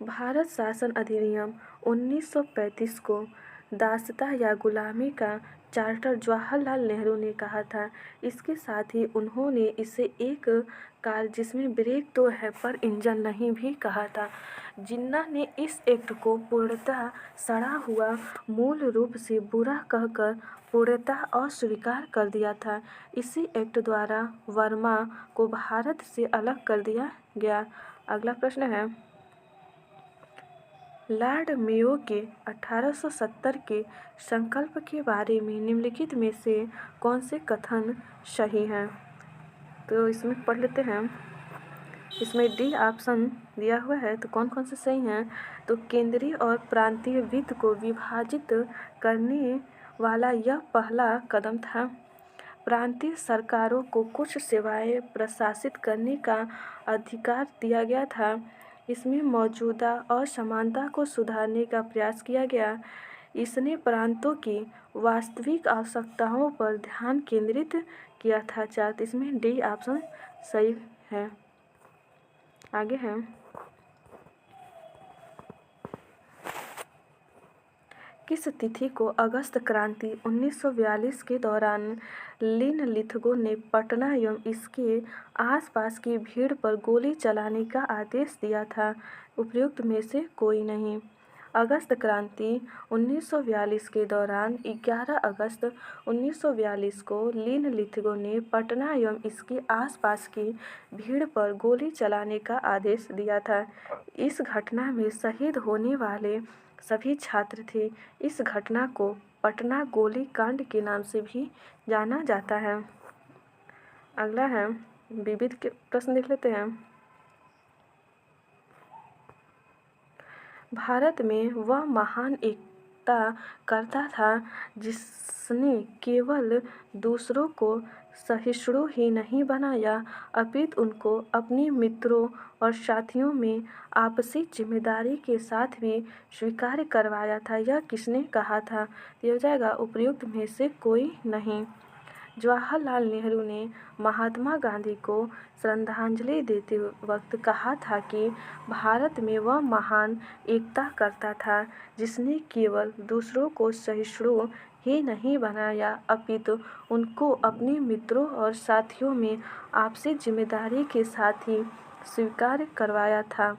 भारत शासन अधिनियम 1935 को दासता या गुलामी का चार्टर जवाहरलाल नेहरू ने कहा था। इसके साथ ही उन्होंने इसे एक कार जिसमें ब्रेक तो है पर इंजन नहीं भी कहा था। जिन्ना ने इस एक्ट को पूर्णतः सड़ा हुआ मूल रूप से बुरा कहकर पूर्णतः अस्वीकार कर दिया था। इसी एक्ट द्वारा वर्मा को भारत से अलग कर दिया गया। अगला प्रश्न है, लॉर्ड मेयो के 1870 के संकल्प के बारे में निम्नलिखित में से कौन से कथन सही हैं? तो इसमें पढ़ लेते हैं। इसमें डी ऑप्शन दिया हुआ है, तो कौन कौन से सही हैं? तो केंद्रीय और प्रांतीय वित्त को विभाजित करने वाला यह पहला कदम था। प्रांतीय सरकारों को कुछ सेवाएं प्रशासित करने का अधिकार दिया गया था। इसमें मौजूदा असमानता को सुधारने का प्रयास किया गया। इसने प्रांतों की वास्तविक आवश्यकताओं पर ध्यान केंद्रित किया था। चार्ट इसमें डी ऑप्शन सही है। आगे है, किस तिथि को अगस्त क्रांति 1942 के दौरान लिन लिथगो ने पटना एवं इसके आसपास की भीड़ पर गोली चलाने का आदेश दिया था? उपयुक्त में से कोई नहीं। अगस्त क्रांति 1942 के दौरान 11 अगस्त 1942 को लिन लिथगो ने पटना एवं इसके आसपास की भीड़ पर गोली चलाने का आदेश दिया था। इस घटना में शहीद होने वाले सभी छात्र थे। इस घटना को पटना गोली कांड के नाम से भी जाना जाता है। अगला है, विविध के प्रश्न देख लेते हैं। भारत में वह महान एकता करता था जिसने केवल दूसरों को सहिष्णु ही नहीं बनाया अपितु उनको अपने मित्रों और साथियों में आपसी जिम्मेदारी के साथ भी स्वीकार करवाया था। यह किसने कहा था? यह हो जाएगा उपयुक्त में से कोई नहीं। जवाहरलाल नेहरू ने महात्मा गांधी को श्रद्धांजलि देते वक्त कहा था कि भारत में वह महान एकता करता था जिसने केवल दूसरों को सहिष्णु ही नहीं बनाया अपितु उनको अपने मित्रों और साथियों में आपसी जिम्मेदारी के साथ ही स्वीकार करवाया था।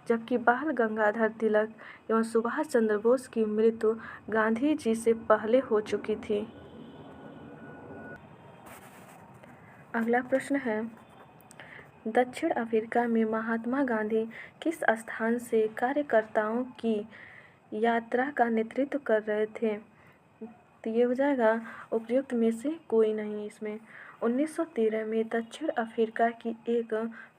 जबकि बाल गंगाधर तिलक एवं सुभाष चंद्र बोस की मृत्यु गांधी जी से पहले हो चुकी थी। अगला प्रश्न है, दक्षिण अफ्रीका में महात्मा गांधी किस स्थान से कार्यकर्ताओं की यात्रा का नेतृत्व कर रहे थे? तो ये हो जाएगा उपयुक्त में से कोई नहीं। इसमें 1913 में दक्षिण अफ्रीका की एक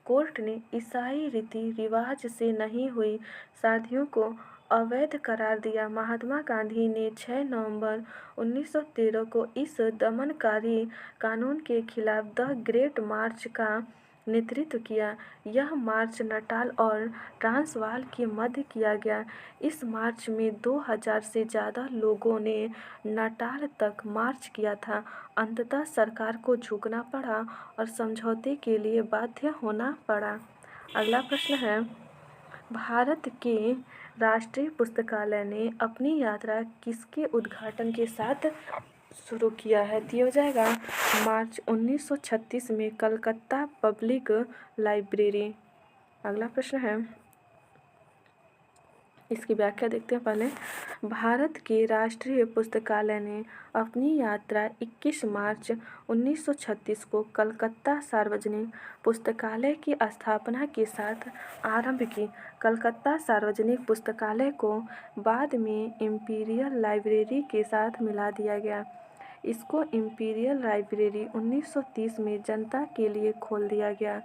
कोर्ट ने ईसाई रीति रिवाज से नहीं हुई शादियों को अवैध करार दिया। महात्मा गांधी ने 6 नवंबर 1913 को इस दमनकारी कानून के खिलाफ द ग्रेट मार्च का नेतृत्व किया। यह मार्च नटाल और ट्रांसवाल के मध्य किया गया। इस मार्च में 2000 से ज़्यादा लोगों ने नटाल तक मार्च किया था। अंततः सरकार को झुकना पड़ा और समझौते के लिए बाध्य होना पड़ा। अगला प्रश्न है, भारत के राष्ट्रीय पुस्तकालय ने अपनी यात्रा किसके उद्घाटन के साथ शुरू किया है? तो हो जाएगा मार्च 1936 में कलकत्ता पब्लिक लाइब्रेरी। अगला प्रश्न है, इसकी व्याख्या देखते हैं पहले। भारत के राष्ट्रीय पुस्तकालय ने अपनी यात्रा 21 मार्च 1936 को कलकत्ता सार्वजनिक पुस्तकालय की स्थापना के साथ आरंभ की। कलकत्ता सार्वजनिक पुस्तकालय को बाद में इंपीरियल लाइब्रेरी के साथ मिला दिया गया। इसको इंपीरियल लाइब्रेरी 1930 में जनता के लिए खोल दिया गया।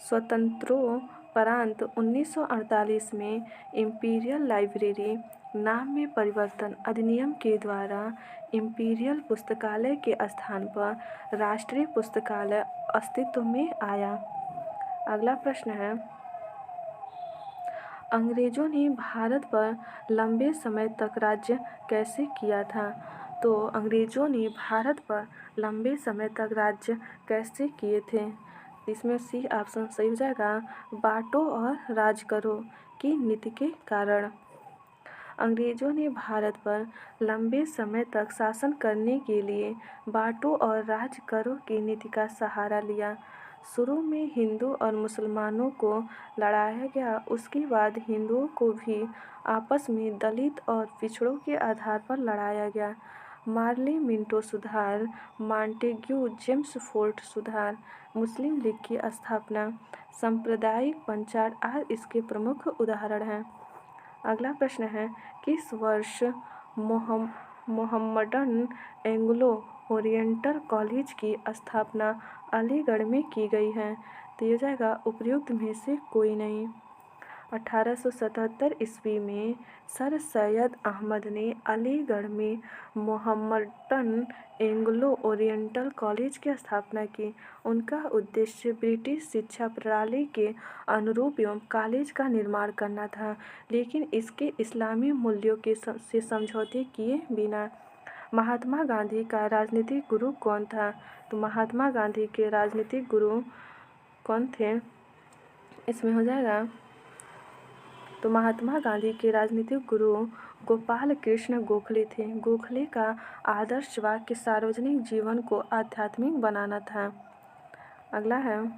स्वतंत्रोपरांत 1948 में इंपीरियल लाइब्रेरी नाम में परिवर्तन अधिनियम के द्वारा इंपीरियल पुस्तकालय के स्थान पर राष्ट्रीय पुस्तकालय अस्तित्व में आया। अगला प्रश्न है, अंग्रेजों ने भारत पर लंबे समय तक राज्य कैसे किया था? तो अंग्रेजों ने भारत पर लंबे समय तक राज्य कैसे किए थे? इसमें सी ऑप्शन सही हो जाएगा, बांटो और राज करो की नीति के कारण। अंग्रेजों ने भारत पर लंबे समय तक शासन करने के लिए बांटो और राज करो की नीति का सहारा लिया। शुरू में हिंदू और मुसलमानों को लड़ाया गया, उसके बाद हिंदुओं को भी आपस में दलित और पिछड़ों के आधार पर लड़ाया गया। मार्ले मिंटो सुधार, मॉन्टेग्यू जेम्सफोर्ड सुधार, मुस्लिम लीग की स्थापना, सांप्रदायिक पंचायत आदि इसके प्रमुख उदाहरण हैं। अगला प्रश्न है, किस वर्ष मोहम्मडन एंग्लो ओरिएंटल कॉलेज की स्थापना अलीगढ़ में की गई है? तो ये जाएगा उपयुक्त में से कोई नहीं। 1877 ईस्वी में सर सैयद अहमद ने अलीगढ़ में मोहम्मडन एंग्लो ओरिएंटल कॉलेज की स्थापना की। उनका उद्देश्य ब्रिटिश शिक्षा प्रणाली के अनुरूप एवं कॉलेज का निर्माण करना था, लेकिन इसके इस्लामी मूल्यों से समझौते किए बिना। महात्मा गांधी का राजनीतिक गुरु कौन था? तो महात्मा गांधी के राजनीतिक गुरु कौन थे? इसमें हो जाएगा, तो महात्मा गांधी के राजनीतिक गुरु गोपाल कृष्ण गोखले थे। गोखले का आदर्श वाक्य सार्वजनिक जीवन को आध्यात्मिक बनाना था। अगला है,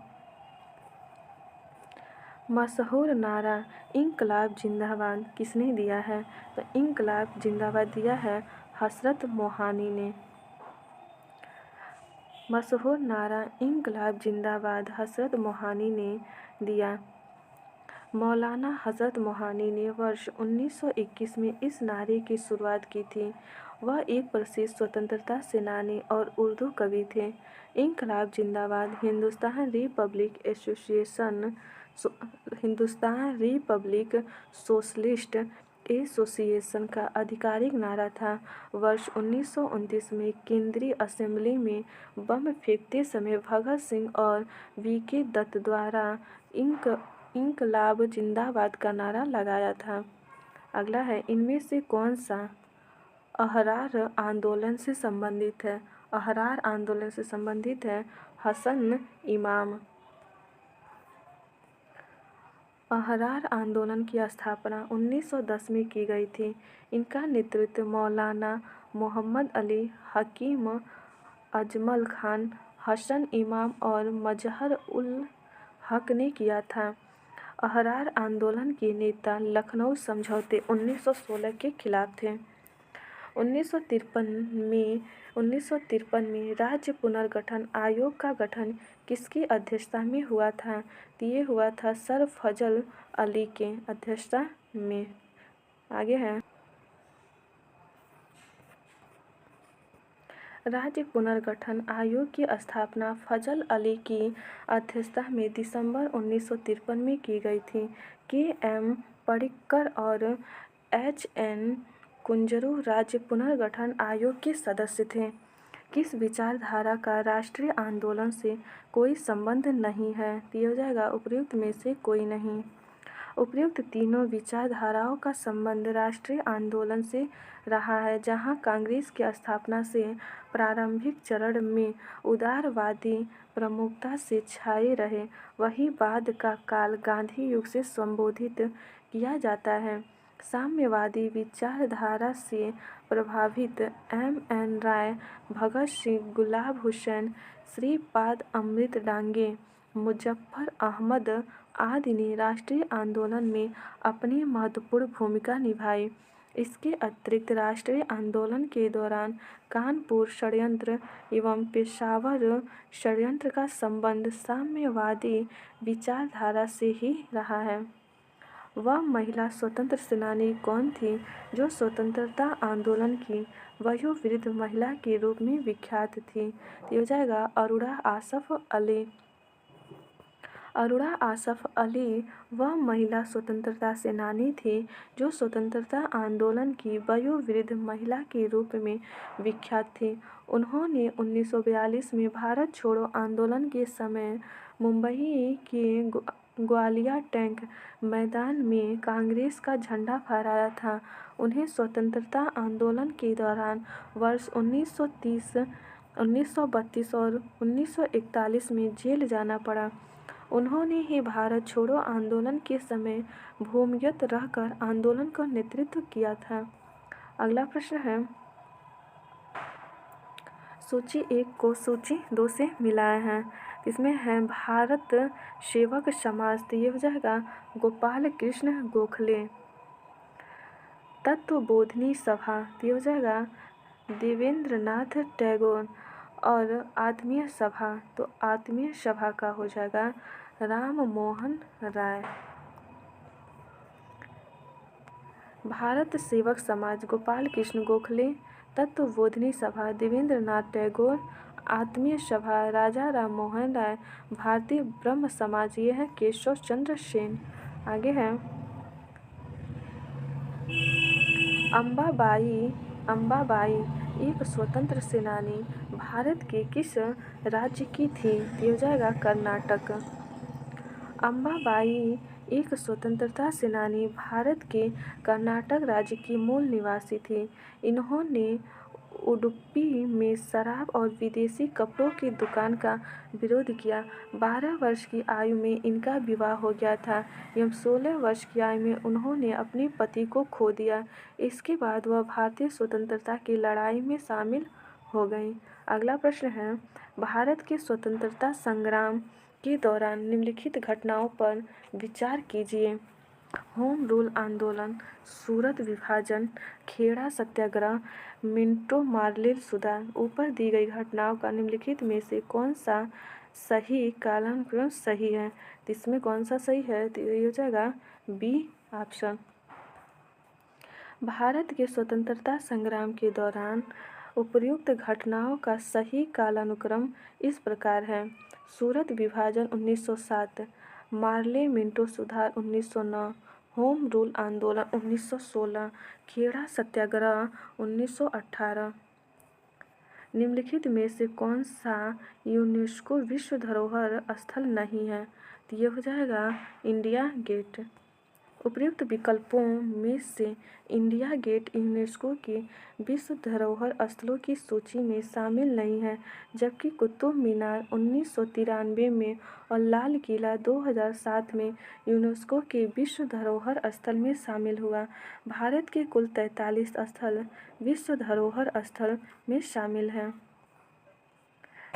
मशहूर नारा इंकलाब जिंदाबाद किसने दिया है? तो इंकलाब जिंदाबाद दिया है हजरत मोहानी ने। मशहूर नारा इंकलाब जिंदाबाद हजरत मोहानी ने दिया। मौलाना हजरत मोहानी ने वर्ष 1921 में इस नारे की शुरुआत की थी। वह एक प्रसिद्ध स्वतंत्रता सेनानी और उर्दू कवि थे। इंकलाब जिंदाबाद हिंदुस्तान रिपब्लिक सोशलिस्ट एसोसिएशन का आधिकारिक नारा था। वर्ष 1929 में केंद्रीय असेंबली में बम फेंकते समय भगत सिंह और वीके दत्त द्वारा इंकलाब जिंदाबाद का नारा लगाया था। अगला है, इनमें से कौन सा अहरार आंदोलन से संबंधित है? अहरार आंदोलन से संबंधित है हसन इमाम। अहरार आंदोलन की स्थापना 1910 में की गई थी। इनका नेतृत्व मौलाना मोहम्मद अली, हकीम अजमल खान, हसन इमाम और मजहर उल हक ने किया था। अहरार आंदोलन के नेता लखनऊ समझौते 1916 के खिलाफ थे। 1953 में राज्य पुनर्गठन आयोग का गठन किसकी अध्यक्षता में हुआ था? तो ये हुआ था सर फजल अली के अध्यक्षता में। आगे है, राज्य पुनर्गठन आयोग की स्थापना फजल अली की अध्यक्षता में दिसंबर 1953 में की गई थी। के.एम. पर्रिकर और एच.एन. कुंजरू राज्य पुनर्गठन आयोग के सदस्य थे। किस विचारधारा का राष्ट्रीय आंदोलन से कोई संबंध नहीं है? दिया जाएगा उपयुक्त में से कोई नहीं। उपयुक्त तीनों विचारधाराओं का संबंध राष्ट्रीय आंदोलन से रहा है। जहां कांग्रेस की स्थापना से प्रारंभिक चरण में उदारवादी प्रमुखता से छाए रहे, वही बाद का काल गांधी युग से संबोधित किया जाता है। साम्यवादी विचारधारा से प्रभावित M.N. राय, भगत सिंह, गुलाब हुसैन, श्रीपाद अमृत डांगे, मुजफ्फर अहमद आदि ने राष्ट्रीय आंदोलन में अपनी महत्वपूर्ण भूमिका निभाई। इसके अतिरिक्त राष्ट्रीय आंदोलन के दौरान कानपुर षड्यंत्र एवं पेशावर षड्यंत्र का संबंध साम्यवादी विचारधारा से ही रहा है। वह महिला स्वतंत्र सेनानी कौन थी जो स्वतंत्रता आंदोलन की वयोवृद्ध महिला के रूप में विख्यात थी? तो हो जाएगा अरुणा आसफ अली। अरुणा आसफ अली वह महिला स्वतंत्रता सेनानी थी जो स्वतंत्रता आंदोलन की वयोवृद्ध महिला के रूप में विख्यात थी। उन्होंने 1942 में भारत छोड़ो आंदोलन के समय मुंबई के ग्वालियर टैंक मैदान में कांग्रेस का झंडा फहराया था। उन्हें स्वतंत्रता आंदोलन के दौरान वर्ष 1930, 1932 और 1941 में जेल जाना पड़ा। उन्होंने ही भारत छोड़ो आंदोलन के समय भूमिगत रहकर आंदोलन का नेतृत्व किया था। अगला प्रश्न है, सूची 1 को सूची 2 से मिलाया है। इसमें है भारत सेवक समाज, तो ये हो जाएगा गोपाल कृष्ण गोखले। तत्वबोधिनी सभा, तो ये हो जाएगा देवेंद्रनाथ टैगोर। और आत्मीय सभा, तो आत्मीय सभा का हो जाएगा राम मोहन राय। भारत सेवक समाज गोपाल कृष्ण गोखले, तत्वबोधिनी सभा देवेंद्रनाथ टैगोर, आत्मीय सभा राजा राम मोहन राय, भारतीय ब्रह्म समाज ये है केशव चंद्र सेन। आगे है अम्बाबाई एक स्वतंत्र सेनानी भारत के किस राज्य की थी? तो हो जाएगा कर्नाटक। अम्बाबाई एक स्वतंत्रता सेनानी भारत के कर्नाटक राज्य की मूल निवासी थी। इन्होंने उडुपी में शराब और विदेशी कपड़ों की दुकान का विरोध किया। 12 वर्ष की आयु में इनका विवाह हो गया था एवं 16 वर्ष की आयु में उन्होंने अपने पति को खो दिया। इसके बाद वह भारतीय स्वतंत्रता की लड़ाई में शामिल हो गईं। अगला प्रश्न है, भारत के स्वतंत्रता संग्राम के दौरान निम्नलिखित घटनाओं पर विचार कीजिए। होम रूल आंदोलन, सूरत विभाजन, खेड़ा सत्याग्रह, मिंटो मार्लेल सुधार। ऊपर दी गई घटनाओं का निम्नलिखित में से कौन सा सही कालानुक्रम सही है? तो इसमें कौन सा सही है? तो ये हो जाएगा बी ऑप्शन। भारत के स्वतंत्रता संग्राम के दौरान उपर्युक्त घटनाओं का सही कालानुक्रम इस प्रकार है। सूरत विभाजन 1907, मार्ले मिंटो सुधार 1909, होम रूल आंदोलन 1916, खेड़ा सत्याग्रह 1918। निम्नलिखित में से कौन सा यूनेस्को विश्व धरोहर स्थल नहीं है? तो ये हो जाएगा इंडिया गेट। उपर्युक्त विकल्पों में से इंडिया गेट यूनेस्को के विश्व धरोहर स्थलों की सूची में शामिल नहीं है, जबकि कुतुब मीनार 1993 में और लाल किला 2007 में यूनेस्को के विश्व धरोहर स्थल में शामिल हुआ। भारत के कुल 43 स्थल विश्व धरोहर स्थल में शामिल हैं।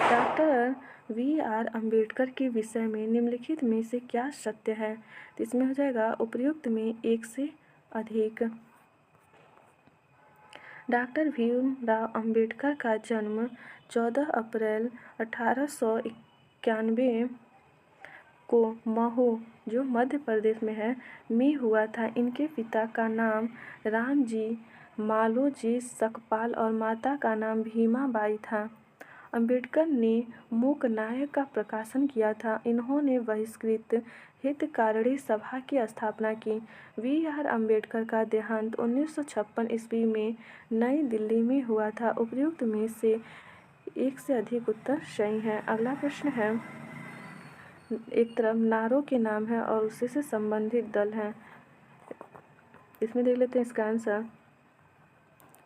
Doctor B R. अम्बेडकर के विषय में निम्नलिखित में से क्या सत्य है? तो इसमें हो जाएगा उपर्युक्त में एक से अधिक। डॉक्टर भीमराव अम्बेडकर का जन्म 14 अप्रैल 1891 को महू, जो मध्य प्रदेश में है, में हुआ था। इनके पिता का नाम रामजी मालोजी सकपाल और माता का नाम भीमाबाई था। अम्बेडकर ने मूकनायक का प्रकाशन किया था। इन्होंने बहिष्कृत हितकारिणी सभा की स्थापना की। बी.आर. अम्बेडकर का देहांत 1956 ईस्वी में नई दिल्ली में हुआ था। उपर्युक्त में से एक से अधिक उत्तर सही हैं। अगला प्रश्न है, एक तरफ नारों के नाम है और उसी से संबंधित दल हैं। इसमें देख लेते हैं इसका आंसर।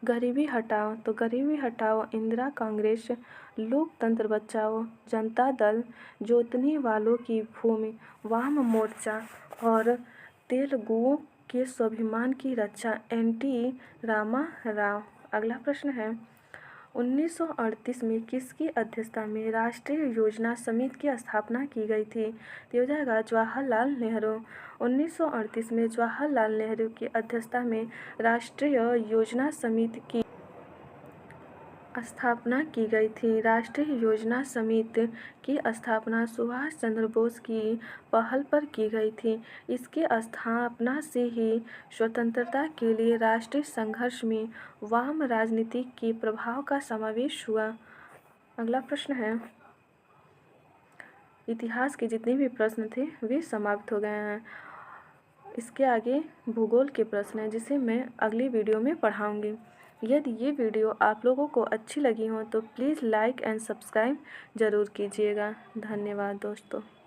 गरीबी हटाओ, तो गरीबी हटाओ इंदिरा कांग्रेस, लोकतंत्र बचाओ जनता दल, जोतने वालों की भूमि वाम मोर्चा और तेलुगुओं के स्वाभिमान की रक्षा एन.टी. रामा राव। अगला प्रश्न है, 1938 में किसकी अध्यक्षता में राष्ट्रीय योजना समिति की स्थापना की गई थी? तो हो जाएगा जवाहरलाल नेहरू। 1938 में जवाहरलाल नेहरू की अध्यक्षता में राष्ट्रीय योजना समिति की स्थापना की गई थी। राष्ट्रीय योजना समिति की स्थापना सुभाष चंद्र बोस की पहल पर की गई थी। इसके स्थापना से ही स्वतंत्रता के लिए राष्ट्रीय संघर्ष में वाम राजनीति के प्रभाव का समावेश हुआ। अगला प्रश्न है, इतिहास के जितने भी प्रश्न थे वे समाप्त हो गए हैं। इसके आगे भूगोल के प्रश्न हैं, जिसे मैं अगली वीडियो में पढ़ाऊंगी। यदि ये वीडियो आप लोगों को अच्छी लगी हो तो प्लीज़ लाइक एंड सब्सक्राइब ज़रूर कीजिएगा। धन्यवाद दोस्तों।